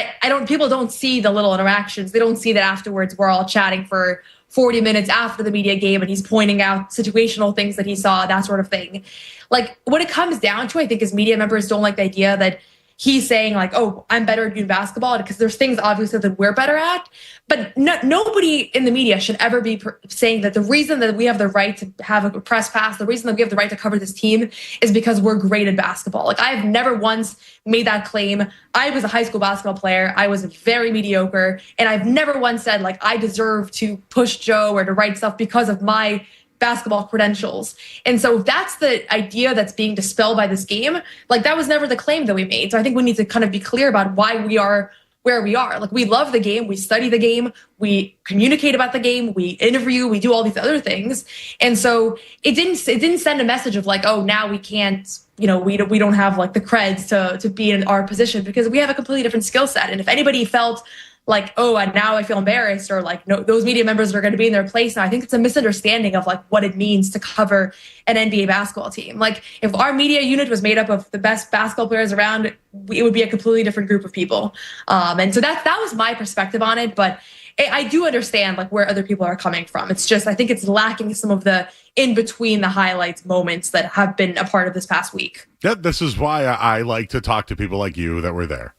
people don't see the little interactions. They don't see that afterwards we're all chatting for 40 minutes after the media game and he's pointing out situational things that he saw, that sort of thing. Like, what it comes down to, I think, is media members don't like the idea that he's saying like, oh, I'm better at youth basketball, because there's things obviously that we're better at. But nobody in the media should ever be saying that the reason that we have the right to have a press pass, the reason that we have the right to cover this team is because we're great at basketball. Like, I've never once made that claim. I was a high school basketball player. I was very mediocre. And I've never once said like, I deserve to push Joe or to write stuff because of my basketball credentials. And so if that's the idea that's being dispelled by this game, like, that was never the claim that we made. So I think we need to kind of be clear about why we are where we are. Like, we love the game, we study the game, we communicate about the game, we interview, we do all these other things. And so it didn't send a message of like, oh, now we can't, we don't have like the creds to be in our position, because we have a completely different skill set. And if anybody felt like, oh, and now I feel embarrassed, or like, no, those media members are going to be in their place now, I think it's a misunderstanding of like what it means to cover an NBA basketball team. Like, if our media unit was made up of the best basketball players around, it would be a completely different group of people. And so that was my perspective on it. But I do understand like where other people are coming from. It's just, I think it's lacking some of the in between the highlights moments that have been a part of this past week. Yeah, this is why I like to talk to people like you that were there.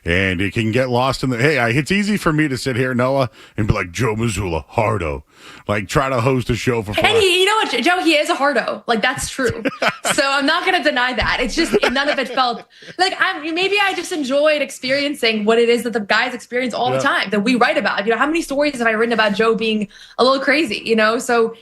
And it can get lost in the, it's easy for me to sit here, Noah, and be like, Joe Mazzulla, hardo. Like, try to host a show for fun. And you know what, Joe, he is a hardo. Like, that's true. So I'm not going to deny that. It's just, none of it felt like maybe I just enjoyed experiencing what it is that the guys experience all the time, that we write about. How many stories have I written about Joe being a little crazy, So,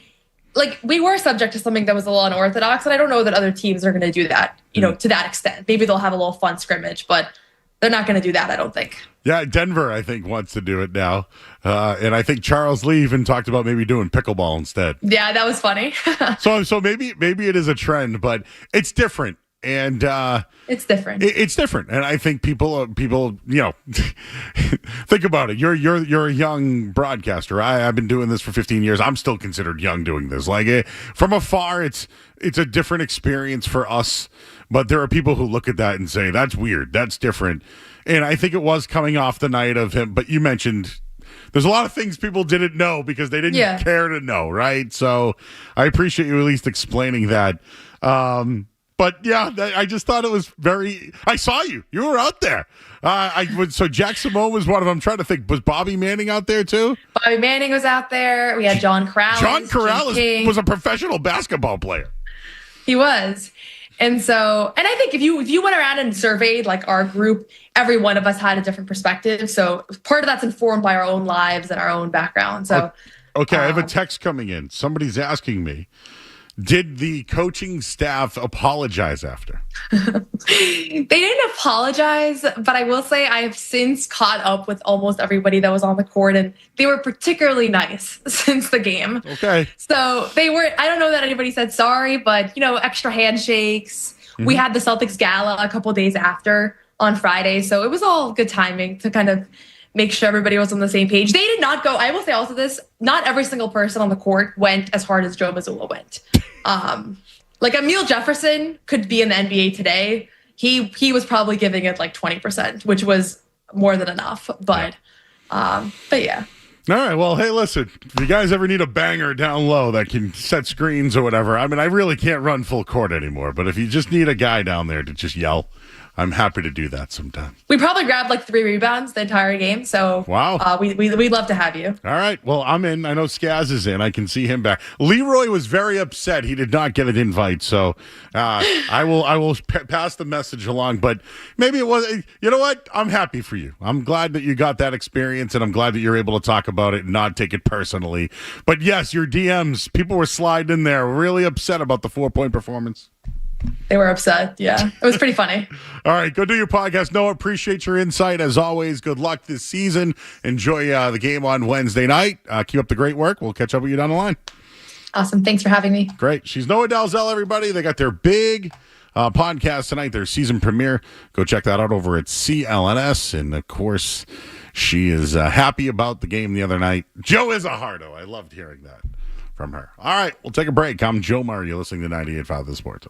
like, we were subject to something that was a little unorthodox, and I don't know that other teams are going to do that, to that extent. Maybe they'll have a little fun scrimmage, but they're not going to do that, I don't think. Yeah, Denver, I think, wants to do it now. And I think Charles Lee even talked about maybe doing pickleball instead. Yeah, that was funny. So maybe it is a trend, but it's different. And it's different. It's different. And I think people, think about it. You're a young broadcaster. I've been doing this for 15 years. I'm still considered young doing this. Like, from afar, it's a different experience for us. But there are people who look at that and say, that's weird, that's different. And I think it was coming off the night of him. But you mentioned there's a lot of things people didn't know because they didn't care to know, right? So I appreciate you at least explaining that. But yeah, I just thought it was I saw you. You were out there. So Jack Simone was one of them. I'm trying to think. Was Bobby Manning out there too? Bobby Manning was out there. We had John Corrales. John Corrales was a professional basketball player. He was. And I think if you went around and surveyed like our group, every one of us had a different perspective. So part of that's informed by our own lives and our own background. So okay, I have a text coming in. Somebody's asking me, did the coaching staff apologize after? They didn't apologize, but I will say I have since caught up with almost everybody that was on the court, and they were particularly nice since the game. Okay. So I don't know that anybody said sorry, but, extra handshakes. Mm-hmm. We had the Celtics gala a couple days after on Friday, so it was all good timing to kind of make sure everybody was on the same page. They did not go, I will say also this, not every single person on the court went as hard as Joe Mazzulla went. Like Emile Jefferson could be in the NBA today. He was probably giving it like 20%, which was more than enough. But yeah. All right. Well, hey, listen, if you guys ever need a banger down low that can set screens or whatever, I mean, I really can't run full court anymore, but if you just need a guy down there to just yell, I'm happy to do that sometime. We probably grabbed like 3 rebounds the entire game. So wow, we'd love to have you. All right. Well, I'm in. I know Skaz is in. I can see him back. Leroy was very upset. He did not get an invite. So I will pass the message along. But maybe it was. You know what? I'm happy for you. I'm glad that you got that experience, and I'm glad that you're able to talk about it and not take it personally. But yes, your DMs, people were sliding in there, really upset about the 4-point performance. They were upset. Yeah. It was pretty funny. All right. Go do your podcast. Noah, appreciate your insight. As always, good luck this season. Enjoy the game on Wednesday night. Keep up the great work. We'll catch up with you down the line. Awesome. Thanks for having me. Great. She's Noah Dalzell, everybody. They got their big podcast tonight, their season premiere. Go check that out over at CLNS. And, of course, she is happy about the game the other night. Joe is a hardo. I loved hearing that from her. All right. We'll take a break. I'm Joe Murray. You're listening to 98.5 The Sports.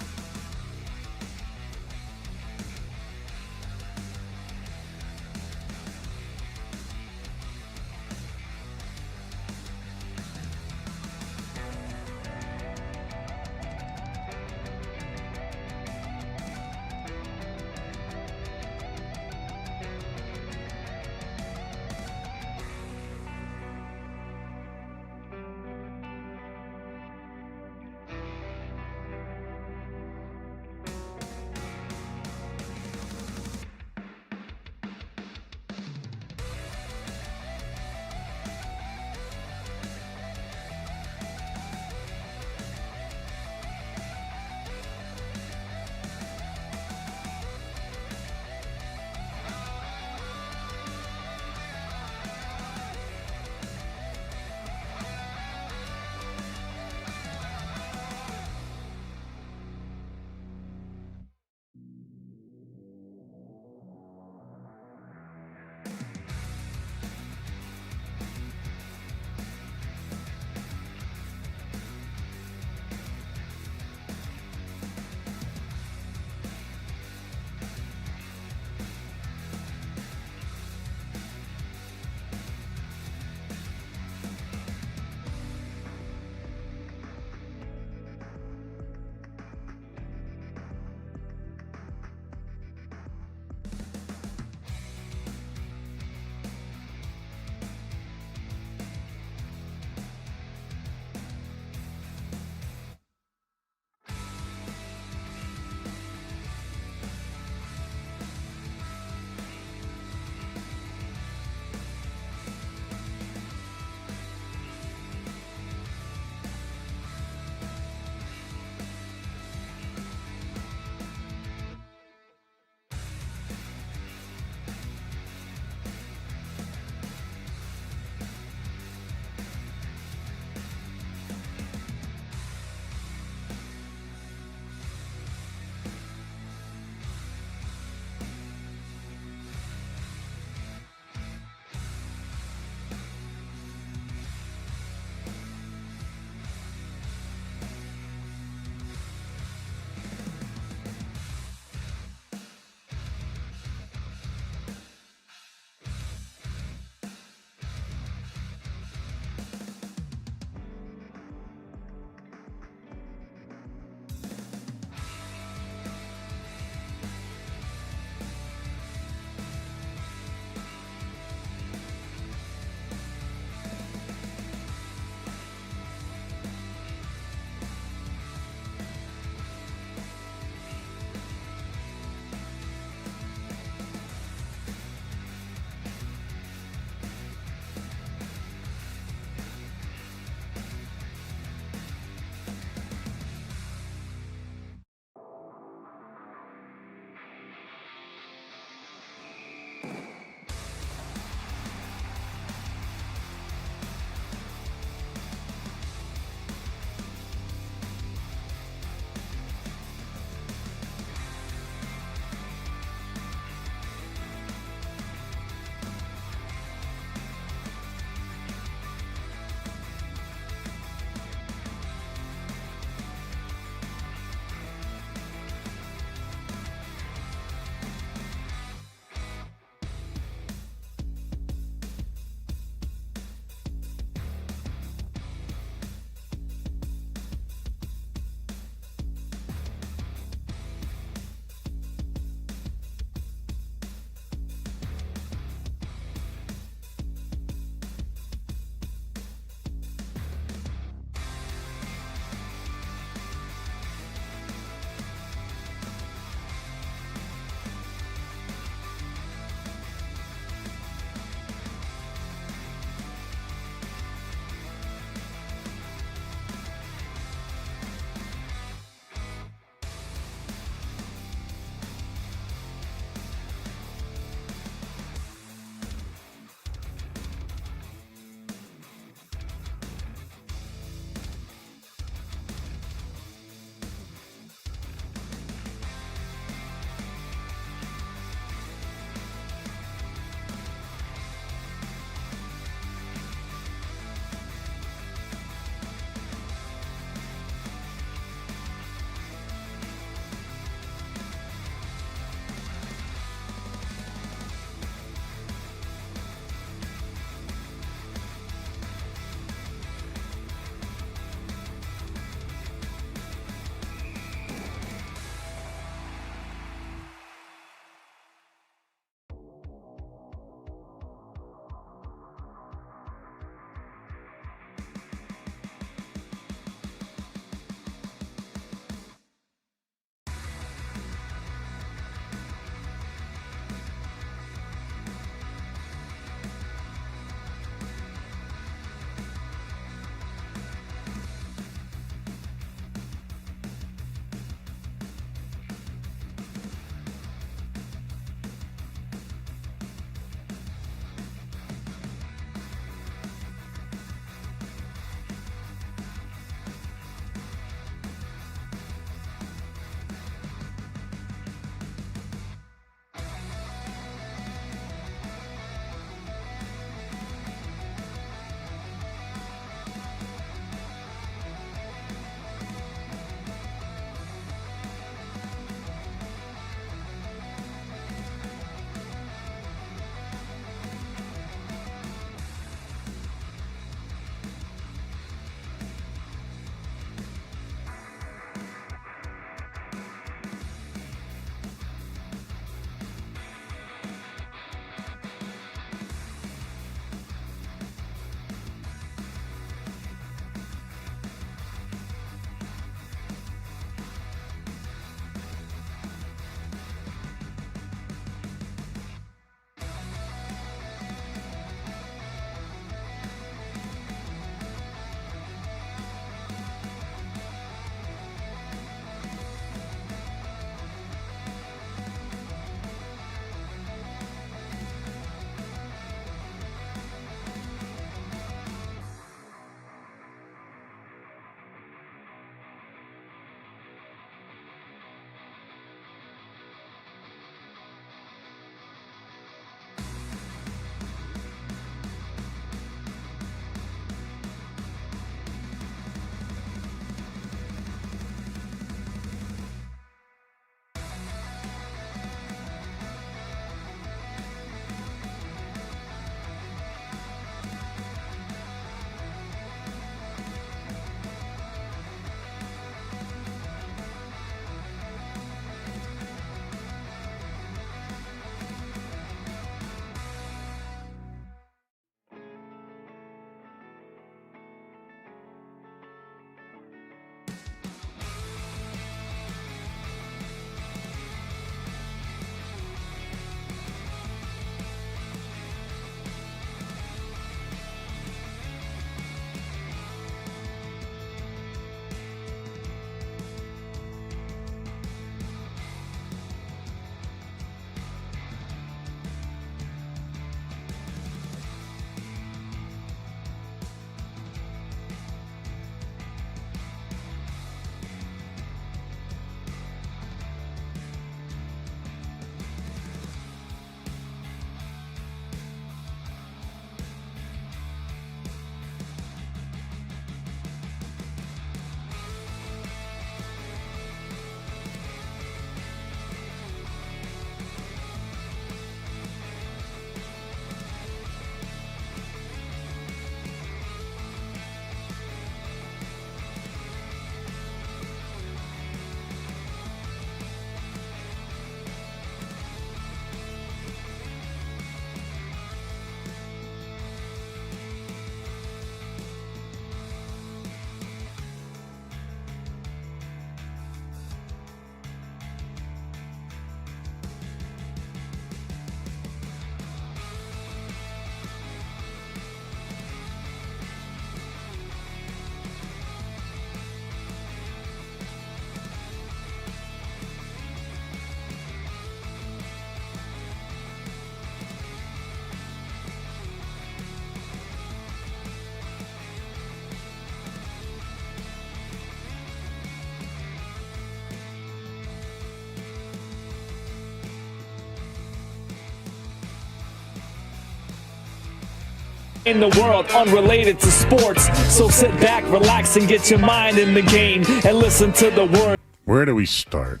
in the world unrelated to sports. So sit back, relax, and get your mind in the game and listen to the word. Where do we start?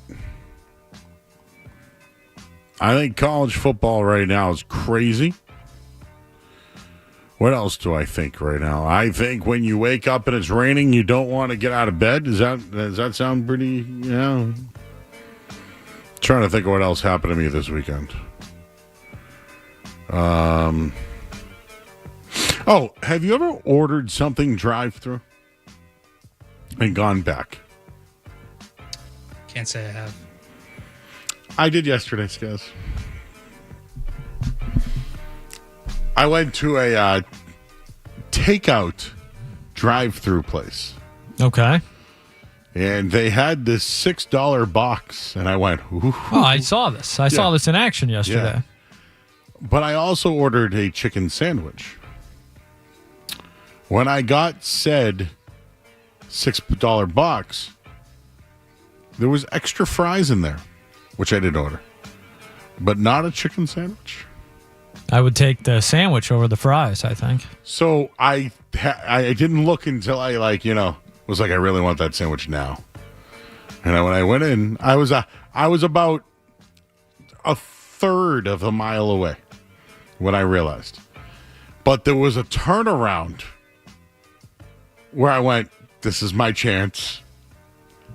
I think college football right now is crazy. What else do I think right now? I think when you wake up and it's raining, you don't want to get out of bed. Does that sound pretty, Trying to think of what else happened to me this weekend. Oh, have you ever ordered something drive-through and gone back? Can't say I have. I did yesterday, Skaz. I went to a takeout drive-through place. Okay. And they had this $6 box, and I went, ooh. Oh, I saw this. I saw this in action yesterday. Yeah. But I also ordered a chicken sandwich. When I got said $6 box, there was extra fries in there, which I did order, but not a chicken sandwich. I would take the sandwich over the fries, I think. So I didn't look until I was like, I really want that sandwich now. And when I went in, I was about a third of a mile away when I realized. But there was a turnaround where I went, this is my chance.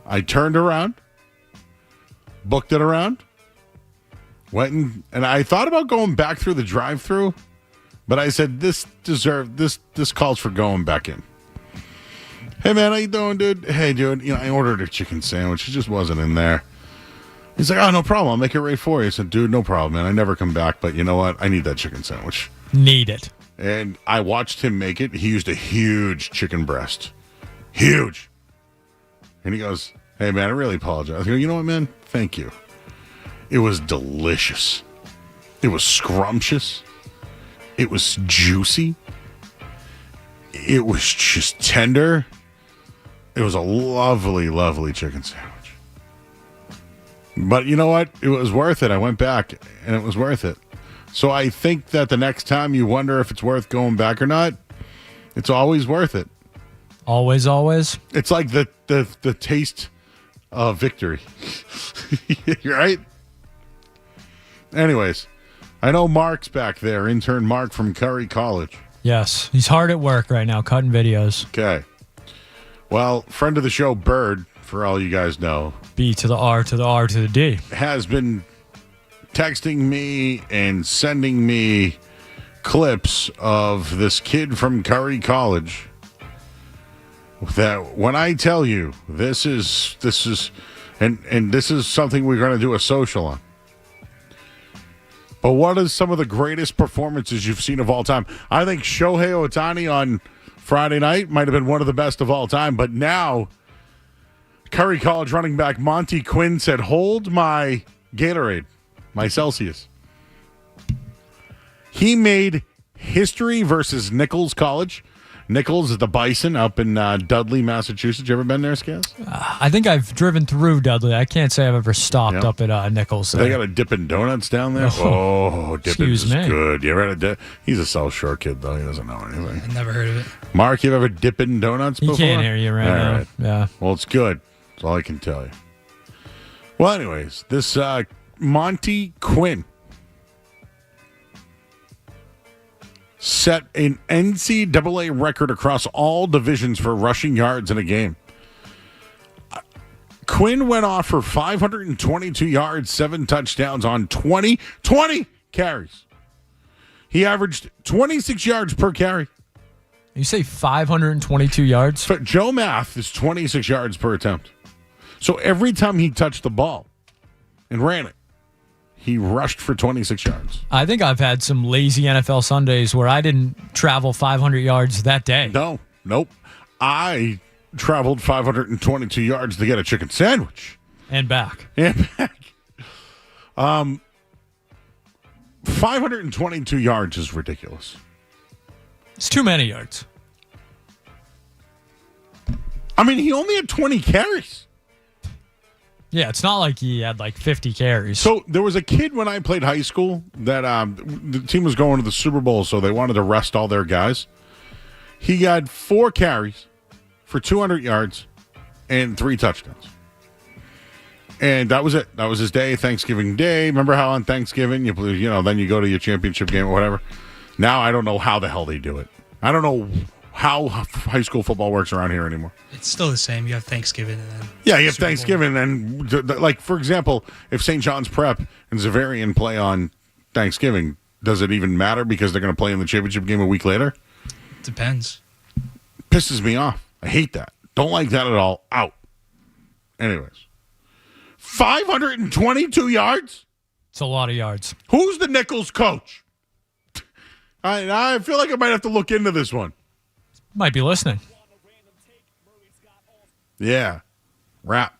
I turned around, booked it around, went and I thought about going back through the drive-through, but I said this calls for going back in. Hey man, how you doing, dude? Hey dude, I ordered a chicken sandwich. It just wasn't in there. He's like, oh, no problem. I'll make it right for you. I said, dude, no problem, man. I never come back, but you know what? I need that chicken sandwich. Need it. And I watched him make it. He used a huge chicken breast. Huge. And he goes, hey man, I really apologize. I go, you know what, man? Thank you. It was delicious. It was scrumptious. It was juicy. It was just tender. It was a lovely, lovely chicken sandwich. But you know what? It was worth it. I went back, and it was worth it. So I think that the next time you wonder if it's worth going back or not, it's always worth it. Always, always? It's like the taste of victory. Right? Anyways, I know Mark's back there, intern Mark from Curry College. Yes, he's hard at work right now, cutting videos. Okay. Well, friend of the show, Bird, for all you guys know. B to the R to the R to the D. Has been texting me and sending me clips of this kid from Curry College. That when I tell you, this is something we're going to do a social on. But what is some of the greatest performances you've seen of all time? I think Shohei Ohtani on Friday night might have been one of the best of all time. But now, Curry College running back Monty Quinn said, hold my Gatorade, my Celsius. He made history versus Nichols College. Nichols is the Bison up in Dudley, Massachusetts. You ever been there, Skaz? I think I've driven through Dudley. I can't say I've ever stopped up at Nichols. They got a Dippin' Donuts down there. Oh, Dippin' is good. You ever had a He's a South Shore kid, though. He doesn't know anything. I never heard of it. Mark, you ever Dippin' Donuts before? He can't hear you right now. Right. Yeah. Well, it's good. That's all I can tell you. Well, anyways, this Monty Quinn set an NCAA record across all divisions for rushing yards in a game. Quinn went off for 522 yards, 7 touchdowns on 20 carries. He averaged 26 yards per carry. You say 522 yards? So Joe Math is 26 yards per attempt. So every time he touched the ball and ran it, he rushed for 26 yards. I think I've had some lazy NFL Sundays where I didn't travel 500 yards that day. Nope. I traveled 522 yards to get a chicken sandwich. And back. 522 yards is ridiculous. It's too many yards. I mean, he only had 20 carries. Yeah, it's not like he had like 50 carries. So there was a kid when I played high school that the team was going to the Super Bowl, so they wanted to rest all their guys. He got 4 carries for 200 yards and 3 touchdowns. And that was it. That was his day, Thanksgiving Day. Remember how on Thanksgiving, then you go to your championship game or whatever? Now I don't know how the hell they do it. I don't know how high school football works around here anymore. It's still the same. You have Thanksgiving and then Yeah, you have Super Bowl. Thanksgiving, and like for example, if St. John's Prep and Xaverian play on Thanksgiving, does it even matter because they're going to play in the championship game a week later? Depends. Pisses me off. I hate that. Don't like that at all. Out. Anyways, 522 yards. It's a lot of yards. Who's the Nichols coach? I feel like I might have to look into this one. Might be listening. Yeah. Rap.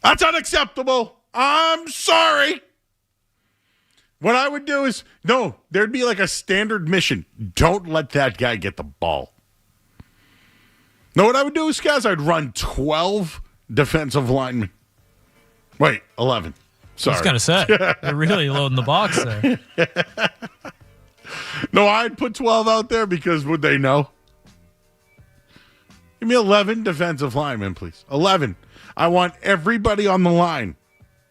That's unacceptable. I'm sorry. What I would do is, there'd be like a standard mission. Don't let that guy get the ball. No, what I would do is, guys, I'd run 12 defensive linemen. Wait, 11. Sorry. I was going to say, you're really loading the box there. No, I'd put 12 out there because would they know? Give me 11 defensive linemen, please. 11. I want everybody on the line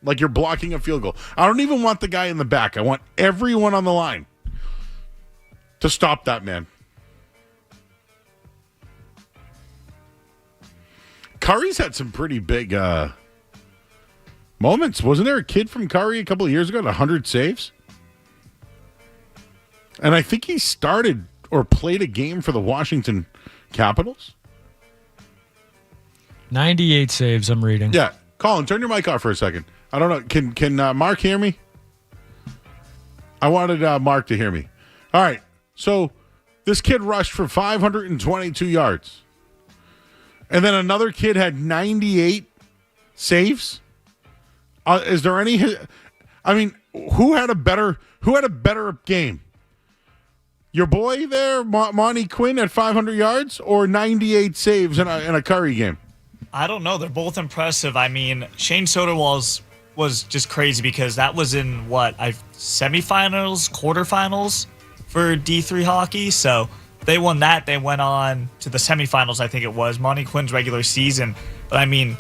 like you're blocking a field goal. I don't even want the guy in the back. I want everyone on the line to stop that man. Curry's had some pretty big moments. Wasn't there a kid from Curry a couple of years ago at 100 saves? And I think he started or played a game for the Washington Capitals. 98 saves, I'm reading. Yeah. Colin, turn your mic off for a second. I don't know. Can Mark hear me? I wanted Mark to hear me. All right. So this kid rushed for 522 yards. And then another kid had 98 saves. Is there any? I mean, who had a better game? Your boy there, Monty Quinn, at 500 yards, or 98 saves in a Curry game? I don't know. They're both impressive. I mean, Shane Soderwall's was just crazy because that was in semifinals, quarterfinals for D3 hockey. So they won that. They went on to the semifinals, I think it was. Monty Quinn's regular season. But I mean,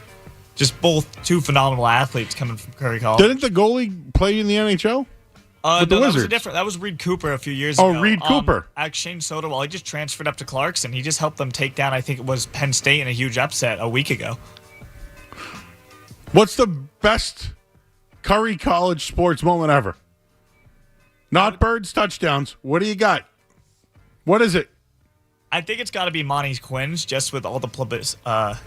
just both two phenomenal athletes coming from Curry College. Didn't the goalie play in the NHL? No, that was Reed Cooper a few years ago. Oh, Reed Cooper. Shane Soderwall, he just transferred up to Clarkson. He just helped them take down, I think it was Penn State in a huge upset a week ago. What's the best Curry College sports moment ever? Not Bird's touchdowns. What do you got? What is it? I think it's got to be Monty Quinn's, just with all the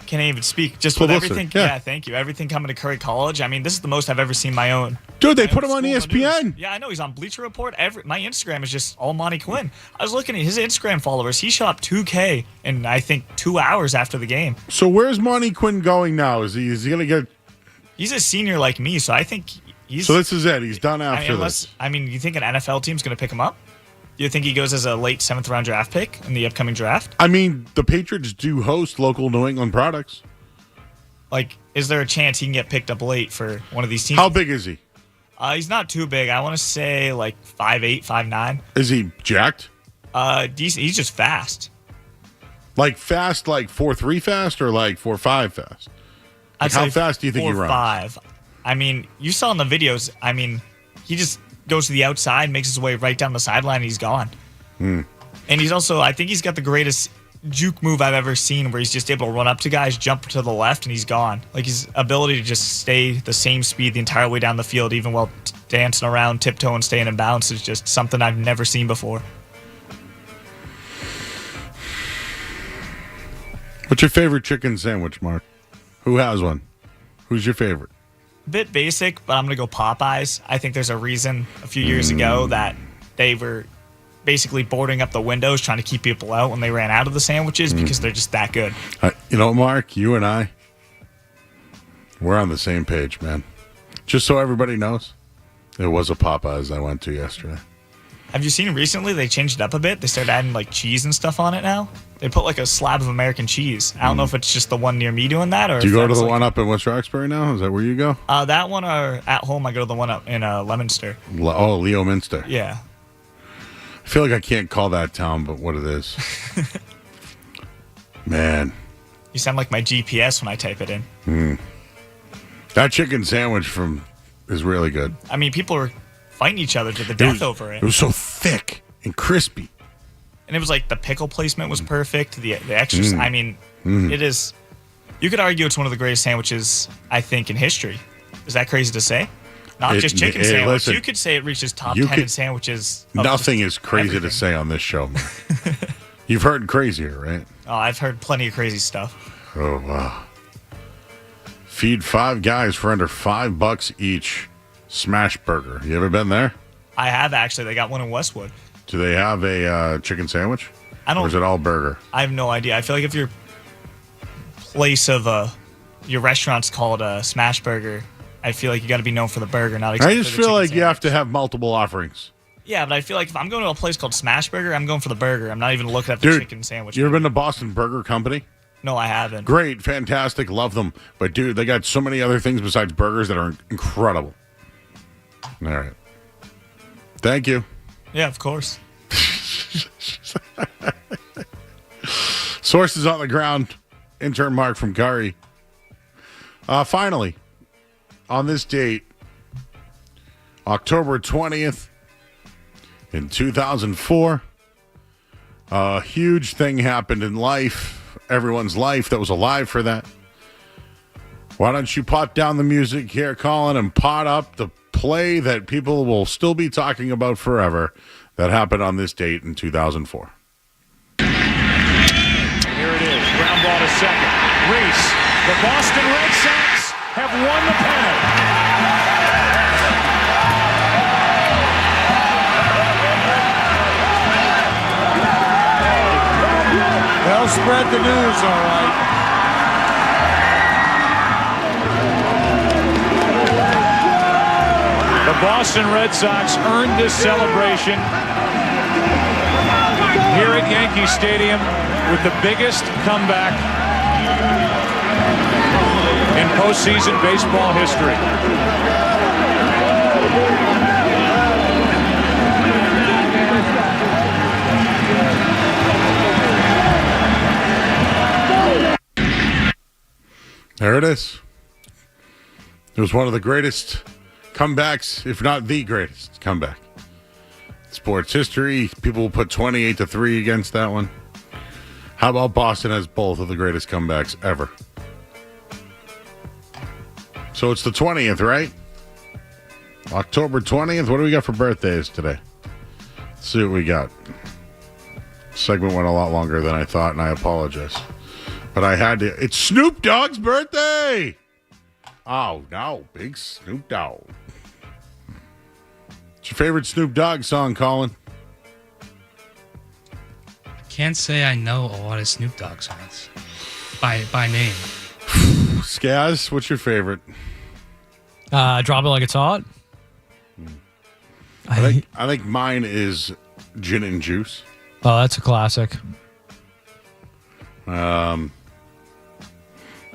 can't even speak. Just publicity, with everything. Yeah, thank you. Everything coming to Curry College. I mean, this is the most I've ever seen my own. Dude, they put him on ESPN. Yeah, I know. He's on Bleacher Report. My Instagram is just all Monty Quinn. I was looking at his Instagram followers. He shot up 2K in, I think, 2 hours after the game. So where's Monty Quinn going now? Is he going to get... He's a senior like me, so I think he's... So this is it. He's done after this. I mean, you think an NFL team's going to pick him up? Do you think he goes as a late 7th-round draft pick in the upcoming draft? I mean, the Patriots do host local New England products. Like, is there a chance he can get picked up late for one of these teams? How big is he? He's not too big. I want to say like 5'8", 5'9". Is he jacked? Decent. He's just fast. Like fast, like 4.3 fast, or like 4.5 fast? Like how fast do you think he runs? 4.5. I mean, you saw in the videos. I mean, he just goes to the outside, makes his way right down the sideline, and he's gone. And he's also, I think he's got the greatest juke move I've ever seen, where he's just able to run up to guys, jump to the left, and he's gone. Like, his ability to just stay the same speed the entire way down the field, even while dancing around, tiptoeing, staying in bounds, is just something I've never seen before. What's your favorite chicken sandwich, Mark? Who has one? Who's your favorite? Bit basic, but I'm going to go Popeyes. I think there's a reason a few years ago that they were basically boarding up the windows trying to keep people out when they ran out of the sandwiches because they're just that good. You know, Mark, you and I, we're on the same page, man. Just so everybody knows, it was a Popeyes I went to yesterday. Have you seen recently they changed it up a bit? They started adding like cheese and stuff on it now. They put like a slab of American cheese. I don't know if it's just the one near me doing that, or Do you if go to that's, the like, one up in West Roxbury now? Is that where you go? that one, or at home I go to the one up in Leominster. Leo Minster. Yeah. I feel like I can't call that town, but what it is. Man. You sound like my GPS when I type it in. That chicken sandwich is really good. I mean, people were fighting each other to the death over it. It was so thick and crispy. And it was like the pickle placement was perfect. The extras. I mean, it is. You could argue it's one of the greatest sandwiches I think in history. Is that crazy to say? Not just chicken sandwich. Listen, you could say it reaches top 10 in sandwiches. Nothing is crazy to say on this show, man. You've heard crazier, right? Oh, I've heard plenty of crazy stuff. Oh wow! Feed 5 guys for under $5 each. Smash Burger. You ever been there? I have actually. They got one in Westwood. Do they have a chicken sandwich? I don't. Or is it all burger? I have no idea. I feel like if your place of your restaurant's called a Smash Burger, I feel like you got to be known for the burger, not exactly. I just feel like you have to have multiple offerings. Yeah, but I feel like if I'm going to a place called Smash Burger, I'm going for the burger. I'm not even looking at the chicken sandwich. You ever been to Boston Burger Company? No, I haven't. Great, fantastic, love them. But dude, they got so many other things besides burgers that are incredible. All right. Thank you. Yeah, of course. Sources on the ground. Intern Mark from Curry. Finally, on this date, October 20th in 2004, a huge thing happened in life, everyone's life that was alive for that. Why don't you pot down the music here, Colin, and pot up the play that people will still be talking about forever that happened on this date in 2004. Here it is. Ground ball to second. Reese. The Boston Red Sox have won the pennant. They'll spread the news, all right. The Boston Red Sox earned this celebration here at Yankee Stadium with the biggest comeback in postseason baseball history. There it is. It was one of the greatest comebacks, if not the greatest comeback. Sports history. People will put 28-3 against that one. How about Boston has both of the greatest comebacks ever? So it's the 20th, right? October 20th. What do we got for birthdays today? Let's see what we got. Segment went a lot longer than I thought, and I apologize. But I had to. It's Snoop Dogg's birthday! Oh, no. Big Snoop Dogg. What's your favorite Snoop Dogg song, Colin? I can't say I know a lot of Snoop Dogg songs by name. Skaz, what's your favorite? Drop It Like It's Hot. I think mine is Gin and Juice. Oh, that's a classic.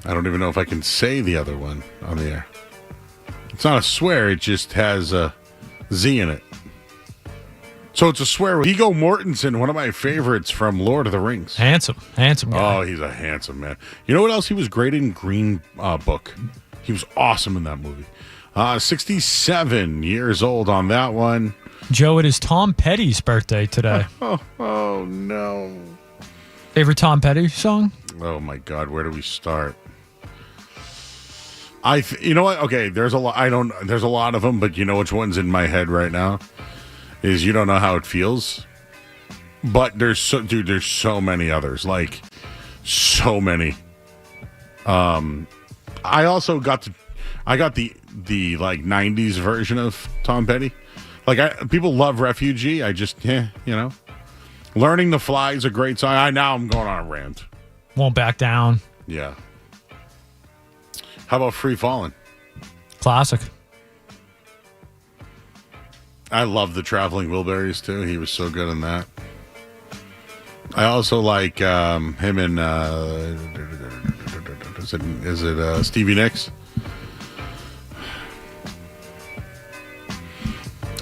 I don't even know if I can say the other one on the air. It's not a swear, it just has a Z in it. So it's a swear. Viggo Mortensen, one of my favorites from Lord of the Rings. Handsome guy. Oh, he's a handsome man. You know what else he was great in? Green Book. He was awesome in that movie. 67 years old on that one. Joe, it is Tom Petty's birthday today. Oh, no. Favorite Tom Petty song? Oh, my God. Where do we start? You know what? Okay, there's a lot. There's a lot of them, but you know which one's in my head right now? Is You Don't Know How It Feels. But there's so many others. Like, so many. I also got the like 90s version of Tom Petty. Like, people love Refugee. I just, Learning to Fly is a great song. I'm going on a rant. Won't Back Down. Yeah. How about Free Fallin'? Classic. I love the Traveling Wilburys, too. He was so good in that. I also like him in, is it Stevie Nicks?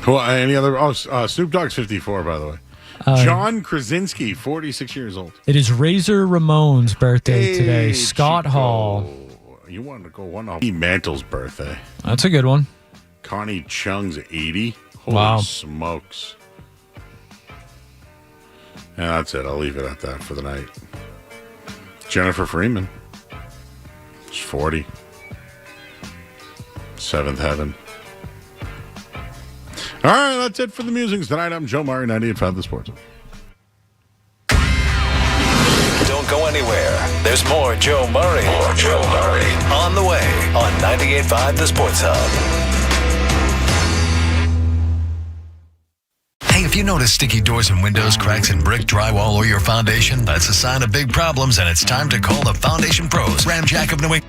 Who? Any other? Oh, Snoop Dogg's 54, by the way. John Krasinski, 46 years old. It is Razor Ramon's birthday today. Scott Chico. Hall. You wanted to go one off. Mantle's birthday. That's a good one. Connie Chung's 80. Holy Wow. smokes. And that's it. I'll leave it at that for the night. Jennifer Freeman. She's 40. Seventh Heaven. All right, that's it for the musings tonight. I'm Joe Murray, 98.5 The Sports. Don't go anywhere. There's more Joe Murray. More Joe Murray. On the way on 98.5 The Sports Hub. Hey, if you notice sticky doors and windows, cracks in brick, drywall, or your foundation, that's a sign of big problems, and it's time to call the Foundation Pros. Ramjack of New England.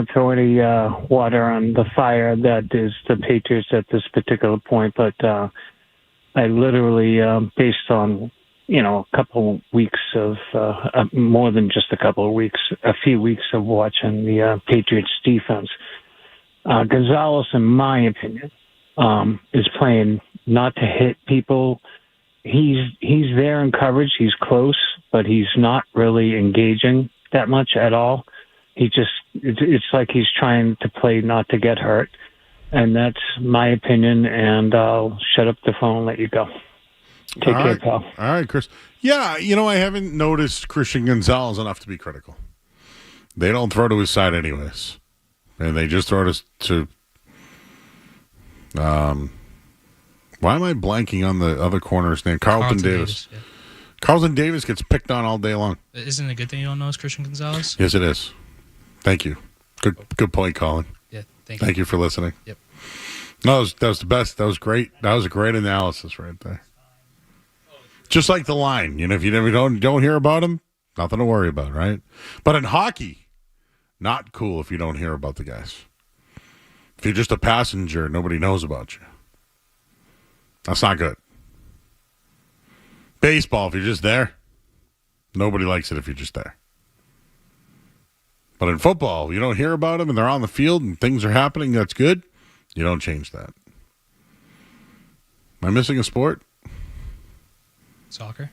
throw any water on the fire that is the Patriots at this particular point, but I literally, based on a couple weeks of more than just a couple of weeks, a few weeks of watching the Patriots defense, Gonzalez, in my opinion, is playing not to hit people. He's there in coverage. He's close, but he's not really engaging that much at all. It's like he's trying to play not to get hurt. And that's my opinion, and I'll shut up the phone and let you go. Take care, pal. All right, Chris. Yeah, I haven't noticed Christian Gonzalez enough to be critical. They don't throw to his side anyways. And they just throw to why am I blanking on the other corner's name? Carlton Davis. Yeah. Carlton Davis gets picked on all day long. Isn't it a good thing you don't know is Christian Gonzalez? Yes, it is. Thank you. Good point, Colin. Yeah, thank you for listening. Yep. No, that was the best. That was great. That was a great analysis right there. Just like the line, if you never don't hear about him, nothing to worry about, right? But in hockey, not cool if you don't hear about the guys. If you're just a passenger, nobody knows about you. That's not good. Baseball, if you're just there, nobody likes it if you're just there. But in football, you don't hear about them and they're on the field and things are happening, that's good. You don't change that. Am I missing a sport? Soccer.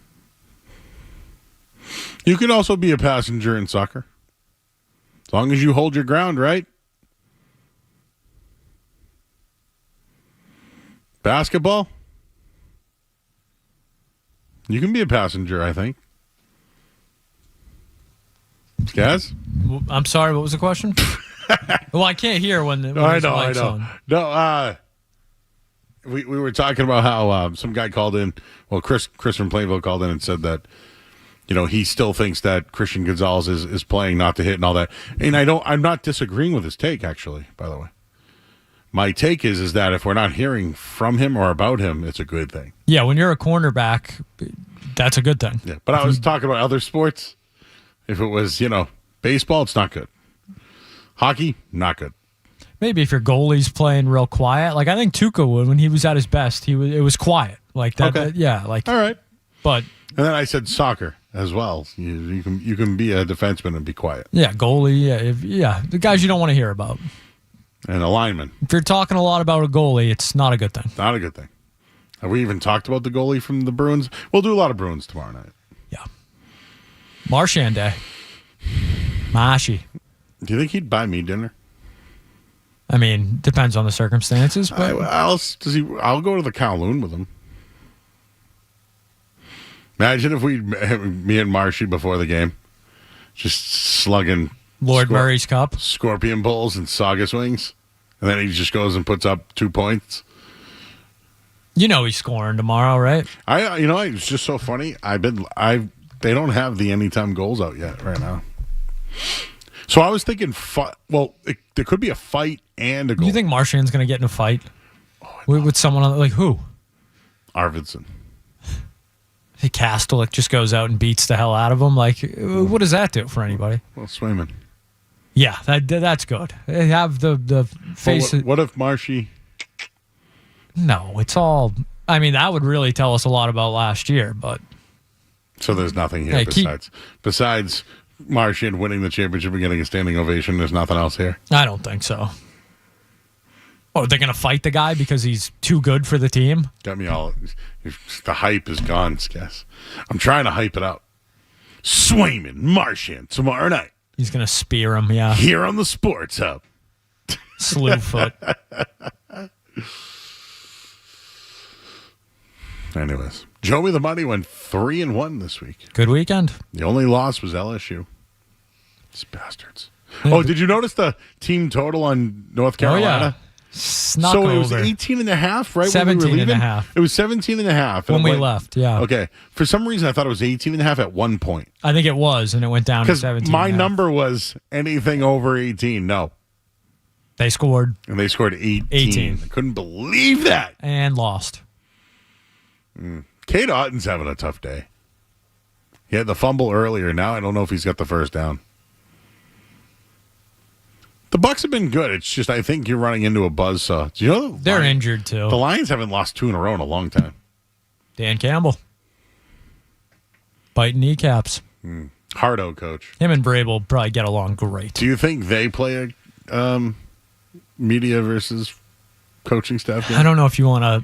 You could also be a passenger in soccer. As long as you hold your ground, right? Basketball? You can be a passenger, I think. Guys? I'm sorry, what was the question? Well, I can't hear when the mic's on. No, we were talking about how some guy called in. Well, Chris from Plainville called in and said that he still thinks that Christian Gonzalez is playing not to hit and all that. And I'm not disagreeing with his take, actually, by the way. My take is that if we're not hearing from him or about him, it's a good thing. Yeah, when you're a cornerback, that's a good thing. Yeah, but I was talking about other sports. If it was, baseball, it's not good. Hockey, not good. Maybe if your goalie's playing real quiet, like I think Tuca would when he was at his best. It was quiet like that. Okay. All right. But and then I said soccer as well. You can be a defenseman and be quiet. Yeah, goalie. The guys you don't want to hear about. And a lineman. If you're talking a lot about a goalie, it's not a good thing. Not a good thing. Have we even talked about the goalie from the Bruins? We'll do a lot of Bruins tomorrow night. Yeah. Marchand Day. Mashi. Do you think he'd buy me dinner? I mean, depends on the circumstances. But I'll go to the Kowloon with him. Imagine if me and Marshy before the game, just slugging Lord Murray's Cup, scorpion bowls, and saugus wings, and then he just goes and puts up 2 points. He's scoring tomorrow, right? It's just so funny. They don't have the anytime goals out yet right now. So I was thinking, there could be a fight and a goal. You think Marchand's going to get in a fight with someone like who? Arvidsson. Hey, Kastelik just goes out and beats the hell out of him. Like, what does that do for anybody? Well, Swayman. Yeah, that's good. They have the face. What if Marshy? No, it's all. I mean, that would really tell us a lot about last year, but. So there's nothing here besides Marchand winning the championship and getting a standing ovation. There's nothing else here. I don't think so. Oh, they're going to fight the guy because he's too good for the team? Got me all. The hype is gone, Skess. I'm trying to hype it up. Swayman, Marchand, tomorrow night. He's going to spear him, yeah. Here on the Sports Hub. Slewfoot. Anyways, Joey the Money went 3-1 this week. Good weekend. The only loss was LSU. These bastards. Oh, did you notice the team total on North Carolina? Oh, yeah. Snuck so over. It was 18.5, right? 17.5. It was 17.5. When we left, yeah. Okay. For some reason, I thought it was 18.5 at one point. I think it was, and it went down to 17. My number was anything over 18. No. They scored. And they scored 18. I couldn't believe that. And lost. Kyed Otten's having a tough day. He had the fumble earlier. Now I don't know if he's got the first down. The Bucks have been good. It's just I think you're running into a buzzsaw. Do you know they're injured too? The Lions haven't lost 2 in a row in a long time. Dan Campbell biting kneecaps. Hardo coach. Him and Vrabel probably get along great. Do you think they play a media versus coaching staff game? I don't know if you want to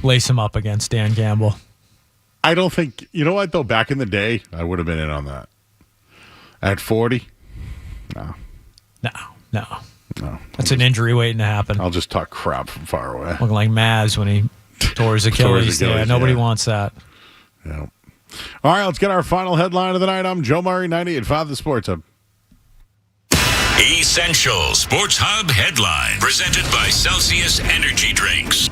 lace him up against Dan Campbell. I don't think. You know what though? Back in the day, I would have been in on that. At 40, no. That's an injury waiting to happen. I'll just talk crap from far away. Looking like Maz when he tore his Achilles. Yeah, nobody wants that. Yeah. All right, let's get our final headline of the night. I'm Joe Murray, 98.5 The Sports Hub. Essential Sports Hub headline presented by Celsius Energy Drinks.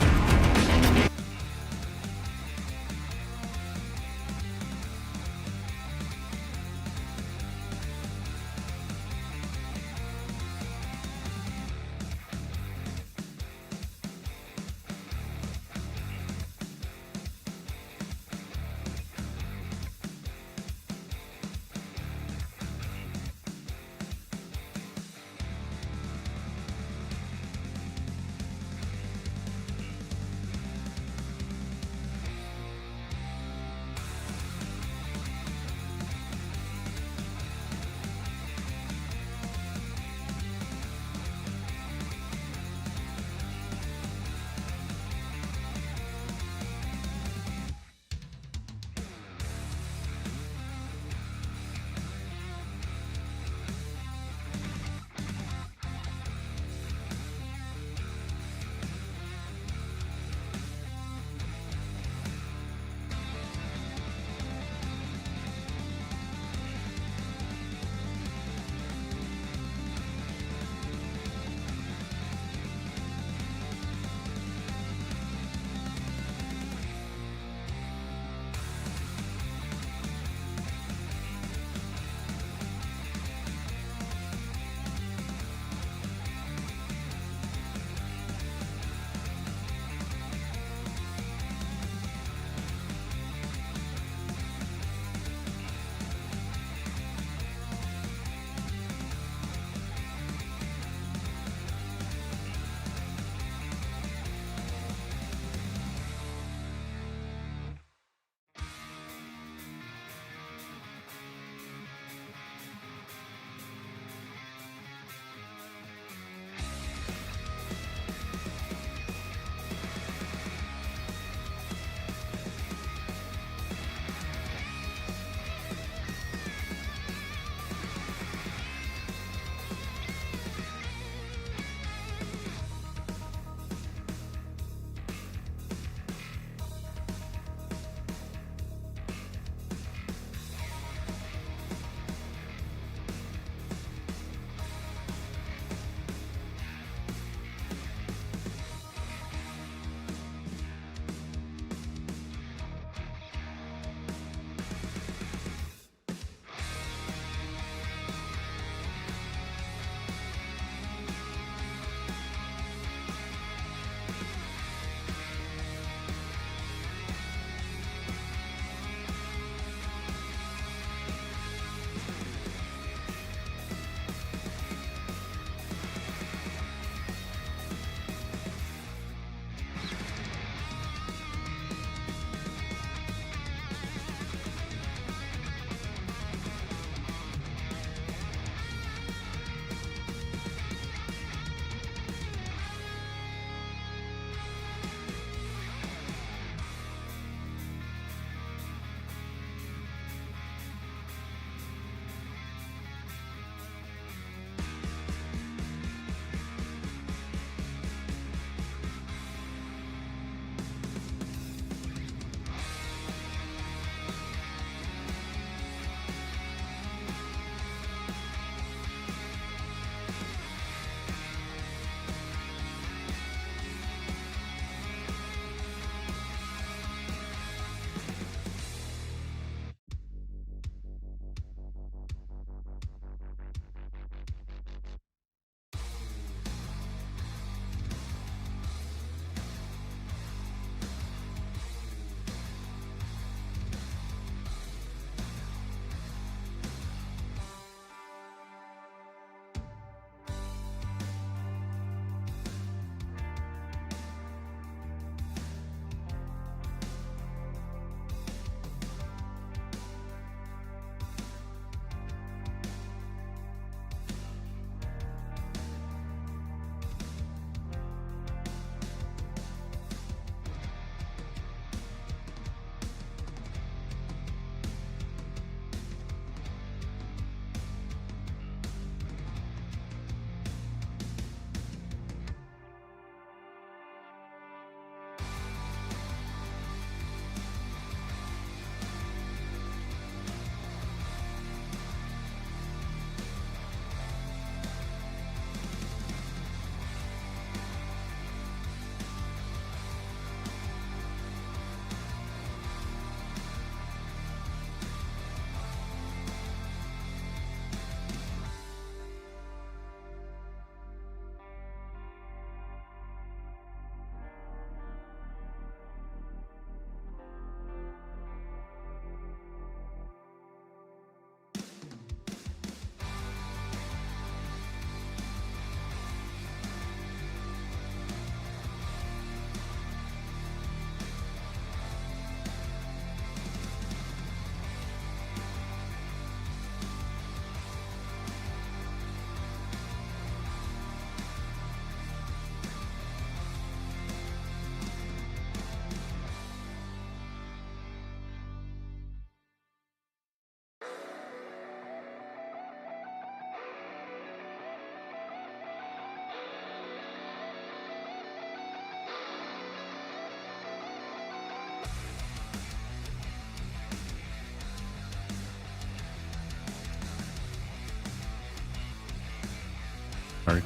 All right.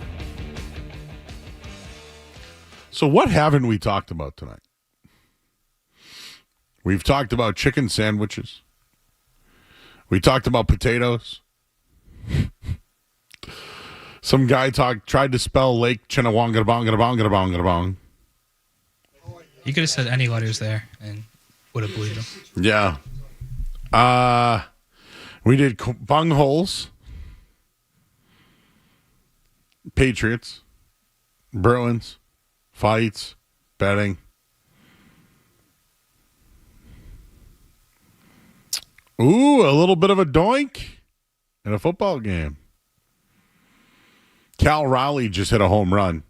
So what haven't we talked about tonight? We've talked about chicken sandwiches. We talked about potatoes. Some guy tried to spell Lake Chinawanga. You could have said any letters there and would have believed him. Yeah. We did bungholes. Patriots. Bruins. Fights. Betting. Ooh, a little bit of a doink in a football game. Cal Raleigh just hit a home run.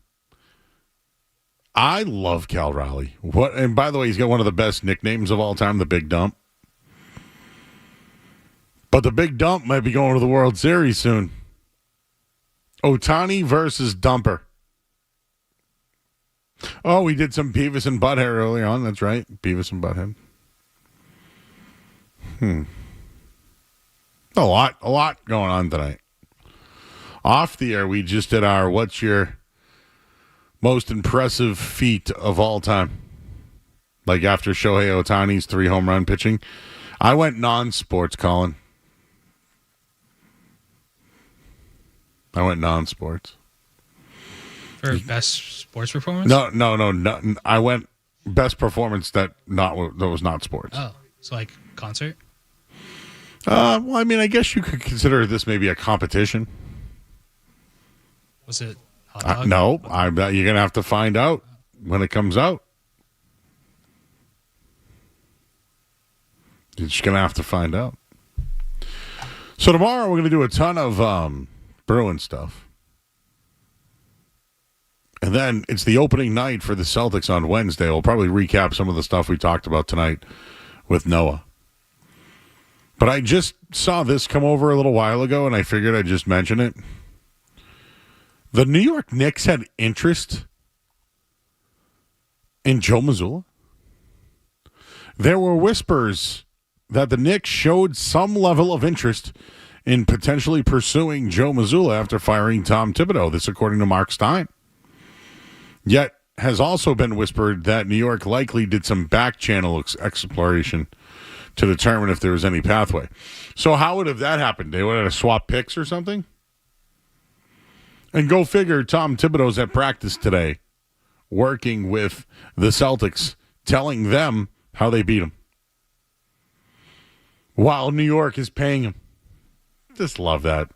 I love Cal Raleigh. And by the way, he's got one of the best nicknames of all time, the Big Dump. But the Big Dump might be going to the World Series soon. Ohtani versus Dumper. Oh, we did some Beavis and Butthead earlier on. That's right. Beavis and Butthead. A lot going on tonight. Off the air, we just did our what's your most impressive feat of all time. Like after Shohei Ohtani's 3 home run pitching. I went non-sports, Colin. I went non-sports. For best sports performance? No. I went best performance that was not sports. Oh, so like concert? Well, I mean, I guess you could consider this maybe a competition. Was it hot dog? No, I bet you're going to have to find out when it comes out. You're just going to have to find out. So tomorrow we're going to do a ton of Bruin stuff. And then it's the opening night for the Celtics on Wednesday. We'll probably recap some of the stuff we talked about tonight with Noah. But I just saw this come over a little while ago, and I figured I'd just mention it. The New York Knicks had interest in Joe Mazzulla. There were whispers that the Knicks showed some level of interest in potentially pursuing Joe Mazzulla after firing Tom Thibodeau. This according to Mark Stein. Yet has also been whispered that New York likely did some back channel exploration to determine if there was any pathway. So how would have that happened? They would have swapped picks or something? And go figure, Tom Thibodeau's at practice today working with the Celtics, telling them how they beat him. While New York is paying him. Just love that.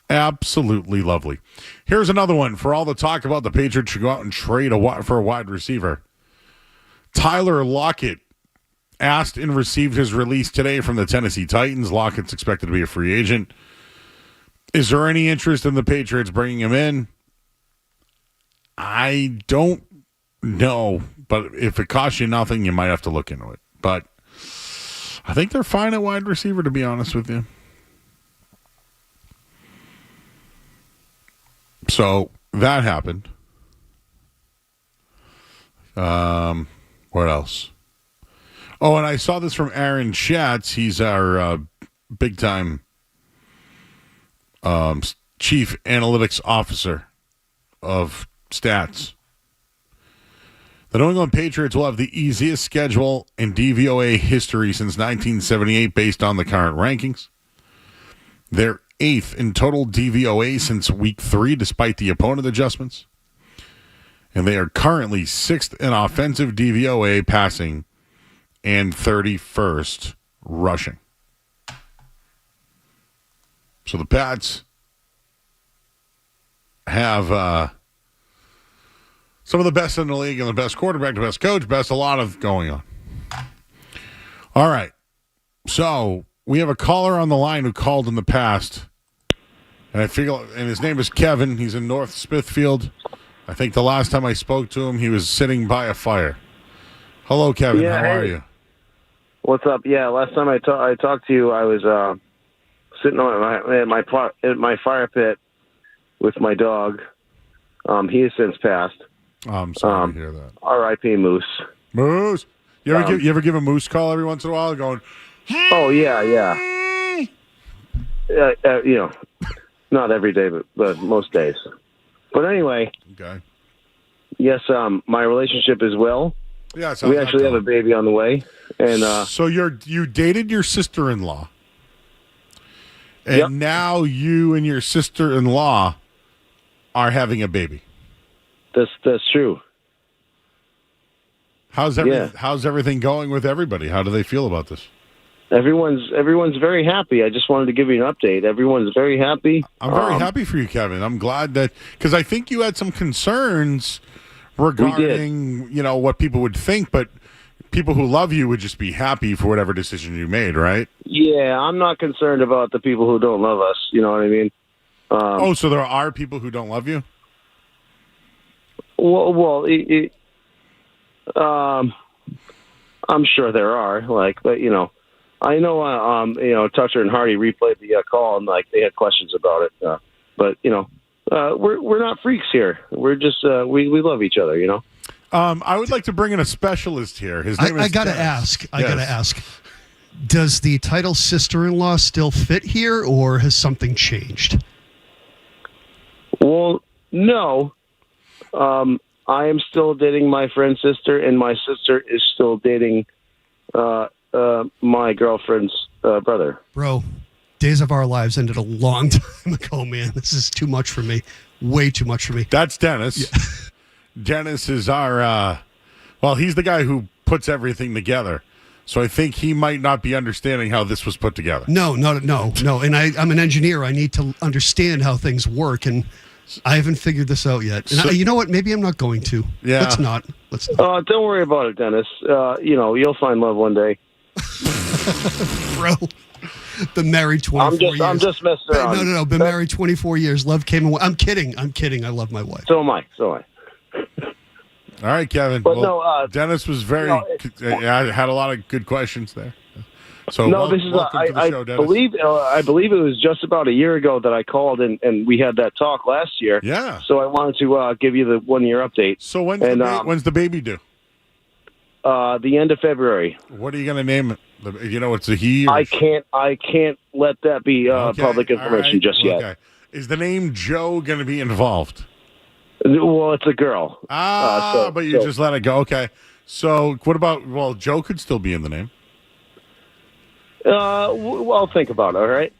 Absolutely lovely. Here's another one for all the talk about the Patriots should go out and trade for a wide receiver. Tyler Lockett asked and received his release today from the Tennessee Titans. Lockett's expected to be a free agent. Is there any interest in the Patriots bringing him in? I don't know, but if it costs you nothing, you might have to look into it. But I think they're fine at wide receiver, to be honest with you. So that happened. What else? Oh, and I saw this from Aaron Schatz. He's our big-time chief analytics officer of stats. The New England Patriots will have the easiest schedule in DVOA history since 1978 based on the current rankings. They're 8th in total DVOA since week 3 despite the opponent adjustments. And they are currently 6th in offensive DVOA passing and 31st rushing. So the Pats have some of the best in the league and the best quarterback, the best coach, a lot of going on. All right. So we have a caller on the line who called in the past. And his name is Kevin. He's in North Smithfield. I think the last time I spoke to him, he was sitting by a fire. Hello, Kevin. Yeah, how are you? What's up? Yeah, last time I talked to you, I was sitting at my fire pit with my dog. He has since passed. I'm sorry to hear that. R.I.P. Moose. Moose. You ever give a Moose call every once in a while, going? Oh yeah. Not every day, but most days. But anyway. Okay. Yes, my relationship is well. Yeah, we actually have a baby on the way. And so you dated your sister-in-law. And now you and your sister-in-law are having a baby. That's true. How's everything going with everybody? How do they feel about this? Everyone's very happy. I just wanted to give you an update. Everyone's very happy. I'm very happy for you, Kevin. I'm glad that because I think you had some concerns regarding what people would think, but people who love you would just be happy for whatever decision you made, right? Yeah, I'm not concerned about the people who don't love us. You know what I mean? So there are people who don't love you? Well, I'm sure there are. But I know. Toucher and Hardy replayed the call and they had questions about it. But we're not freaks here. We're just we love each other. I would like to bring in a specialist here. His name is I gotta Dennis. ask. I gotta ask. Does the title sister-in-law still fit here, or has something changed? Well, no. I am still dating my friend's sister, and my sister is still dating my girlfriend's brother. Bro, Days of Our Lives ended a long time ago, man. This is too much for me. Way too much for me. That's Dennis. Yeah. Dennis is our, he's the guy who puts everything together. So I think he might not be understanding how this was put together. No. And I'm an engineer. I need to understand how things work, and I haven't figured this out yet. And you know what? Maybe I'm not going to. Yeah. Let's not. Don't worry about it, Dennis. You'll find love one day. Bro, been married 24 years. I'm just messing around. No. Been married 24 years. Love came and went. I'm kidding. I love my wife. So am I. All right, Kevin. But Dennis was had a lot of good questions there. So this is welcome to the show, Dennis. I believe it was just about a year ago that I called and we had that talk last year. Yeah. So I wanted to give you the 1 year update. So when's the baby due? The end of February. What are you going to name it? It's a he. I can't let that be public information just yet. Is the name Joe going to be involved? Well, it's a girl. But you just let it go. Okay. So what about? Well, Joe could still be in the name. I'll think about it. All right.